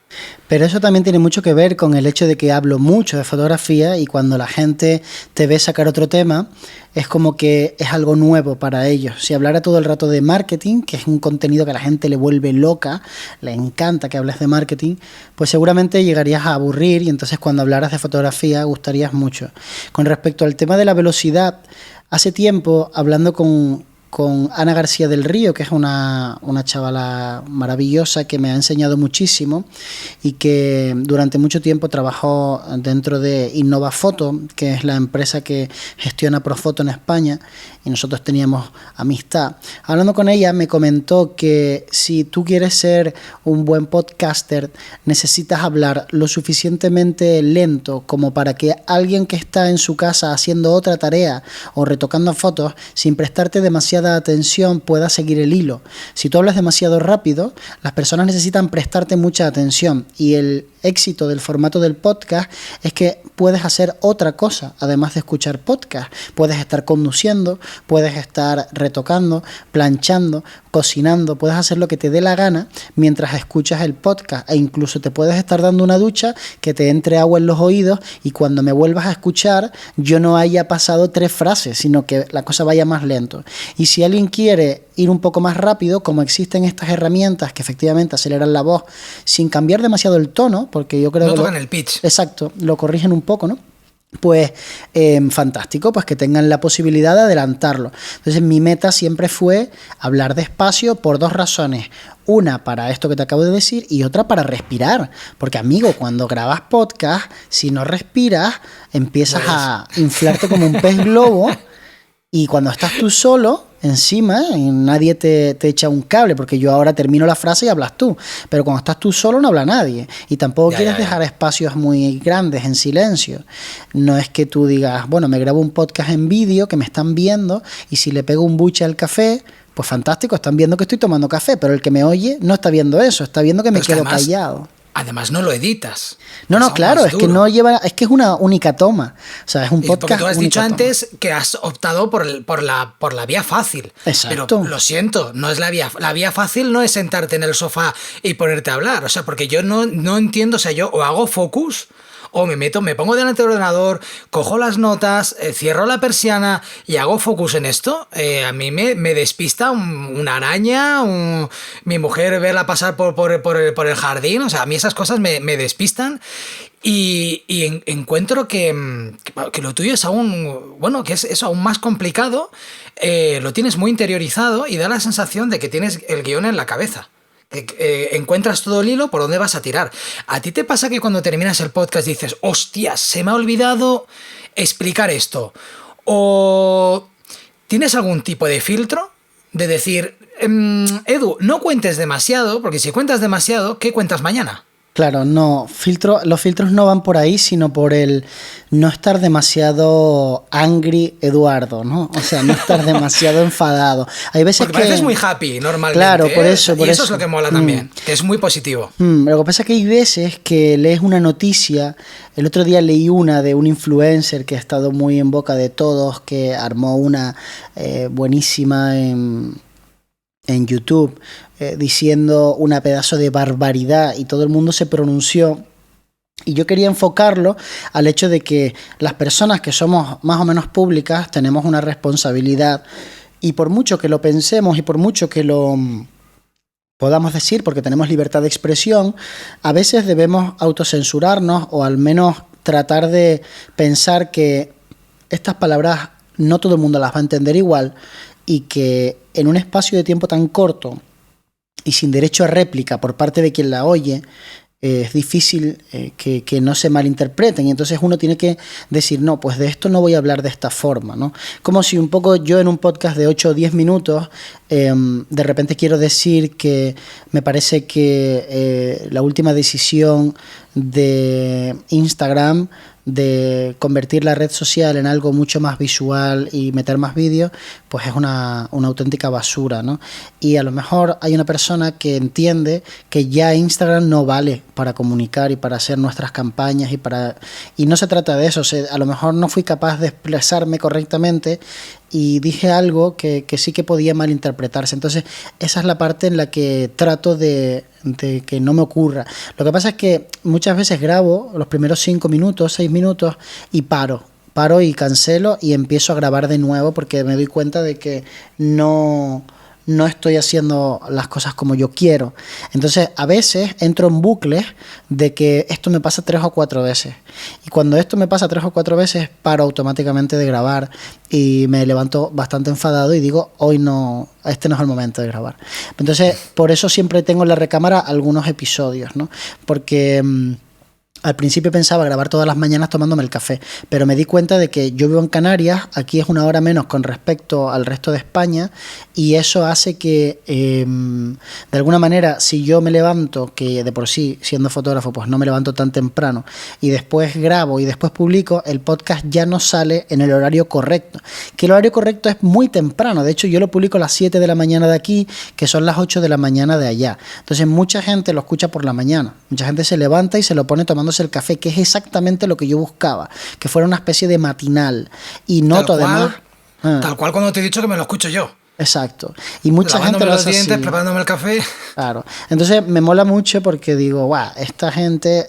S2: Pero eso también tiene mucho que ver con el hecho de que hablo mucho de fotografía y cuando la gente te ve sacar otro tema, es como que es algo nuevo para ellos. Si hablara todo el rato de marketing, que es un contenido que a la gente le vuelve loca, le encanta que hables de marketing, pues seguramente llegarías a aburrir y entonces cuando hablaras de fotografía gustarías mucho. Con respecto al tema de la velocidad, hace tiempo, hablando con Ana García del Río, que es una chavala maravillosa que me ha enseñado muchísimo y que durante mucho tiempo trabajó dentro de Innova Foto, que es la empresa que gestiona Profoto en España, y nosotros teníamos amistad. Hablando con ella me comentó que si tú quieres ser un buen podcaster necesitas hablar lo suficientemente lento como para que alguien que está en su casa haciendo otra tarea o retocando fotos sin prestarte demasiada atención pueda seguir el hilo. Si tú hablas demasiado rápido, las personas necesitan prestarte mucha atención y el éxito del formato del podcast es que puedes hacer otra cosa además de escuchar podcast. Puedes estar conduciendo, puedes estar retocando, planchando, cocinando, puedes hacer lo que te dé la gana mientras escuchas el podcast, e incluso te puedes estar dando una ducha, que te entre agua en los oídos y cuando me vuelvas a escuchar yo no haya pasado 3 frases, sino que la cosa vaya más lento. Y si alguien quiere ir un poco más rápido, como existen estas herramientas que efectivamente aceleran la voz sin cambiar demasiado el tono, porque yo creo
S1: no
S2: que
S1: tocan el pitch.
S2: Exacto, lo corrigen un poco, ¿no? Pues fantástico, pues que tengan la posibilidad de adelantarlo. Entonces mi meta siempre fue hablar despacio por 2 razones. Una para esto que te acabo de decir y otra para respirar. Porque amigo, cuando grabas podcast, si no respiras, empiezas a inflarte como un pez globo. Y cuando estás tú solo, encima, nadie te echa un cable, porque yo ahora termino la frase y hablas tú. Pero cuando estás tú solo no habla nadie. Y tampoco quieres dejar espacios muy grandes en silencio. No es que tú digas, bueno, me grabo un podcast en vídeo que me están viendo y si le pego un buche al café, pues fantástico, están viendo que estoy tomando café, pero el que me oye no está viendo eso, está viendo que me quedo callado.
S1: Además no lo editas.
S2: No, claro, es que no lleva, es que es una única toma. O sea, es un podcast.
S1: Porque tú has dicho antes que has optado por la vía fácil.
S2: Exacto.
S1: Pero lo siento, no es la vía fácil no es sentarte en el sofá y ponerte a hablar. O sea, porque yo no entiendo, o sea, yo o hago focus o me pongo delante del ordenador, cojo las notas, cierro la persiana y hago focus en esto. A mí me despista una araña, mi mujer verla pasar por el jardín. O sea, a mí esas cosas me despistan. Y encuentro que lo tuyo es aún, bueno, que es eso aún más complicado. Lo tienes muy interiorizado y da la sensación de que tienes el guión en la cabeza. Encuentras todo el hilo por dónde vas a tirar. ¿A ti te pasa que cuando terminas el podcast dices, hostias, se me ha olvidado explicar esto? ¿O tienes algún tipo de filtro de decir, Edu, no cuentes demasiado, porque si cuentas demasiado, ¿qué cuentas mañana?
S2: Claro, no, los filtros no van por ahí, sino por el no estar demasiado angry Eduardo, ¿no? O sea, no estar demasiado enfadado. Hay veces
S1: porque pareces muy happy normalmente.
S2: Claro, por eso.
S1: Y eso es lo que mola también, que es muy positivo.
S2: Lo que pasa es que hay veces que lees una noticia. El otro día leí una de un influencer que ha estado muy en boca de todos, que armó una buenísima en YouTube, diciendo una pedazo de barbaridad y todo el mundo se pronunció. Y yo quería enfocarlo al hecho de que las personas que somos más o menos públicas tenemos una responsabilidad y por mucho que lo pensemos y por mucho que lo podamos decir, porque tenemos libertad de expresión, a veces debemos autocensurarnos o al menos tratar de pensar que estas palabras no todo el mundo las va a entender igual y que en un espacio de tiempo tan corto y sin derecho a réplica por parte de quien la oye, es difícil que no se malinterpreten y entonces uno tiene que decir, no, pues de esto no voy a hablar de esta forma, ¿no? Como si un poco yo en un podcast de 8 o 10 minutos de repente quiero decir que me parece que la última decisión de Instagram de convertir la red social en algo mucho más visual y meter más vídeos, pues es una auténtica basura, ¿no? Y a lo mejor hay una persona que entiende que ya Instagram no vale para comunicar y para hacer nuestras campañas y no se trata de eso. O sea, a lo mejor no fui capaz de expresarme correctamente y dije algo que sí que podía malinterpretarse. Entonces esa es la parte en la que trato de que no me ocurra. Lo que pasa es que muchas veces grabo los primeros 5 minutos, 6 minutos y paro y cancelo y empiezo a grabar de nuevo porque me doy cuenta de que no estoy haciendo las cosas como yo quiero. Entonces a veces entro en bucles de que esto me pasa 3 o 4 veces y cuando esto me pasa 3 o 4 veces paro automáticamente de grabar y me levanto bastante enfadado y digo, hoy no, este no es el momento de grabar. Entonces por eso siempre tengo en la recámara algunos episodios, ¿no? Porque al principio pensaba grabar todas las mañanas tomándome el café, pero me di cuenta de que yo vivo en Canarias, aquí es 1 hora menos con respecto al resto de España, y eso hace que, de alguna manera, si yo me levanto, que de por sí, siendo fotógrafo, pues no me levanto tan temprano, y después grabo y después publico, el podcast ya no sale en el horario correcto, que el horario correcto es muy temprano. De hecho, yo lo publico a las 7 de la mañana de aquí, que son las 8 de la mañana de allá. Entonces, mucha gente lo escucha por la mañana, mucha gente se levanta y se lo pone tomando el café, que es exactamente lo que yo buscaba, que fuera una especie de matinal y noto además
S1: tal cual cuando te he dicho que me lo escucho yo.
S2: Exacto. Y mucha
S1: Lavándome
S2: gente lo
S1: los
S2: hace
S1: dientes,
S2: así.
S1: preparándome el café.
S2: Claro. Entonces me mola mucho porque digo, guau, esta gente,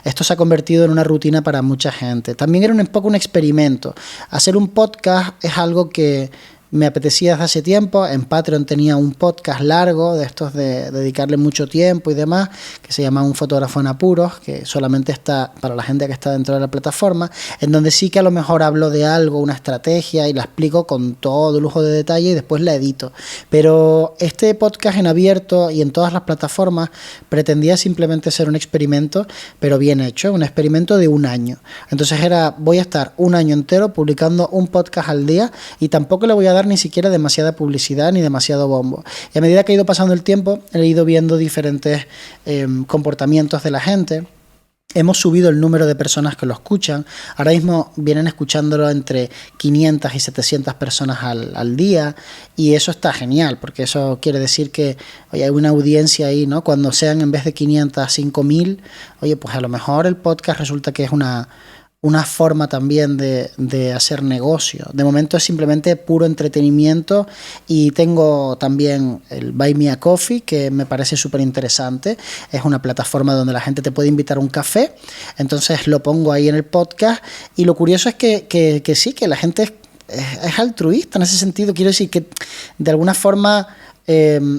S2: esto se ha convertido en una rutina para mucha gente. También era un poco un experimento. Hacer un podcast es algo que me apetecía desde hace tiempo. En Patreon tenía un podcast largo de estos de dedicarle mucho tiempo y demás, que se llama Un fotógrafo en apuros, que solamente está para la gente que está dentro de la plataforma, en donde sí que a lo mejor hablo de algo, una estrategia, y la explico con todo lujo de detalle y después la edito. Pero este podcast en abierto y en todas las plataformas pretendía simplemente ser un experimento, pero bien hecho, un experimento de un año. Entonces voy a estar un año entero publicando un podcast al día y tampoco le voy a dar ni siquiera demasiada publicidad ni demasiado bombo. Y a medida que ha ido pasando el tiempo, he ido viendo diferentes comportamientos de la gente. Hemos subido el número de personas que lo escuchan. Ahora mismo vienen escuchándolo entre 500 y 700 personas al día, y eso está genial, porque eso quiere decir que oye, hay una audiencia ahí, ¿no? Cuando sean en vez de 500 5.000, oye, pues a lo mejor el podcast resulta que es una forma también de hacer negocio. De momento es simplemente puro entretenimiento, y tengo también el Buy Me a Coffee, que me parece súper interesante. Es una plataforma donde la gente te puede invitar a un café, entonces lo pongo ahí en el podcast, y lo curioso es que sí, que la gente es altruista en ese sentido. Quiero decir que de alguna forma...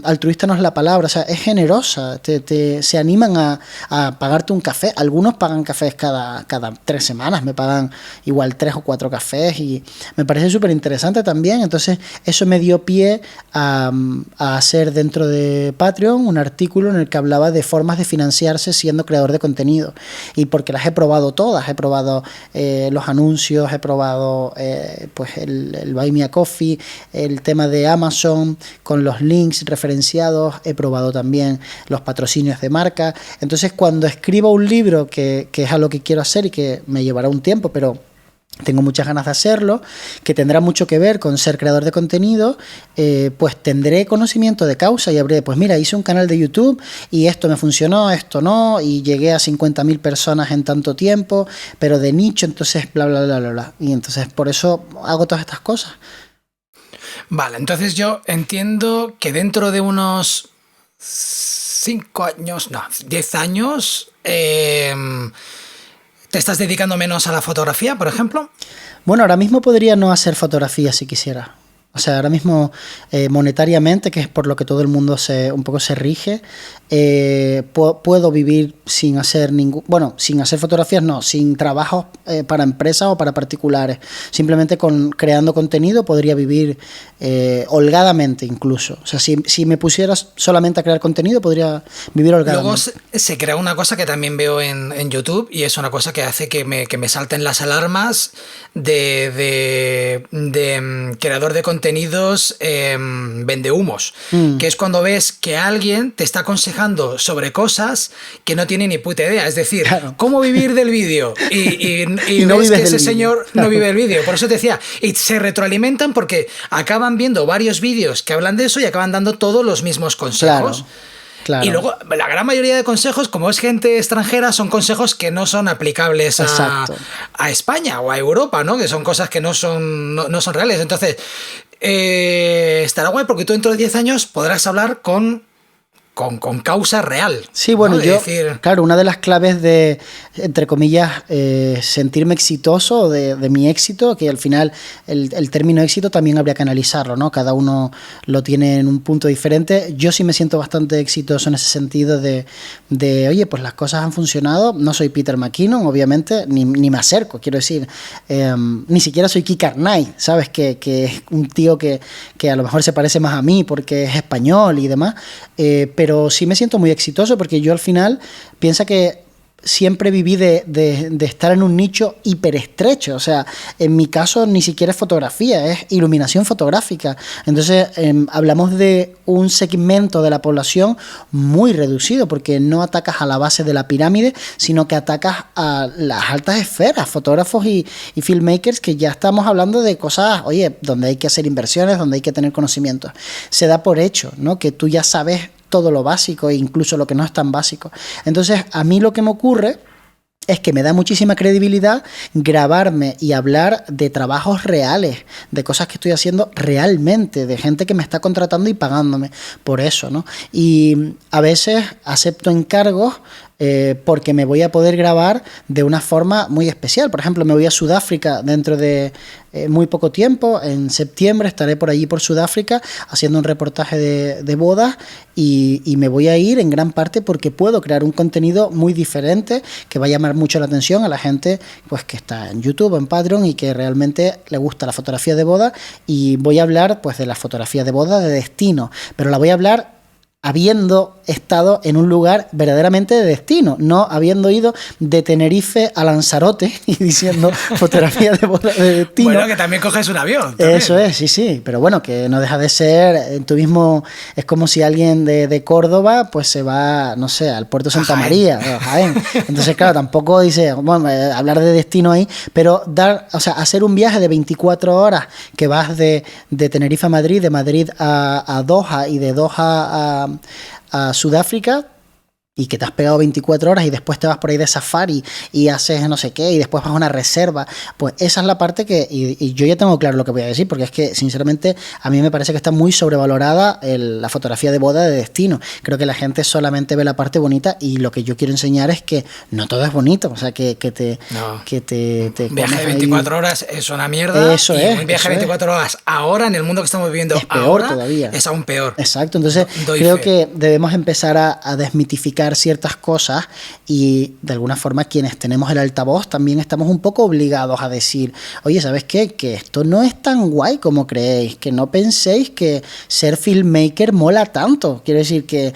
S2: altruista no es la palabra, o sea, es generosa, se animan a pagarte un café. Algunos pagan cafés cada 3 semanas, me pagan igual 3 o 4 cafés, y me parece súper interesante también. Entonces eso me dio pie a hacer dentro de Patreon un artículo en el que hablaba de formas de financiarse siendo creador de contenido, y porque las he probado todas, he probado los anuncios, he probado pues el Buy Me a Coffee, el tema de Amazon con los links referenciados, he probado también los patrocinios de marca. Entonces, cuando escriba un libro, que es a lo que quiero hacer y que me llevará un tiempo, pero tengo muchas ganas de hacerlo, que tendrá mucho que ver con ser creador de contenido, pues tendré conocimiento de causa y habré, pues mira, hice un canal de YouTube y esto me funcionó, esto no, y llegué a 50.000 personas en tanto tiempo, pero de nicho, entonces bla, bla, bla, bla, bla. Y entonces por eso hago todas estas cosas.
S1: Vale, entonces yo entiendo que dentro de unos 5 años, no, 10 años, ¿te estás dedicando menos a la fotografía, por ejemplo?
S2: Bueno, ahora mismo podría no hacer fotografía si quisiera. O sea, ahora mismo monetariamente, que es por lo que todo el mundo un poco se rige, puedo vivir sin hacer sin hacer fotografías, no, sin trabajos para empresas o para particulares. Simplemente creando contenido podría vivir holgadamente incluso. O sea, si me pusieras solamente a crear contenido, podría vivir holgadamente.
S1: Luego se crea una cosa que también veo en YouTube, y es una cosa que hace que me salten las alarmas de creador de contenidos vendehumos, que es cuando ves que alguien te está aconsejando sobre cosas que no tiene ni puta idea. Es decir, claro, cómo vivir del vídeo, y
S2: no
S1: ves que ese
S2: vídeo.
S1: Señor no vive el vídeo. Por eso te decía, y se retroalimentan porque acaban viendo varios vídeos que hablan de eso y acaban dando todos los mismos consejos.
S2: Claro. Claro.
S1: Y luego la gran mayoría de consejos, como es gente extranjera, son consejos que no son aplicables a España o a Europa, ¿no? Que son cosas que no son reales. Entonces, estará guay porque tú dentro de 10 años podrás hablar con causa real.
S2: Sí, bueno, ¿no? Claro, una de las claves de, entre comillas, sentirme exitoso, de mi éxito, que al final el término éxito también habría que analizarlo, ¿no? Cada uno lo tiene en un punto diferente. Yo sí me siento bastante exitoso en ese sentido de oye, pues las cosas han funcionado. No soy Peter McKinnon, obviamente, ni me acerco, quiero decir, ni siquiera soy Kike Arnaiz, ¿sabes? Que es un tío que a lo mejor se parece más a mí porque es español y demás, pero sí me siento muy exitoso porque yo al final pienso que siempre viví de estar en un nicho hiperestrecho. O sea, en mi caso ni siquiera es fotografía, es iluminación fotográfica. Entonces hablamos de un segmento de la población muy reducido, porque no atacas a la base de la pirámide, sino que atacas a las altas esferas, fotógrafos y filmmakers, que ya estamos hablando de cosas, oye, donde hay que hacer inversiones, donde hay que tener conocimientos. Se da por hecho, ¿no? Que tú ya sabes todo lo básico e incluso lo que no es tan básico. Entonces, a mí lo que me ocurre es que me da muchísima credibilidad grabarme y hablar de trabajos reales, de cosas que estoy haciendo realmente, de gente que me está contratando y pagándome por eso, ¿no? Y a veces acepto encargos porque me voy a poder grabar de una forma muy especial. Por ejemplo, me voy a Sudáfrica dentro de muy poco tiempo. En septiembre estaré por allí por Sudáfrica haciendo un reportaje de bodas y me voy a ir en gran parte porque puedo crear un contenido muy diferente que va a llamar mucho la atención a la gente pues que está en YouTube o en Patreon y que realmente le gusta la fotografía de boda, y voy a hablar pues de la fotografía de boda de destino, pero la voy a hablar habiendo estado en un lugar verdaderamente de destino, no habiendo ido de Tenerife a Lanzarote y diciendo fotografía de boda de destino.
S1: Bueno, que también coges un avión. También.
S2: Eso es, sí, pero bueno, que no deja de ser, tú mismo, es como si alguien de Córdoba pues se va, no sé, al puerto de Santa María, Jaén. Entonces, claro, tampoco dice, bueno, hablar de destino ahí, pero hacer un viaje de 24 horas que vas de Tenerife a Madrid, de Madrid a Doha y de Doha a Sudáfrica, y que te has pegado 24 horas y después te vas por ahí de safari y haces no sé qué y después vas a una reserva, pues esa es la parte que, y yo ya tengo claro lo que voy a decir, porque es que sinceramente a mí me parece que está muy sobrevalorada la fotografía de boda de destino. Creo que la gente solamente ve la parte bonita y lo que yo quiero enseñar es que no todo es bonito, o sea, que te
S1: un viaje de 24 horas es una mierda.
S2: Eso
S1: y
S2: es,
S1: un viaje de 24 horas ahora, en el mundo que estamos viviendo
S2: es peor
S1: ahora,
S2: todavía.
S1: Es aún peor.
S2: Exacto, entonces creo que debemos empezar a desmitificar ciertas cosas y de alguna forma quienes tenemos el altavoz también estamos un poco obligados a decir, oye, ¿sabes qué? Que esto no es tan guay como creéis, que no penséis que ser filmmaker mola tanto. Quiero decir que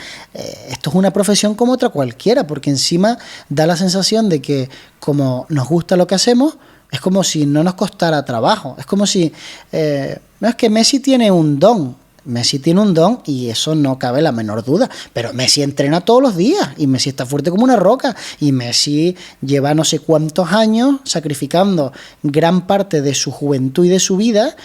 S2: esto es una profesión como otra cualquiera, porque encima da la sensación de que como nos gusta lo que hacemos, es como si no nos costara trabajo, es como si no, es que Messi tiene un don. Messi tiene un don y eso no cabe la menor duda, pero Messi entrena todos los días y Messi está fuerte como una roca y Messi lleva no sé cuántos años sacrificando gran parte de su juventud y de su vida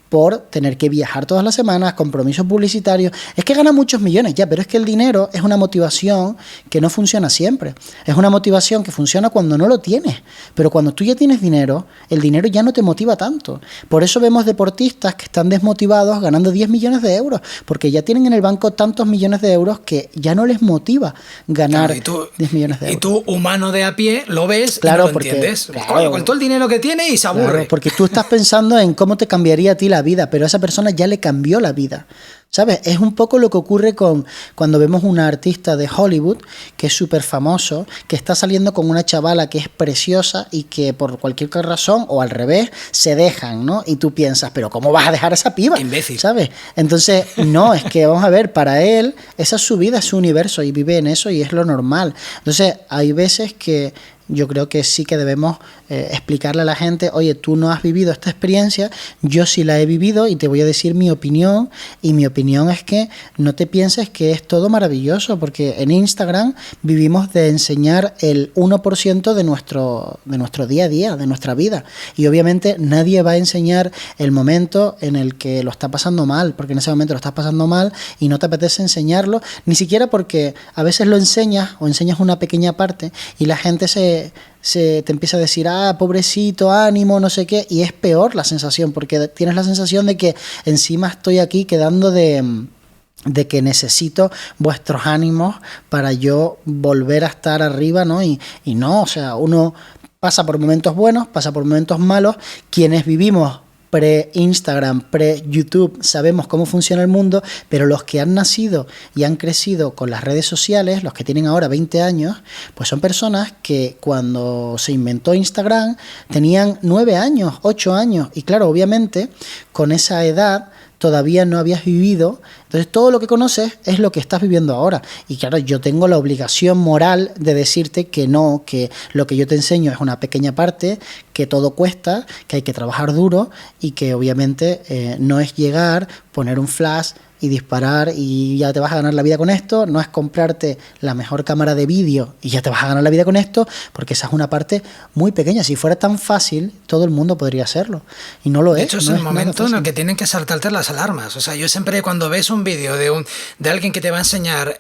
S2: por tener que viajar todas las semanas, compromisos publicitarios. Es que gana muchos millones ya, pero es que el dinero es una motivación que no funciona siempre. Es una motivación que funciona cuando no lo tienes, pero cuando tú ya tienes dinero, el dinero ya no te motiva tanto. Por eso vemos deportistas que están desmotivados ganando 10 millones de euros, porque ya tienen en el banco tantos millones de euros que ya no les motiva ganar 10 millones de euros.
S1: Y tú, humano de a pie, lo ves,
S2: claro,
S1: y no lo
S2: porque,
S1: entiendes.
S2: claro,
S1: Coño, con todo el dinero que tiene y se aburre.
S2: Claro, porque tú estás pensando en cómo te cambiaría a ti la vida, pero a esa persona ya le cambió la vida. ¿Sabes? Es un poco lo que ocurre cuando vemos una artista de Hollywood que es súper famoso, que está saliendo con una chavala que es preciosa y que por cualquier razón, o al revés, se dejan, ¿no? Y tú piensas, ¿pero cómo vas a dejar a esa piba?
S1: Imbécil.
S2: ¿Sabes? Entonces, no, es que vamos a ver, para él, esa es su vida, es su universo y vive en eso y es lo normal. Entonces, hay veces que yo creo que sí que debemos explicarle a la gente, oye, tú no has vivido esta experiencia, yo sí la he vivido y te voy a decir mi opinión, y mi opinión es que no te pienses que es todo maravilloso, porque en Instagram vivimos de enseñar el 1% de nuestro día a día, de nuestra vida, y obviamente nadie va a enseñar el momento en el que lo está pasando mal, porque en ese momento lo estás pasando mal y no te apetece enseñarlo, ni siquiera porque a veces lo enseñas o enseñas una pequeña parte y la gente se te empieza a decir, pobrecito, ánimo, no sé qué, y es peor la sensación, porque tienes la sensación de que encima estoy aquí quedando de que necesito vuestros ánimos para yo volver a estar arriba, ¿no? Y no, o sea, uno pasa por momentos buenos, pasa por momentos malos, quienes vivimos pre-Instagram, pre-YouTube, sabemos cómo funciona el mundo, pero los que han nacido y han crecido con las redes sociales, los que tienen ahora 20 años, pues son personas que cuando se inventó Instagram tenían 9 años, 8 años, y claro, obviamente, con esa edad todavía no habías vivido, entonces todo lo que conoces es lo que estás viviendo ahora, y claro, yo tengo la obligación moral de decirte que no, que lo que yo te enseño es una pequeña parte, que todo cuesta, que hay que trabajar duro y que obviamente no es llegar, poner un flash y disparar y ya te vas a ganar la vida con esto, no es comprarte la mejor cámara de vídeo y ya te vas a ganar la vida con esto, porque esa es una parte muy pequeña. Si fuera tan fácil, todo el mundo podría hacerlo, y no lo es.
S1: De hecho, es el momento en el que tienen que saltarte las alarmas. O sea, yo siempre, cuando ves un vídeo de alguien que te va a enseñar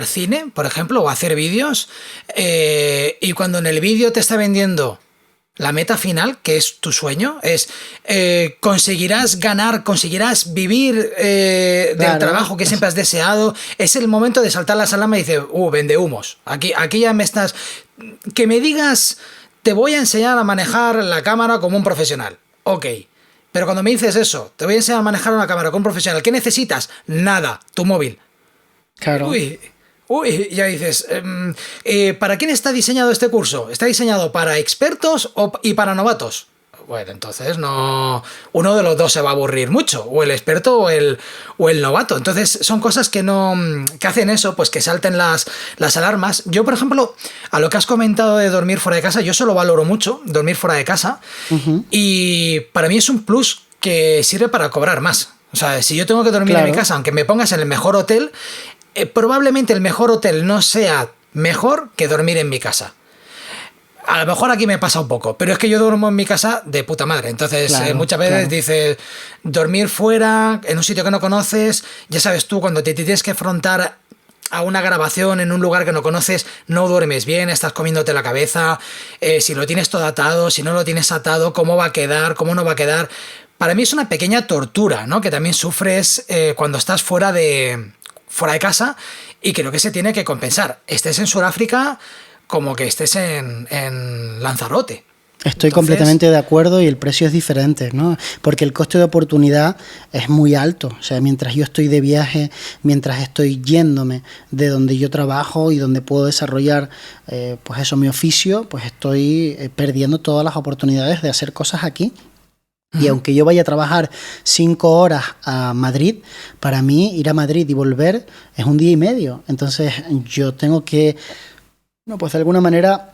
S1: cine, por ejemplo, o hacer vídeos, y cuando en el vídeo te está vendiendo la meta final, que es tu sueño, es conseguirás ganar, conseguirás vivir del trabajo que siempre has deseado, es el momento de saltar las alarmas y dices, vende humos. Aquí ya me estás... Que me digas, te voy a enseñar a manejar la cámara como un profesional. Ok. Pero cuando me dices eso, te voy a enseñar a manejar una cámara como un profesional, ¿qué necesitas? Nada, tu móvil.
S2: Claro.
S1: Uy, ya dices, ¿para quién está diseñado este curso? ¿Está diseñado para expertos y para novatos? Bueno, entonces no, uno de los dos se va a aburrir mucho, o el experto o el novato. Entonces son cosas que hacen eso, pues que salten las alarmas. Yo, por ejemplo, a lo que has comentado de dormir fuera de casa, yo eso lo valoro mucho, dormir fuera de casa, y para mí es un plus que sirve para cobrar más. O sea, si yo tengo que dormir en mi casa, aunque me pongas en el mejor hotel, probablemente el mejor hotel no sea mejor que dormir en mi casa. A lo mejor aquí me pasa un poco, pero es que yo duermo en mi casa de puta madre. Entonces, muchas veces dices, dormir fuera, en un sitio que no conoces, ya sabes tú, cuando te tienes que afrontar a una grabación en un lugar que no conoces, no duermes bien, estás comiéndote la cabeza, si lo tienes todo atado, si no lo tienes atado, cómo va a quedar, cómo no va a quedar. Para mí es una pequeña tortura, ¿no? Que también sufres cuando estás fuera de casa, y creo que se tiene que compensar. Estés en Sudáfrica como que estés en Lanzarote.
S2: Estoy completamente de acuerdo, y el precio es diferente, ¿no? Porque el coste de oportunidad es muy alto. O sea, mientras yo estoy de viaje, mientras estoy yéndome de donde yo trabajo y donde puedo desarrollar pues eso, mi oficio, pues estoy perdiendo todas las oportunidades de hacer cosas aquí. Y aunque yo vaya a trabajar 5 horas a Madrid, para mí ir a Madrid y volver es un día y medio. Entonces yo tengo que, pues de alguna manera,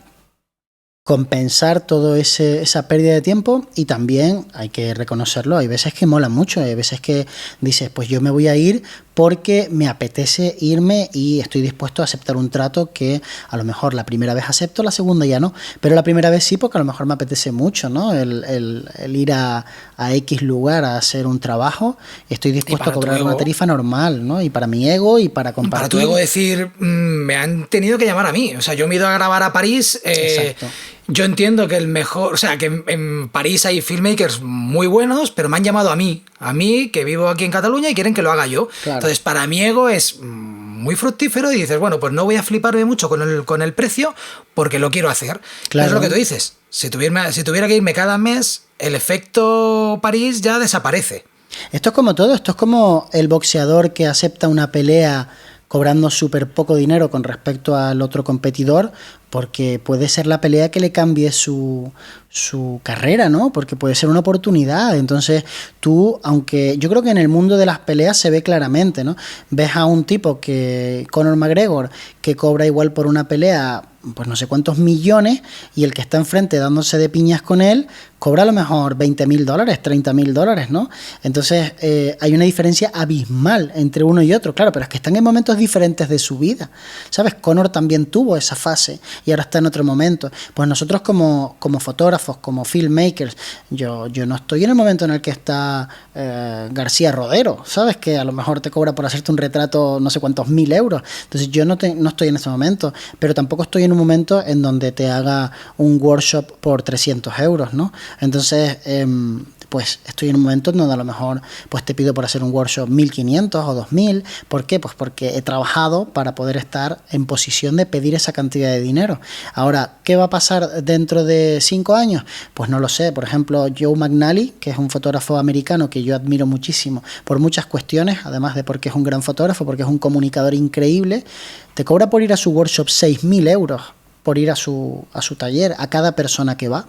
S2: compensar toda esa pérdida de tiempo. Y también hay que reconocerlo, hay veces que mola mucho, hay veces que dices, pues yo me voy a ir porque me apetece irme y estoy dispuesto a aceptar un trato que a lo mejor la primera vez acepto, la segunda ya no, pero la primera vez sí, porque a lo mejor me apetece mucho, ¿no? El ir a X lugar a hacer un trabajo, estoy dispuesto a cobrar una tarifa normal, ¿no? Y para mi ego y para compartir.
S1: Para tu ego decir, me han tenido que llamar a mí, o sea, yo me he ido a grabar a París.
S2: Exacto.
S1: Yo entiendo que el mejor, o sea, que en París hay filmmakers muy buenos, pero me han llamado a mí que vivo aquí en Cataluña y quieren que lo haga yo. Claro. Entonces, para mi ego es muy fructífero y dices, bueno, pues no voy a fliparme mucho con el precio porque lo quiero hacer. Claro. Es lo que tú dices. Si tuviera que irme cada mes, el efecto París ya desaparece.
S2: Esto es como todo, esto es como el boxeador que acepta una pelea cobrando súper poco dinero con respecto al otro competidor, porque puede ser la pelea que le cambie su carrera, ¿no? Porque puede ser una oportunidad. Entonces tú, aunque yo creo que en el mundo de las peleas se ve claramente, ¿no? Ves a un tipo Conor McGregor, que cobra igual por una pelea, pues no sé cuántos millones, y el que está enfrente dándose de piñas con él cobra a lo mejor $20,000, $30,000, ¿no? Entonces hay una diferencia abismal entre uno y otro, claro, pero es que están en momentos diferentes de su vida, ¿sabes? Conor también tuvo esa fase y ahora está en otro momento. Pues nosotros como fotógrafos, como filmmakers, yo no estoy en el momento en el que está García Rodero, ¿sabes? Que a lo mejor te cobra por hacerte un retrato no sé cuántos mil euros. Entonces yo no estoy en ese momento, pero tampoco estoy en un momento en donde te haga un workshop por 300 euros, ¿no? Entonces, pues estoy en un momento en donde a lo mejor pues te pido por hacer un workshop 1.500 o 2.000. ¿Por qué? Pues porque he trabajado para poder estar en posición de pedir esa cantidad de dinero. Ahora, ¿qué va a pasar dentro de 5 años? Pues no lo sé. Por ejemplo, Joe McNally, que es un fotógrafo americano que yo admiro muchísimo por muchas cuestiones, además de porque es un gran fotógrafo, porque es un comunicador increíble, te cobra por ir a su workshop 6.000 euros. Por ir a su taller, a cada persona que va.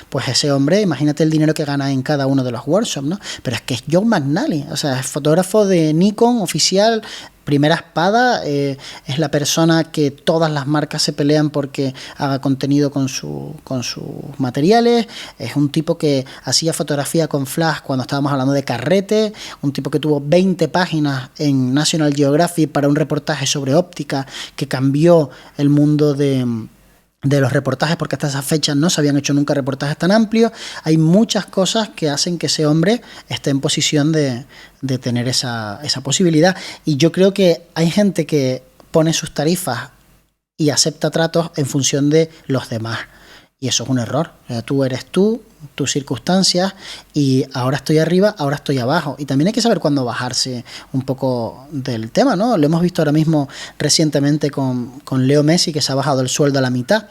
S2: Pues ese hombre, imagínate el dinero que gana en cada uno de los workshops, ¿no? Pero es que es Joe McNally, o sea, es fotógrafo de Nikon oficial, primera espada, es la persona que todas las marcas se pelean porque haga contenido con sus materiales, es un tipo que hacía fotografía con flash cuando estábamos hablando de carrete, un tipo que tuvo 20 páginas en National Geographic para un reportaje sobre óptica que cambió el mundo de los reportajes, porque hasta esa fecha no se habían hecho nunca reportajes tan amplios. Hay muchas cosas que hacen que ese hombre esté en posición de tener esa posibilidad, y yo creo que hay gente que pone sus tarifas y acepta tratos en función de los demás, y eso es un error. O sea, tú eres tú, tus circunstancias, y ahora estoy arriba, ahora estoy abajo, y también hay que saber cuándo bajarse un poco del tema, ¿no? Lo hemos visto ahora mismo recientemente con Leo Messi, que se ha bajado el sueldo a la mitad.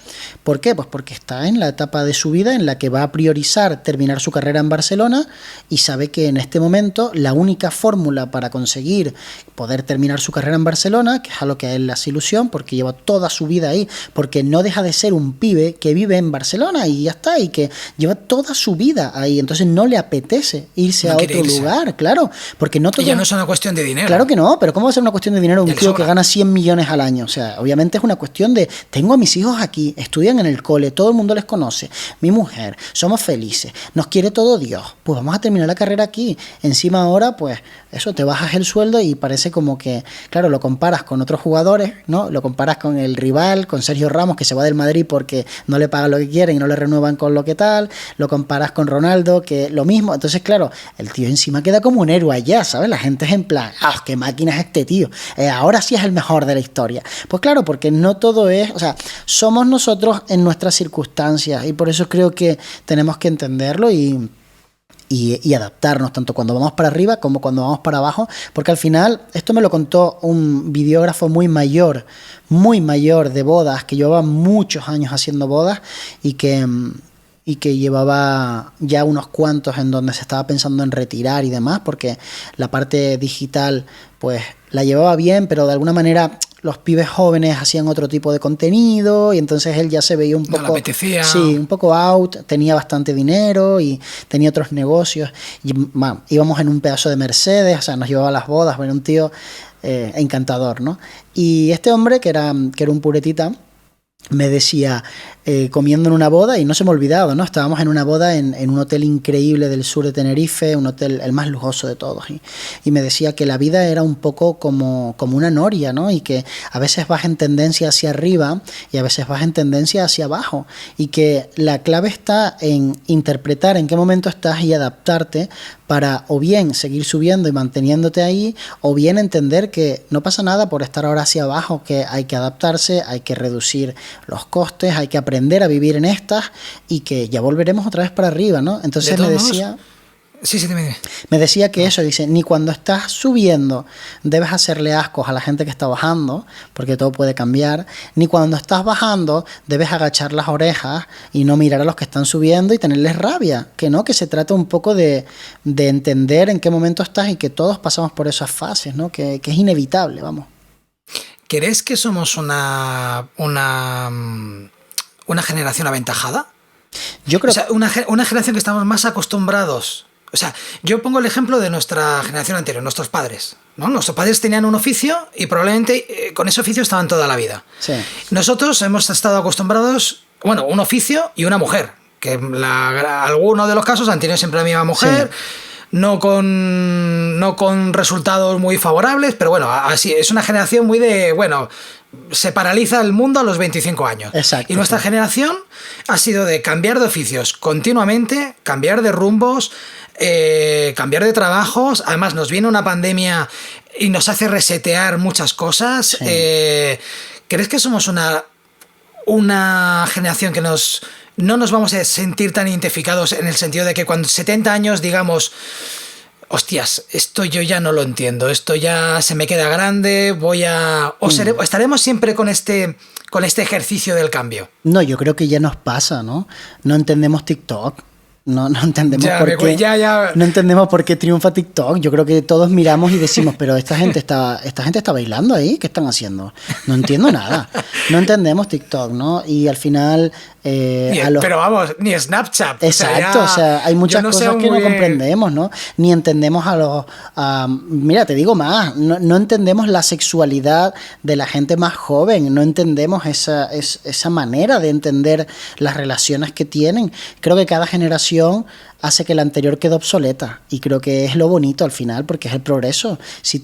S2: ¿Por qué? Pues porque está en la etapa de su vida en la que va a priorizar terminar su carrera en Barcelona, y sabe que en este momento la única fórmula para conseguir poder terminar su carrera en Barcelona, que es a lo que a él le hace ilusión, porque lleva toda su vida ahí, porque no deja de ser un pibe que vive en Barcelona y ya está, y que lleva toda su vida ahí, entonces no le apetece irse a otro lugar, claro, porque no todo...
S1: Y ya no es una cuestión de dinero.
S2: Claro que no, pero ¿cómo va a ser una cuestión de dinero un tío que gana 100 millones al año? O sea, obviamente es una cuestión de, tengo a mis hijos aquí, estudian en el cole, todo el mundo les conoce, mi mujer, somos felices, nos quiere todo Dios, pues vamos a terminar la carrera aquí. Encima ahora, pues eso, te bajas el sueldo y parece como que, claro, lo comparas con otros jugadores, ¿no? Lo comparas con el rival, con Sergio Ramos, que se va del Madrid porque no le pagan lo que quieren y no le renuevan con lo que tal, lo comparas con Ronaldo, que lo mismo. Entonces, claro, el tío encima queda como un héroe allá, ¿sabes? La gente es en plan, ¡ah, qué máquina es este tío! Ahora sí es el mejor de la historia. Pues claro, porque no todo es, o sea, somos nosotros en nuestras circunstancias, y por eso creo que tenemos que entenderlo y adaptarnos, tanto cuando vamos para arriba como cuando vamos para abajo, porque al final, esto me lo contó un videógrafo muy mayor de bodas, que llevaba muchos años haciendo bodas, y que llevaba ya unos cuantos en donde se estaba pensando en retirar y demás, porque la parte digital pues la llevaba bien, pero de alguna manera los pibes jóvenes hacían otro tipo de contenido, y entonces él ya se veía un poco...
S1: No le apetecía.
S2: Sí, un poco out, tenía bastante dinero y tenía otros negocios. Y, íbamos en un pedazo de Mercedes, o sea, nos llevaba a las bodas, era un tío encantador, ¿no? Y este hombre, que era un puretita, me decía, comiendo en una boda, y no se me ha olvidado, ¿no? Estábamos en una boda en un hotel increíble del sur de Tenerife, un hotel el más lujoso de todos, y me decía que la vida era un poco como una noria, ¿no? Y que a veces vas en tendencia hacia arriba y a veces vas en tendencia hacia abajo, y que la clave está en interpretar en qué momento estás y adaptarte para o bien seguir subiendo y manteniéndote ahí, o bien entender que no pasa nada por estar ahora hacia abajo, que hay que adaptarse, hay que reducir los costes, hay que aprender a vivir en estas, y que ya volveremos otra vez para arriba, ¿no? Entonces me decía...
S1: Sí, dime.
S2: Me decía que eso, dice, ni cuando estás subiendo debes hacerle ascos a la gente que está bajando, porque todo puede cambiar, ni cuando estás bajando debes agachar las orejas y no mirar a los que están subiendo y tenerles rabia, que no, que se trata un poco de entender en qué momento estás, y que todos pasamos por esas fases, ¿no? Que es inevitable, vamos.
S1: ¿Crees que somos una generación aventajada?
S2: Yo creo,
S1: o sea, una generación que estamos más acostumbrados. O sea, yo pongo el ejemplo de nuestra generación anterior, nuestros padres, ¿no? Nuestros padres tenían un oficio y probablemente con ese oficio estaban toda la vida.
S2: Sí.
S1: Nosotros hemos estado acostumbrados, bueno, un oficio y una mujer, que algunos de los casos han tenido siempre la misma mujer. Sí. No con resultados muy favorables, pero bueno, así es una generación muy de, bueno, se paraliza el mundo a los 25 años.
S2: Exacto.
S1: Y nuestra generación ha sido de cambiar de oficios continuamente, cambiar de rumbos, cambiar de trabajos. Además, nos viene una pandemia y nos hace resetear muchas cosas. Sí. ¿Crees que somos una generación que no nos vamos a sentir tan identificados, en el sentido de que cuando 70 años digamos, hostias, esto yo ya no lo entiendo, esto ya se me queda grande, estaremos siempre con este ejercicio del cambio? No,
S2: yo creo que ya nos pasa, ¿no? No entendemos TikTok. No entendemos no entendemos por qué triunfa TikTok. Yo creo que todos miramos y decimos, pero esta gente está bailando ahí, ¿qué están haciendo? No entiendo nada. No entendemos TikTok, ¿no? Y al final
S1: Pero vamos, ni Snapchat.
S2: Exacto, o sea, hay muchas cosas que no comprendemos, ¿no? Ni entendemos mira, te digo más, no entendemos la sexualidad de la gente más joven, no entendemos esa manera de entender las relaciones que tienen. Creo que cada generación hace que la anterior quede obsoleta, y creo que es lo bonito al final, porque es el progreso. Si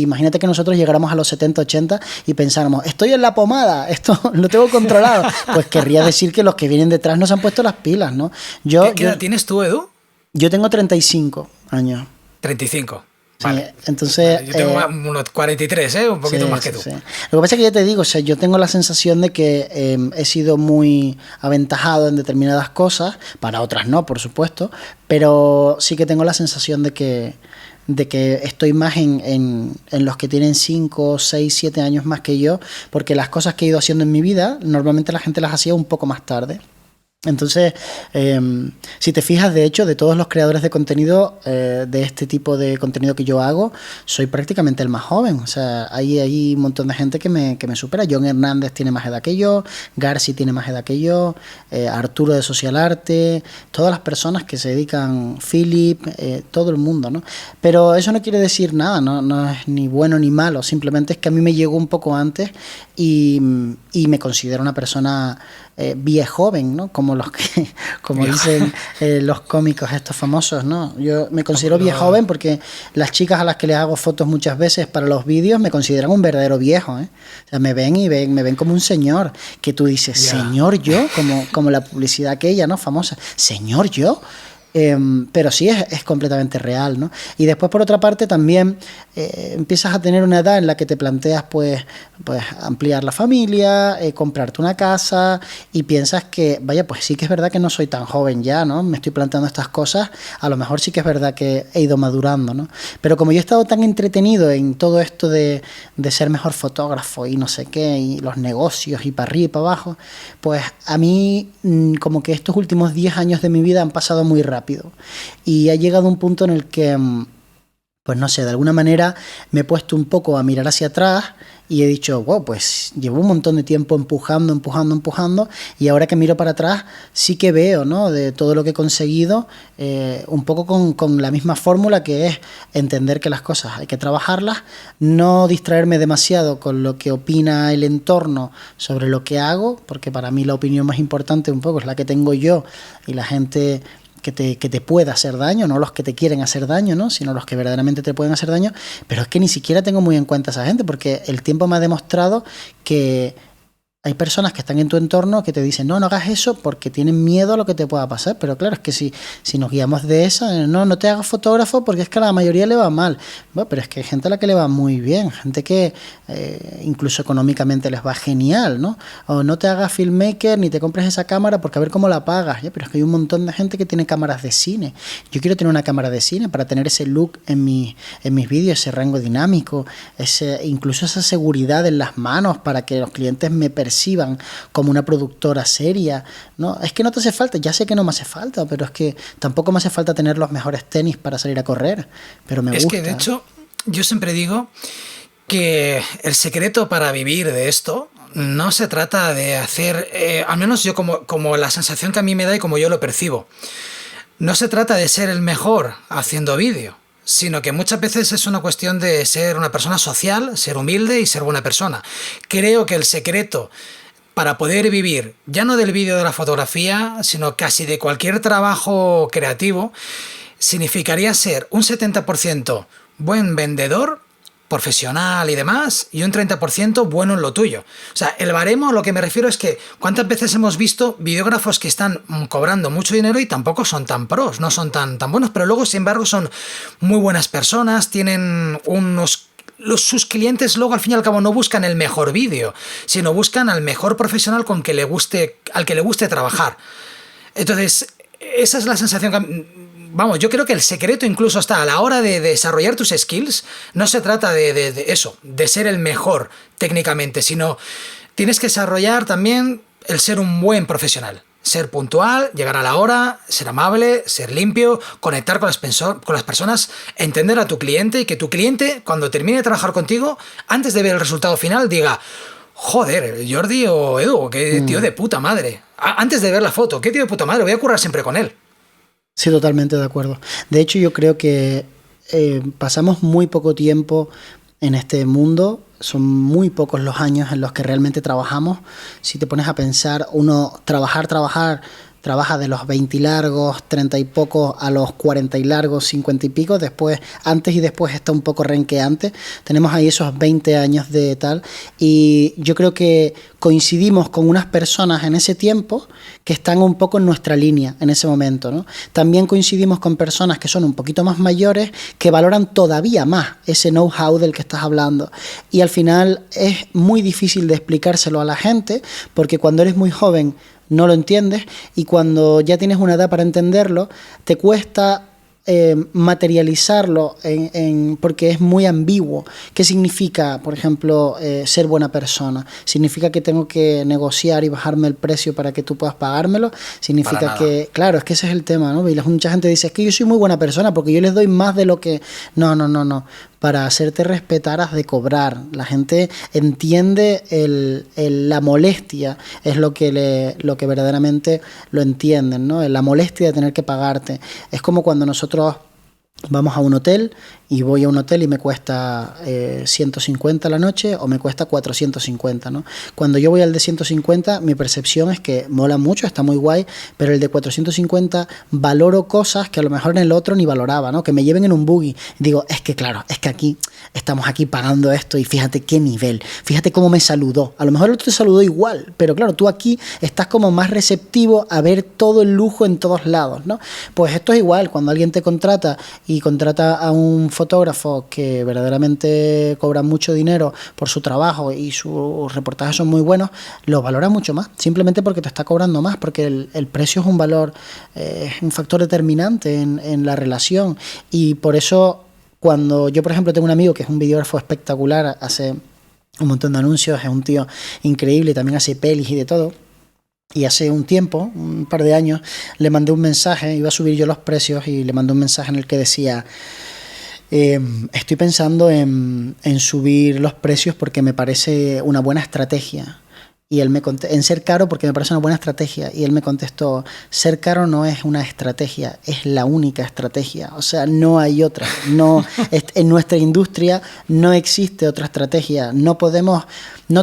S2: imagínate que nosotros llegáramos a los 70, 80 y pensáramos, estoy en la pomada, esto lo tengo controlado, pues querría decir que los que vienen detrás no se han puesto las pilas, ¿no?
S1: ¿Qué edad tienes tú, Edu?
S2: Yo tengo 35 años.
S1: 35.
S2: Sí,
S1: vale.
S2: Entonces,
S1: yo tengo unos 43, un poquito más que tú.
S2: Sí. Lo que pasa es que ya te digo, o sea, yo tengo la sensación de que he sido muy aventajado en determinadas cosas, para otras no, por supuesto, pero sí que tengo la sensación de que estoy más en los que tienen 5, 6, 7 años más que yo, porque las cosas que he ido haciendo en mi vida, normalmente la gente las hacía un poco más tarde. Entonces, si te fijas, de hecho, de todos los creadores de contenido, de este tipo de contenido que yo hago, soy prácticamente el más joven. O sea, hay un montón de gente que me supera. John Hernández tiene más edad que yo, Garci tiene más edad que yo, Arturo de Social Arte, todas las personas que se dedican, Philip, todo el mundo, ¿no? Pero eso no quiere decir nada, no es ni bueno ni malo, simplemente es que a mí me llegó un poco antes y me considero una persona viejoven, ¿no? Como dicen los cómicos estos famosos, ¿no? Yo me considero viejoven porque las chicas a las que les hago fotos muchas veces para los vídeos me consideran un verdadero viejo, ¿eh? O sea, me ven como un señor, que tú dices, señor yo, como la publicidad aquella, ¿no? Famosa, señor yo. Pero sí es completamente real, ¿no? Y después, por otra parte, también empiezas a tener una edad en la que te planteas pues ampliar la familia, comprarte una casa, y piensas que, vaya, pues sí que es verdad que no soy tan joven ya, ¿no? Me estoy planteando estas cosas, a lo mejor sí que es verdad que he ido madurando, ¿no? Pero como yo he estado tan entretenido en todo esto de ser mejor fotógrafo y no sé qué, y los negocios y para arriba y para abajo, pues a mí como que estos últimos 10 años de mi vida han pasado muy rápido. Y ha llegado un punto en el que, pues no sé, de alguna manera me he puesto un poco a mirar hacia atrás y he dicho, wow, pues llevo un montón de tiempo empujando, y ahora que miro para atrás sí que veo, ¿no?, de todo lo que he conseguido, un poco con la misma fórmula, que es entender que las cosas hay que trabajarlas, no distraerme demasiado con lo que opina el entorno sobre lo que hago, porque para mí la opinión más importante un poco es la que tengo yo y la gente que te pueda hacer daño, no los que te quieren hacer daño, ¿no?, sino los que verdaderamente te pueden hacer daño. Pero es que ni siquiera tengo muy en cuenta a esa gente, porque el tiempo me ha demostrado que hay personas que están en tu entorno que te dicen, no hagas eso porque tienen miedo a lo que te pueda pasar. Pero claro, es que si nos guiamos de esa, no te hagas fotógrafo porque es que a la mayoría le va mal. Bueno, pero es que hay gente a la que le va muy bien, gente que incluso económicamente les va genial, ¿no? O no te hagas filmmaker ni te compres esa cámara porque a ver cómo la pagas. Pero es que hay un montón de gente que tiene cámaras de cine. Yo quiero tener una cámara de cine para tener ese look en mis vídeos, ese rango dinámico, incluso esa seguridad en las manos para que los clientes me perciban como una productora seria, ¿no? Es que no te hace falta, ya sé que no me hace falta, pero es que tampoco me hace falta tener los mejores tenis para salir a correr, pero me gusta.
S1: Es que, de hecho, yo siempre digo que el secreto para vivir de esto no se trata de hacer, al menos yo como la sensación que a mí me da y como yo lo percibo, no se trata de ser el mejor haciendo vídeo, sino que muchas veces es una cuestión de ser una persona social, ser humilde y ser buena persona. Creo que el secreto para poder vivir, ya no del vídeo, de la fotografía, sino casi de cualquier trabajo creativo, significaría ser un 70% buen vendedor, profesional y demás, y un 30% bueno en lo tuyo. O sea, el baremo, lo que me refiero es que cuántas veces hemos visto videógrafos que están cobrando mucho dinero y tampoco son tan pros, no son tan buenos, pero luego, sin embargo, son muy buenas personas, tienen sus clientes luego al fin y al cabo no buscan el mejor vídeo, sino buscan al mejor profesional al que le guste trabajar. Entonces, esa es la sensación que... Vamos, yo creo que el secreto incluso está a la hora de desarrollar tus skills. No se trata de eso, de ser el mejor técnicamente, sino tienes que desarrollar también el ser un buen profesional. Ser puntual, llegar a la hora, ser amable, ser limpio, conectar con las personas, entender a tu cliente y que tu cliente, cuando termine de trabajar contigo, antes de ver el resultado final, diga: joder, Jordi o Edu, qué tío de puta madre. antes de ver la foto. Qué tío de puta madre, voy a currar siempre con él.
S2: Sí, totalmente de acuerdo. De hecho, yo creo que pasamos muy poco tiempo en este mundo. Son muy pocos los años en los que realmente trabajamos. Si te pones a pensar, uno trabaja de los 20 y largos, 30 y pocos, a los 40 y largos, 50 y pico, después, antes y después está un poco renqueante. Tenemos ahí esos 20 años de tal, y yo creo que coincidimos con unas personas en ese tiempo que están un poco en nuestra línea en ese momento, ¿no? También coincidimos con personas que son un poquito más mayores, que valoran todavía más ese know-how del que estás hablando, y al final es muy difícil de explicárselo a la gente, porque cuando eres muy joven no lo entiendes, y cuando ya tienes una edad para entenderlo, te cuesta materializarlo porque es muy ambiguo. ¿Qué significa, por ejemplo, ser buena persona? ¿Significa que tengo que negociar y bajarme el precio para que tú puedas pagármelo? ¿Significa que, claro, es que ese es el tema, ¿no? Y mucha gente dice, es que yo soy muy buena persona porque yo les doy más de lo que... No. Para hacerte respetar has de cobrar. La gente entiende la molestia, es lo que verdaderamente lo entienden, ¿no? La molestia de tener que pagarte. Es como cuando nosotros vamos a un hotel, y voy a un hotel y me cuesta 150 la noche, o me cuesta 450, ¿no? Cuando yo voy al de 150, mi percepción es que mola mucho, está muy guay, pero el de 450 valoro cosas que a lo mejor en el otro ni valoraba, ¿no? Que me lleven en un buggy. Digo, es que claro, es que aquí estamos aquí pagando esto, y fíjate qué nivel, fíjate cómo me saludó. A lo mejor el otro te saludó igual, pero claro, tú aquí estás como más receptivo a ver todo el lujo en todos lados, ¿no? Pues esto es igual, cuando alguien te contrata y contrata a un fotógrafo que verdaderamente cobra mucho dinero por su trabajo y sus reportajes son muy buenos, lo valora mucho más, simplemente porque te está cobrando más, porque el precio es un valor, es un factor determinante en la relación. Y por eso, cuando yo, por ejemplo, tengo un amigo que es un videógrafo espectacular, hace un montón de anuncios, es un tío increíble, también hace pelis y de todo. Y hace un tiempo, un par de años, le mandé un mensaje, iba a subir yo los precios, y le mandé un mensaje en el que decía, estoy pensando en subir los precios porque me parece una buena estrategia. Y él me contestó, en ser caro porque me parece una buena estrategia. Y él me contestó, ser caro no es una estrategia, es la única estrategia. O sea, no hay otra. No, en nuestra industria no existe otra estrategia. No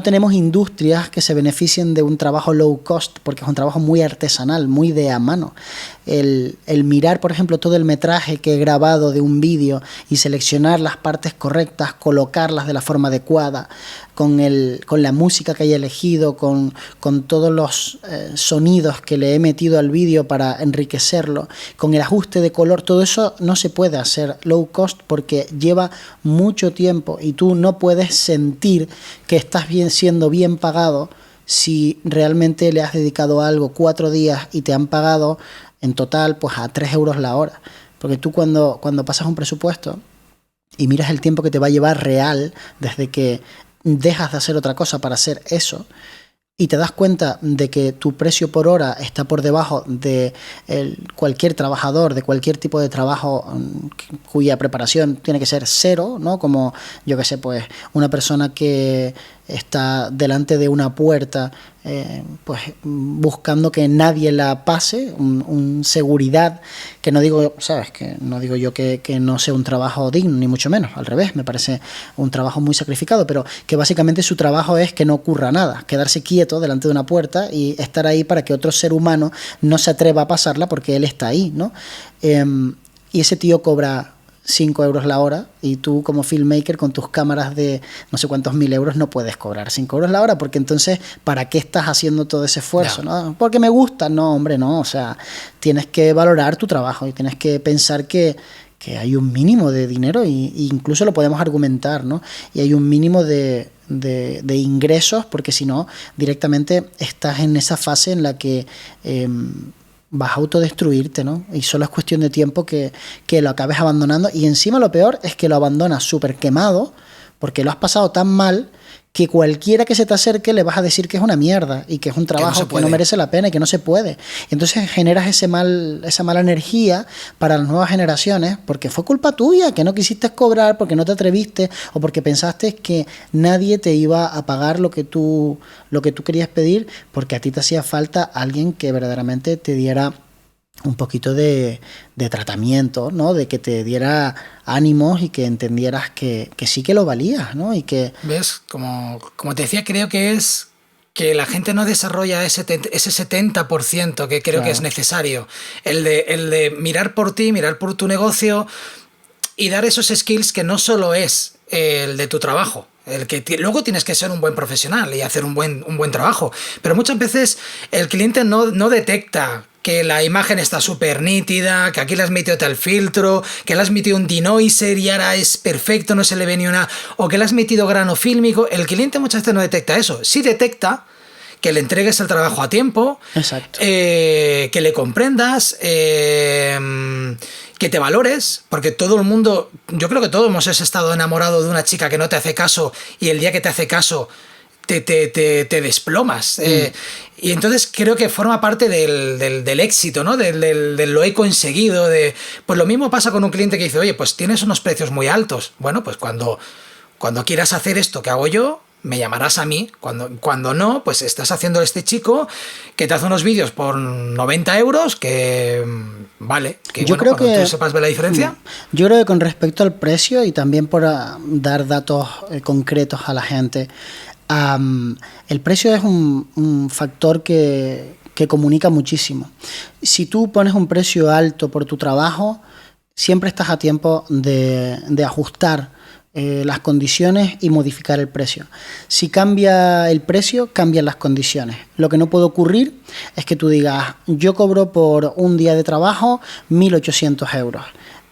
S2: tenemos industrias que se beneficien de un trabajo low cost, porque es un trabajo muy artesanal, muy de a mano. El mirar, por ejemplo, todo el metraje que he grabado de un vídeo y seleccionar las partes correctas, colocarlas de la forma adecuada, con la música que haya elegido, con todos los sonidos que le he metido al vídeo para enriquecerlo, con el ajuste de color, todo eso no se puede hacer low cost porque lleva mucho tiempo, y tú no puedes sentir que estás siendo bien pagado si realmente le has dedicado a algo 4 días y te han pagado en total pues a 3 euros la hora. Porque tú cuando pasas un presupuesto y miras el tiempo que te va a llevar real desde que dejas de hacer otra cosa para hacer eso, y te das cuenta de que tu precio por hora está por debajo de cualquier trabajador, de cualquier tipo de trabajo cuya preparación tiene que ser cero, ¿no? Como, yo qué sé, pues una persona que está delante de una puerta pues buscando que nadie la pase, un seguridad, que no digo, sabes, que no digo yo que no sea un trabajo digno, ni mucho menos, al revés, me parece un trabajo muy sacrificado, pero que básicamente su trabajo es que no ocurra nada, quedarse quieto delante de una puerta y estar ahí para que otro ser humano no se atreva a pasarla porque él está ahí, ¿no? Y ese tío cobra 5 euros la hora, y tú como filmmaker con tus cámaras de no sé cuántos mil euros no puedes cobrar 5 euros la hora, porque entonces ¿para qué estás haciendo todo ese esfuerzo? ¿No? Porque me gusta, no, hombre, no, o sea, tienes que valorar tu trabajo y tienes que pensar que hay un mínimo de dinero, y incluso lo podemos argumentar, ¿no? Y hay un mínimo de ingresos, porque si no, directamente estás en esa fase en la que vas a autodestruirte, ¿no? Y solo es cuestión de tiempo que lo acabes abandonando, y encima lo peor es que lo abandonas súper quemado, porque lo has pasado tan mal que cualquiera que se te acerque le vas a decir que es una mierda y que es un trabajo que no merece la pena y que no se puede. Entonces generas esa mala energía para las nuevas generaciones porque fue culpa tuya, que no quisiste cobrar, porque no te atreviste o porque pensaste que nadie te iba a pagar lo que tú querías pedir, porque a ti te hacía falta alguien que verdaderamente te diera un poquito de tratamiento, ¿no? De que te diera ánimos y que entendieras que sí que lo valías, ¿no? Y que...
S1: ¿Ves? Como te decía, creo que es que la gente no desarrolla ese 70% que creo que es necesario. El de mirar por ti, mirar por tu negocio y dar esos skills que no solo es el de tu trabajo. El que luego tienes que ser un buen profesional y hacer un buen trabajo. Pero muchas veces el cliente no detecta que la imagen está súper nítida, que aquí le has metido tal filtro, que le has metido un denoiser y ahora es perfecto, no se le ve ni una... O que le has metido grano fílmico. El cliente muchas veces no detecta eso. Sí detecta que le entregues el trabajo a tiempo,
S2: exacto,
S1: que le comprendas, que te valores, porque todo el mundo, yo creo que todos hemos estado enamorados de una chica que no te hace caso y el día que te hace caso te desplomas. Y entonces creo que forma parte del éxito, ¿no? De lo he conseguido. Pues lo mismo pasa con un cliente que dice, oye, pues tienes unos precios muy altos. Bueno, pues cuando quieras hacer esto que hago yo, me llamarás a mí. Cuando no, pues estás haciendo este chico que te hace unos vídeos por 90 euros que vale. Que
S2: yo creo que
S1: tú sepas ver la diferencia.
S2: Yo creo que con respecto al precio y también por dar datos concretos a la gente, el precio es un factor que comunica muchísimo. Si tú pones un precio alto por tu trabajo, siempre estás a tiempo de ajustar las condiciones y modificar el precio. Si cambia el precio, cambian las condiciones. Lo que no puede ocurrir es que tú digas, yo cobro por un día de trabajo 1.800 euros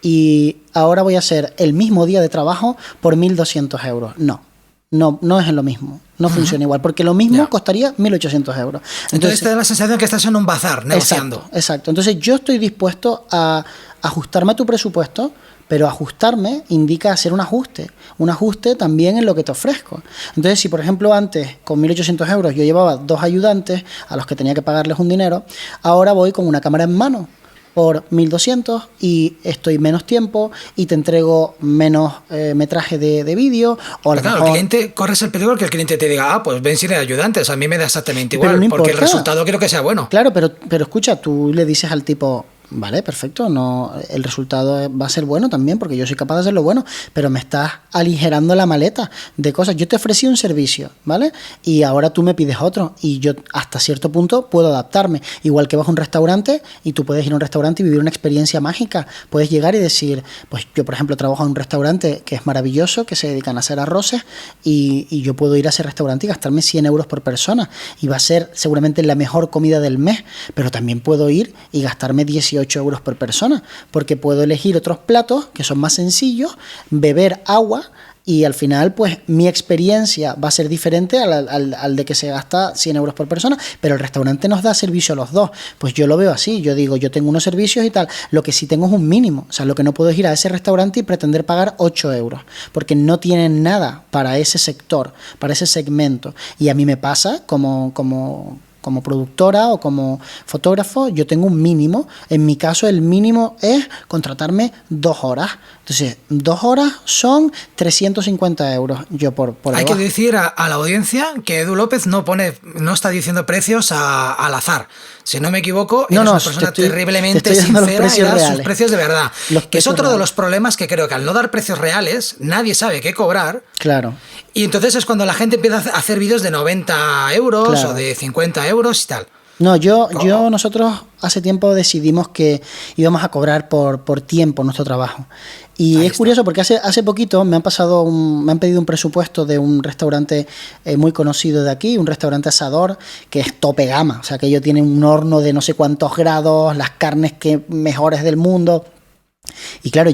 S2: y ahora voy a hacer el mismo día de trabajo por 1.200 euros. No es lo mismo, no funciona igual, porque lo mismo costaría 1.800 euros.
S1: Entonces te da la sensación que estás en un bazar negociando.
S2: Exacto. Entonces yo estoy dispuesto a ajustarme a tu presupuesto, pero ajustarme indica hacer un ajuste también en lo que te ofrezco. Entonces, si por ejemplo antes con 1.800 euros yo llevaba 2 ayudantes a los que tenía que pagarles un dinero, ahora voy con una cámara en mano por 1.200 y estoy menos tiempo y te entrego menos metraje de vídeo. O
S1: claro, el cliente, corres el peligro que el cliente te diga, pues ven sin ayudantes, a mí me da exactamente igual, no porque el resultado quiero que sea bueno.
S2: Claro, pero escucha, tú le dices al tipo, vale, perfecto, no, el resultado va a ser bueno también porque yo soy capaz de hacerlo bueno, pero me estás aligerando la maleta de cosas. Yo te ofrecí un servicio, ¿vale? Y ahora tú me pides otro y yo hasta cierto punto puedo adaptarme. Igual que vas a un restaurante y tú puedes ir a un restaurante y vivir una experiencia mágica. Puedes llegar y decir, pues yo por ejemplo trabajo en un restaurante que es maravilloso, que se dedican a hacer arroces y yo puedo ir a ese restaurante y gastarme 100 euros por persona y va a ser seguramente la mejor comida del mes, pero también puedo ir y gastarme 18 euros por persona, porque puedo elegir otros platos que son más sencillos, beber agua y al final pues mi experiencia va a ser diferente al de que se gasta 100 euros por persona, pero el restaurante nos da servicio a los dos. Pues yo lo veo así, yo digo, yo tengo unos servicios y tal, lo que sí tengo es un mínimo, o sea, lo que no puedo es ir a ese restaurante y pretender pagar 8 euros, porque no tienen nada para ese sector, para ese segmento, y a mí me pasa como productora o como fotógrafo, yo tengo un mínimo. En mi caso, el mínimo es contratarme 2 horas. Entonces, 2 horas son 350 euros. Yo por
S1: Hay que decir a la audiencia que Edu López no está diciendo precios al azar. Si no me equivoco, eres una persona terriblemente sincera y da sus precios de verdad. Que es otro de los problemas que creo que al no dar precios reales, nadie sabe qué cobrar.
S2: Claro.
S1: Y entonces es cuando la gente empieza a hacer vídeos de 90 euros o de 50 euros y tal.
S2: No, nosotros hace tiempo decidimos que íbamos a cobrar por tiempo nuestro trabajo. Y ahí es curioso porque hace poquito me han pedido un presupuesto de un restaurante muy conocido de aquí, un restaurante asador que es tope gama, o sea que ellos tienen un horno de no sé cuántos grados, las carnes mejores del mundo. Y claro,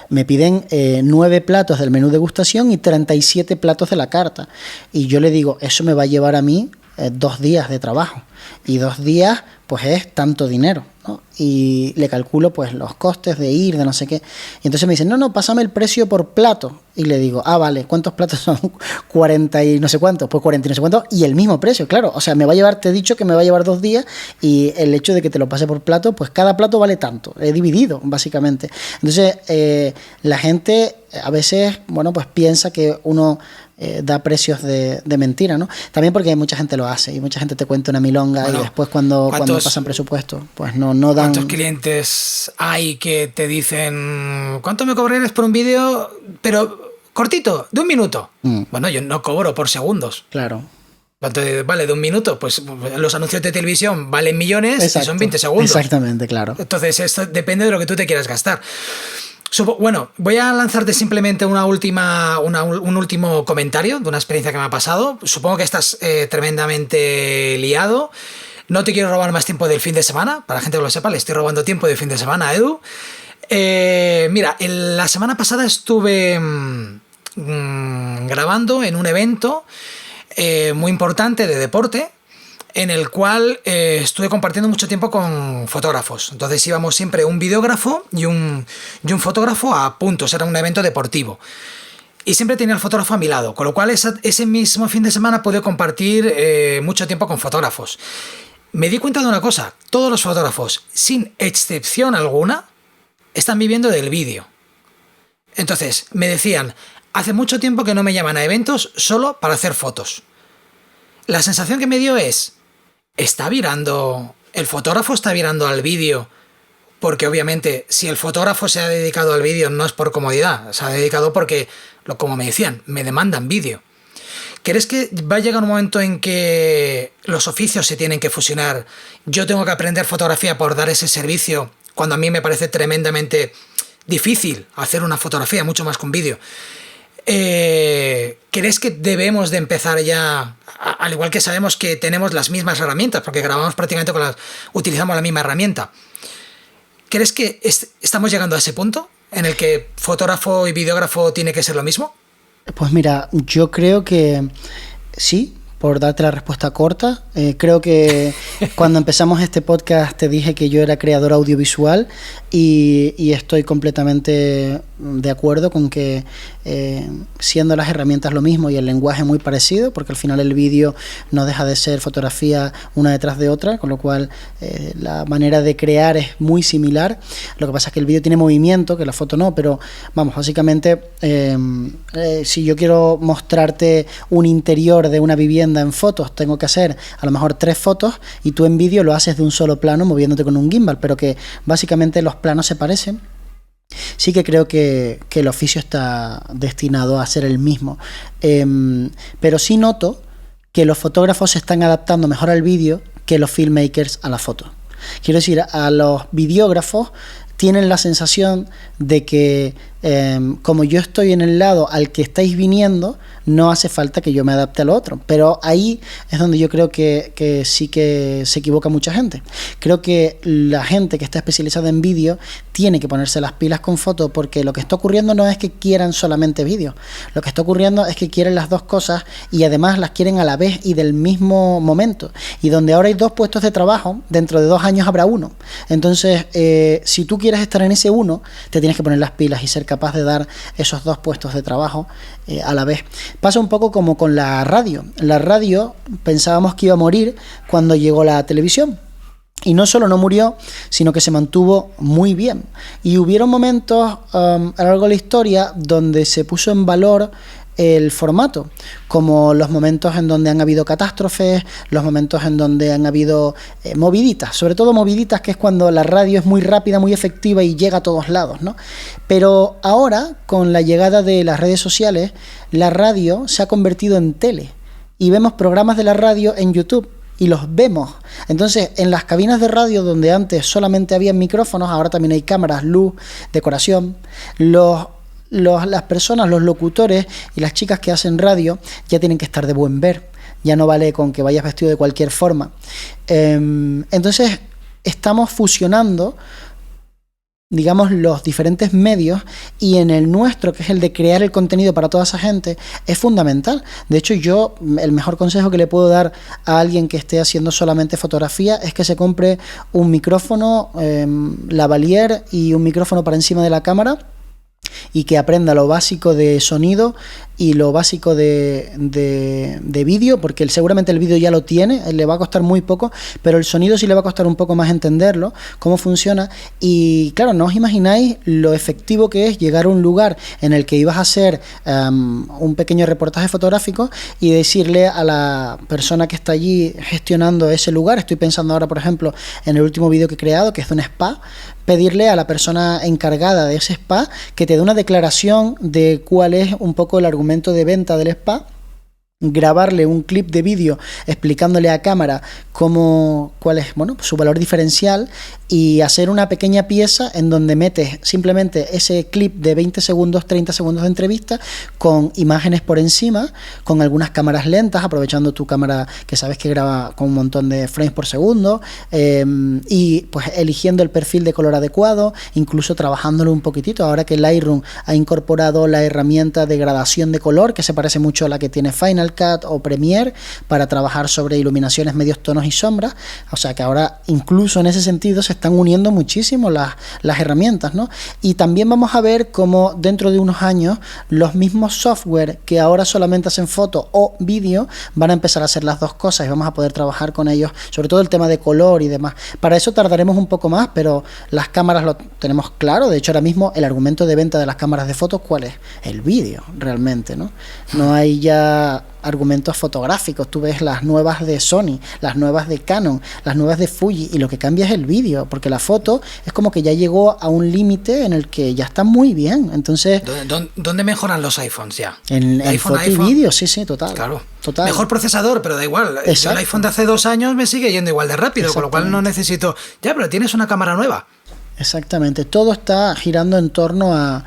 S2: me piden 9 platos del menú degustación y 37 platos de la carta. Y yo le digo, eso me va a llevar a mí 2 días de trabajo. y 2 días pues es tanto dinero, ¿no? Y le calculo pues los costes de ir, de no sé qué. Y entonces me dicen, no, pásame el precio por plato. Y le digo, vale, ¿cuántos platos son? 40 y no sé cuántos, pues 40 y no sé cuántos, y el mismo precio, claro. O sea, me va a llevar, te he dicho que me va a llevar 2 días, y el hecho de que te lo pase por plato, pues cada plato vale tanto. He dividido, básicamente. Entonces, la gente a veces, bueno, pues piensa que uno da precios de mentira, ¿no? También porque mucha gente lo hace y mucha gente te cuenta una milonga, bueno, y después cuando pasan presupuesto, pues no dan...
S1: ¿Cuántos clientes hay que te dicen cuánto me cobrarías por un vídeo, pero cortito, de 1 minuto? Bueno, yo no cobro por segundos.
S2: Claro.
S1: ¿Cuánto vale de 1 minuto? Pues los anuncios de televisión valen millones. Exacto, y son 20 segundos.
S2: Exactamente, claro.
S1: Entonces esto depende de lo que tú te quieras gastar. Bueno, voy a lanzarte simplemente un último comentario de una experiencia que me ha pasado. Supongo que estás tremendamente liado. No te quiero robar más tiempo del fin de semana. Para la gente que lo sepa, le estoy robando tiempo del fin de semana a Edu. Mira, la semana pasada estuve grabando en un evento muy importante de deporte, en el cual estuve compartiendo mucho tiempo con fotógrafos. Entonces íbamos siempre un videógrafo y un fotógrafo a puntos. Era un evento deportivo. Y siempre tenía el fotógrafo a mi lado, con lo cual ese mismo fin de semana pude compartir mucho tiempo con fotógrafos. Me di cuenta de una cosa: todos los fotógrafos, sin excepción alguna, están viviendo del vídeo. Entonces me decían, hace mucho tiempo que no me llaman a eventos solo para hacer fotos. La sensación que me dio es, el fotógrafo está virando al vídeo, porque obviamente si el fotógrafo se ha dedicado al vídeo no es por comodidad, se ha dedicado porque, como me decían, me demandan vídeo. ¿Crees que va a llegar un momento en que los oficios se tienen que fusionar? Yo tengo que aprender fotografía por dar ese servicio, cuando a mí me parece tremendamente difícil hacer una fotografía, mucho más con vídeo. ¿Crees que debemos de empezar ya, al igual que sabemos que tenemos las mismas herramientas, porque grabamos prácticamente utilizamos la misma herramienta? ¿Crees que estamos llegando a ese punto en el que fotógrafo y videógrafo tiene que ser lo mismo?
S2: Pues mira, yo creo que sí. Por darte la respuesta corta, creo que cuando empezamos este podcast te dije que yo era creador audiovisual y estoy completamente de acuerdo con que siendo las herramientas lo mismo y el lenguaje muy parecido, porque al final el vídeo no deja de ser fotografía una detrás de otra, con lo cual la manera de crear es muy similar. Lo que pasa es que el vídeo tiene movimiento, que la foto no, pero vamos, básicamente si yo quiero mostrarte un interior de una vivienda en fotos, tengo que hacer a lo mejor 3 fotos y tú en vídeo lo haces de un solo plano moviéndote con un gimbal, pero que básicamente los planos se parecen. Sí que creo que el oficio está destinado a ser el mismo, pero sí noto que los fotógrafos se están adaptando mejor al vídeo que los filmmakers a la foto. Quiero decir, a los videógrafos tienen la sensación de que como yo estoy en el lado al que estáis viniendo, no hace falta que yo me adapte a lo otro. Pero ahí es donde yo creo que sí que se equivoca mucha gente. Creo que la gente que está especializada en vídeo tiene que ponerse las pilas con foto, porque lo que está ocurriendo no es que quieran solamente vídeo. Lo que está ocurriendo es que quieren las dos cosas y además las quieren a la vez y del mismo momento. Y donde ahora hay 2 puestos de trabajo, dentro de 2 años habrá 1. Entonces, si tú quieres estar en ese 1, te tienes que poner las pilas y ser capaz de dar esos 2 puestos de trabajo a la vez. Pasa un poco como con la radio. La radio pensábamos que iba a morir cuando llegó la televisión. Y no solo no murió, sino que se mantuvo muy bien. Y hubieron momentos a lo largo de la historia donde se puso en valor el formato, como los momentos en donde han habido catástrofes, los momentos en donde han habido moviditas, sobre todo moviditas, que es cuando la radio es muy rápida, muy efectiva y llega a todos lados, ¿no? Pero ahora, con la llegada de las redes sociales, la radio se ha convertido en tele y vemos programas de la radio en YouTube y los vemos. Entonces, en las cabinas de radio donde antes solamente había micrófonos, ahora también hay cámaras, luz, decoración. Las personas, los locutores y las chicas que hacen radio ya tienen que estar de buen ver. Ya no vale con que vayas vestido de cualquier forma. Entonces, estamos fusionando digamos, los diferentes medios, y en el nuestro, que es el de crear el contenido para toda esa gente, es fundamental. De hecho, yo, el mejor consejo que le puedo dar a alguien que esté haciendo solamente fotografía es que se compre un micrófono, lavalier y un micrófono para encima de la cámara, y que aprenda lo básico de sonido y lo básico de vídeo, porque seguramente el vídeo ya lo tiene, le va a costar muy poco, pero el sonido sí le va a costar un poco más entenderlo, cómo funciona. Y claro, no os imagináis lo efectivo que es llegar a un lugar en el que ibas a hacer un pequeño reportaje fotográfico y decirle a la persona que está allí gestionando ese lugar, estoy pensando ahora por ejemplo en el último vídeo que he creado, que es de un spa, pedirle a la persona encargada de ese spa que te dé una declaración de cuál es un poco el argumento de venta del spa, grabarle un clip de vídeo explicándole a cámara cuál es, bueno, su valor diferencial, y hacer una pequeña pieza en donde metes simplemente ese clip de 20 segundos, 30 segundos de entrevista con imágenes por encima, con algunas cámaras lentas, aprovechando tu cámara que sabes que graba con un montón de frames por segundo, y pues eligiendo el perfil de color adecuado, incluso trabajándolo un poquitito. Ahora que Lightroom ha incorporado la herramienta de gradación de color, que se parece mucho a la que tiene Final Cut o Premiere, para trabajar sobre iluminaciones, medios tonos y sombras. O sea que ahora incluso en ese sentido se están uniendo muchísimo las herramientas, ¿no? Y también vamos a ver cómo dentro de unos años los mismos software que ahora solamente hacen foto o vídeo van a empezar a hacer las dos cosas, y vamos a poder trabajar con ellos, sobre todo el tema de color y demás. Para eso tardaremos un poco más, pero las cámaras lo tenemos claro. De hecho, ahora mismo el argumento de venta de las cámaras de fotos, ¿cuál es? El vídeo, realmente, ¿no? No hay ya argumentos fotográficos. Tú ves las nuevas de Sony, las nuevas de Canon, las nuevas de Fuji, y lo que cambia es el vídeo, porque la foto es como que ya llegó a un límite en el que ya está muy bien. Entonces,
S1: ¿dónde mejoran los iPhones ya?
S2: En foto y vídeo, sí, total.
S1: Claro.
S2: Total.
S1: Mejor procesador, pero da igual. Yo el iPhone de hace 2 años me sigue yendo igual de rápido, con lo cual no necesito... Ya, pero tienes una cámara nueva.
S2: Exactamente. Todo está girando en torno a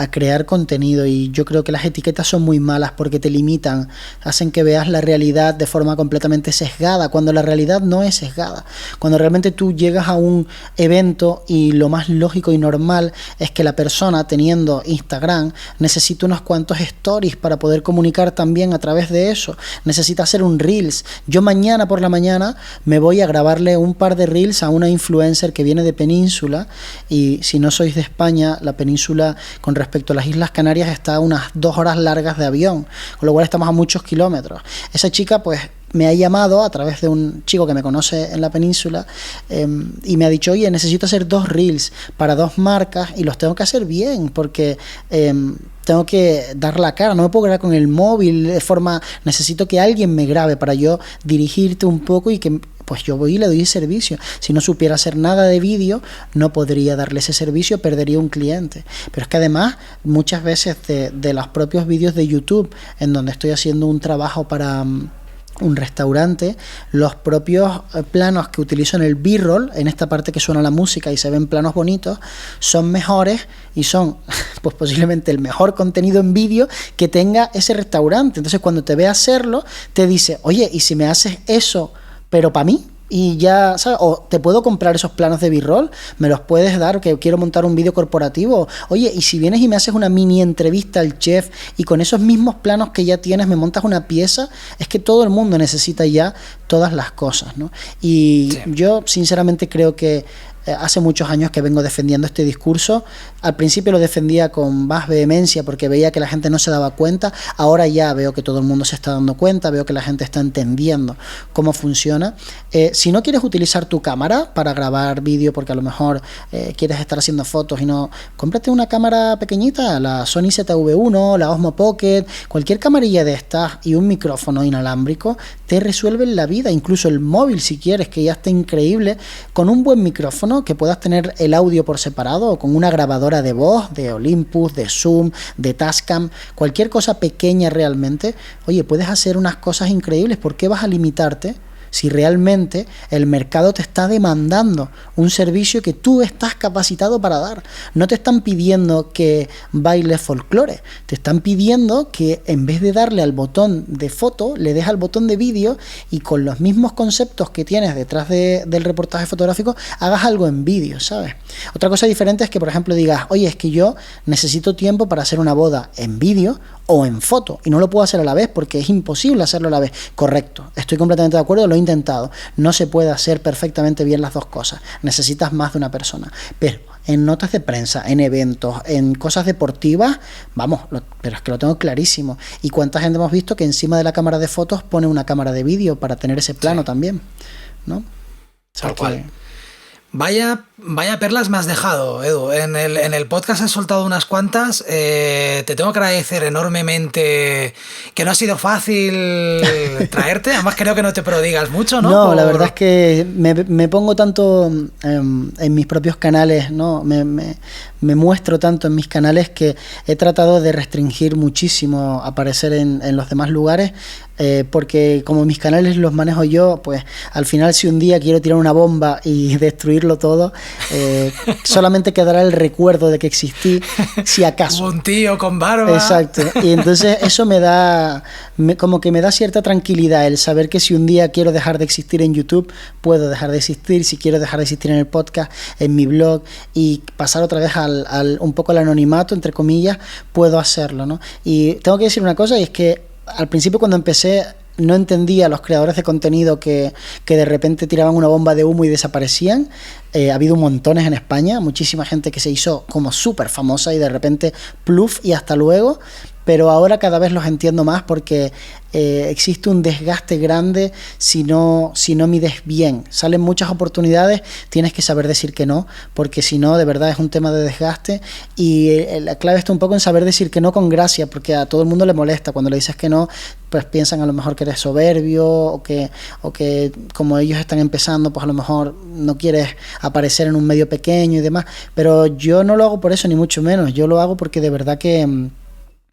S2: crear contenido, y yo creo que las etiquetas son muy malas porque te limitan, hacen que veas la realidad de forma completamente sesgada, cuando la realidad no es sesgada. Cuando realmente tú llegas a un evento y lo más lógico y normal es que la persona, teniendo Instagram, necesita unos cuantos stories para poder comunicar también a través de eso, necesita hacer un Reels. Yo mañana por la mañana me voy a grabarle un par de Reels a una influencer que viene de Península, y si no sois de España, la Península con respecto a las Islas Canarias está a unas 2 horas largas de avión, con lo cual estamos a muchos kilómetros. Esa chica pues me ha llamado a través de un chico que me conoce en la península, y me ha dicho, oye, necesito hacer 2 reels para 2 marcas y los tengo que hacer bien porque tengo que dar la cara, no me puedo grabar con el móvil de forma, necesito que alguien me grabe para yo dirigirte un poco y que pues yo voy y le doy servicio. Si no supiera hacer nada de vídeo, no podría darle ese servicio, perdería un cliente. Pero es que además, muchas veces de los propios vídeos de YouTube, en donde estoy haciendo un trabajo para un restaurante, los propios planos que utilizo en el B-roll, en esta parte que suena la música y se ven planos bonitos, son mejores y son pues posiblemente el mejor contenido en vídeo que tenga ese restaurante. Entonces cuando te ve hacerlo, te dice, oye, ¿y si me haces eso pero para mí? Y ya, ¿sabes? O te puedo comprar esos planos de B-roll, me los puedes dar, que quiero montar un vídeo corporativo. Oye, y si vienes y me haces una mini entrevista al chef y con esos mismos planos que ya tienes me montas una pieza, es que todo el mundo necesita ya todas las cosas, ¿no? Y sí, yo sinceramente creo que hace muchos años que vengo defendiendo este discurso. Al principio lo defendía con más vehemencia porque veía que la gente no se daba cuenta. Ahora ya veo que todo el mundo se está dando cuenta, veo que la gente está entendiendo cómo funciona. Si no quieres utilizar tu cámara para grabar vídeo porque a lo mejor quieres estar haciendo fotos y no, cómprate una cámara pequeñita, la Sony ZV-1, la Osmo Pocket, cualquier camarilla de estas y un micrófono inalámbrico te resuelven la vida. Incluso el móvil, si quieres, que ya está increíble, con un buen micrófono que puedas tener el audio por separado, o con una grabadora de voz de Olympus, de Zoom, de Tascam, cualquier cosa pequeña realmente, oye, puedes hacer unas cosas increíbles. ¿Por qué vas a limitarte si realmente el mercado te está demandando un servicio que tú estás capacitado para dar. No te están pidiendo que bailes folclore, te están pidiendo que en vez de darle al botón de foto, le des al botón de vídeo y con los mismos conceptos que tienes detrás del reportaje fotográfico, hagas algo en vídeo, ¿sabes? Otra cosa diferente es que, por ejemplo, digas, oye, es que yo necesito tiempo para hacer una boda en vídeo o en foto, y no lo puedo hacer a la vez porque es imposible hacerlo a la vez. Correcto, estoy completamente de acuerdo, lo he intentado. No se puede hacer perfectamente bien las dos cosas. Necesitas más de una persona. Pero en notas de prensa, en eventos, en cosas deportivas, vamos, pero es que lo tengo clarísimo. ¿Y cuánta gente hemos visto que encima de la cámara de fotos pone una cámara de vídeo para tener ese plano también, ¿no?
S1: Tal cual. Vaya perlas me has dejado, Edu. En el podcast has soltado unas cuantas. Te tengo que agradecer enormemente que no ha sido fácil traerte. Además, creo que no te prodigas mucho, ¿no?
S2: No, la verdad es que me pongo tanto en mis propios canales, ¿no? Me muestro tanto en mis canales que he tratado de restringir muchísimo aparecer en los demás lugares, porque como mis canales los manejo yo, pues al final si un día quiero tirar una bomba y destruirlo todo, solamente quedará el recuerdo de que existí, si acaso.
S1: Un tío con barba.
S2: Exacto. Y entonces eso como que me da cierta tranquilidad el saber que si un día quiero dejar de existir en YouTube, puedo dejar de existir. Si quiero dejar de existir en el podcast, en mi blog, y pasar otra vez un poco al anonimato, entre comillas, puedo hacerlo, ¿no? Y tengo que decir una cosa, y es que al principio, cuando empecé, no entendía a los creadores de contenido que de repente tiraban una bomba de humo y desaparecían. Ha habido montones en España, muchísima gente que se hizo como súper famosa y de repente pluf y hasta luego. Pero ahora cada vez los entiendo más, porque existe un desgaste grande si no mides bien. Salen muchas oportunidades, tienes que saber decir que no, porque si no, de verdad es un tema de desgaste. Y la clave está un poco en saber decir que no con gracia, porque a todo el mundo le molesta cuando le dices que no, pues piensan a lo mejor que eres soberbio o que como ellos están empezando, pues a lo mejor no quieres aparecer en un medio pequeño y demás. Pero yo no lo hago por eso, ni mucho menos. Yo lo hago porque de verdad que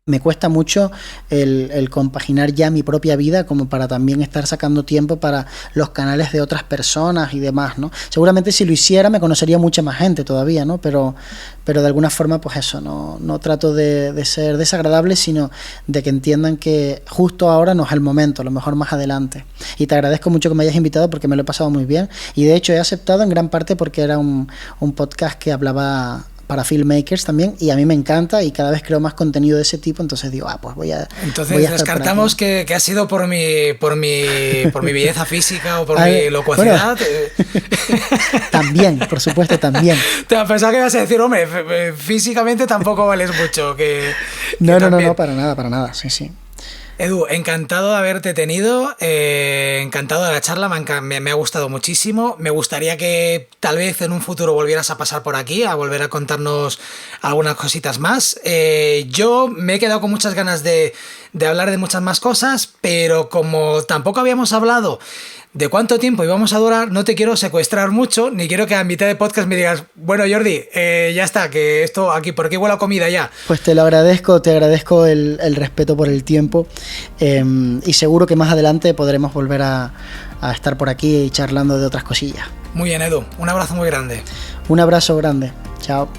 S2: me cuesta mucho el compaginar ya mi propia vida como para también estar sacando tiempo para los canales de otras personas y demás, ¿no? Seguramente si lo hiciera me conocería mucha más gente todavía, ¿no? Pero de alguna forma, pues eso, no trato de ser desagradable, sino de que entiendan que justo ahora no es el momento, a lo mejor más adelante. Y te agradezco mucho que me hayas invitado, porque me lo he pasado muy bien. Y de hecho he aceptado en gran parte porque era un podcast que hablaba para filmmakers también, y a mí me encanta, y cada vez creo más contenido de ese tipo, entonces digo, pues voy a
S1: descartamos que ha sido por mi belleza física o por mi locuacidad.
S2: Bueno, también, por supuesto, también.
S1: Te pensaba que ibas a decir, hombre, físicamente tampoco vales mucho.
S2: No, para nada, sí.
S1: Edu, encantado de haberte tenido, encantado de la charla, me ha gustado muchísimo. Me gustaría que tal vez en un futuro volvieras a pasar por aquí, a volver a contarnos algunas cositas más. Yo me he quedado con muchas ganas de hablar de muchas más cosas, pero como tampoco habíamos hablado de cuánto tiempo íbamos a durar, no te quiero secuestrar mucho, ni quiero que a mitad de podcast me digas, bueno, Jordi, ya está, que esto aquí, ¿por qué huele a comida ya?
S2: Pues te agradezco el respeto por el tiempo, y seguro que más adelante podremos volver a estar por aquí y charlando de otras cosillas.
S1: Muy bien, Edu, un abrazo muy grande.
S2: Un abrazo grande, chao.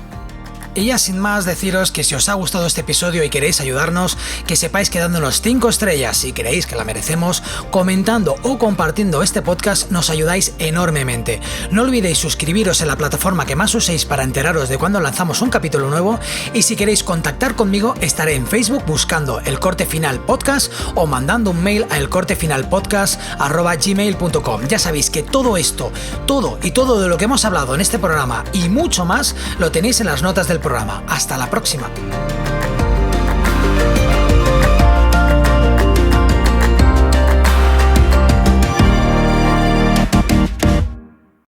S1: Y ya sin más, deciros que si os ha gustado este episodio y queréis ayudarnos, que sepáis que dándonos 5 estrellas si creéis que la merecemos, comentando o compartiendo este podcast, nos ayudáis enormemente. No olvidéis suscribiros en la plataforma que más uséis para enteraros de cuando lanzamos un capítulo nuevo, y si queréis contactar conmigo, estaré en Facebook buscando El Corte Final Podcast o mandando un mail a elcortefinalpodcast@gmail.com. Ya sabéis que todo esto, todo de lo que hemos hablado en este programa y mucho más, lo tenéis en las notas del programa. Hasta la próxima.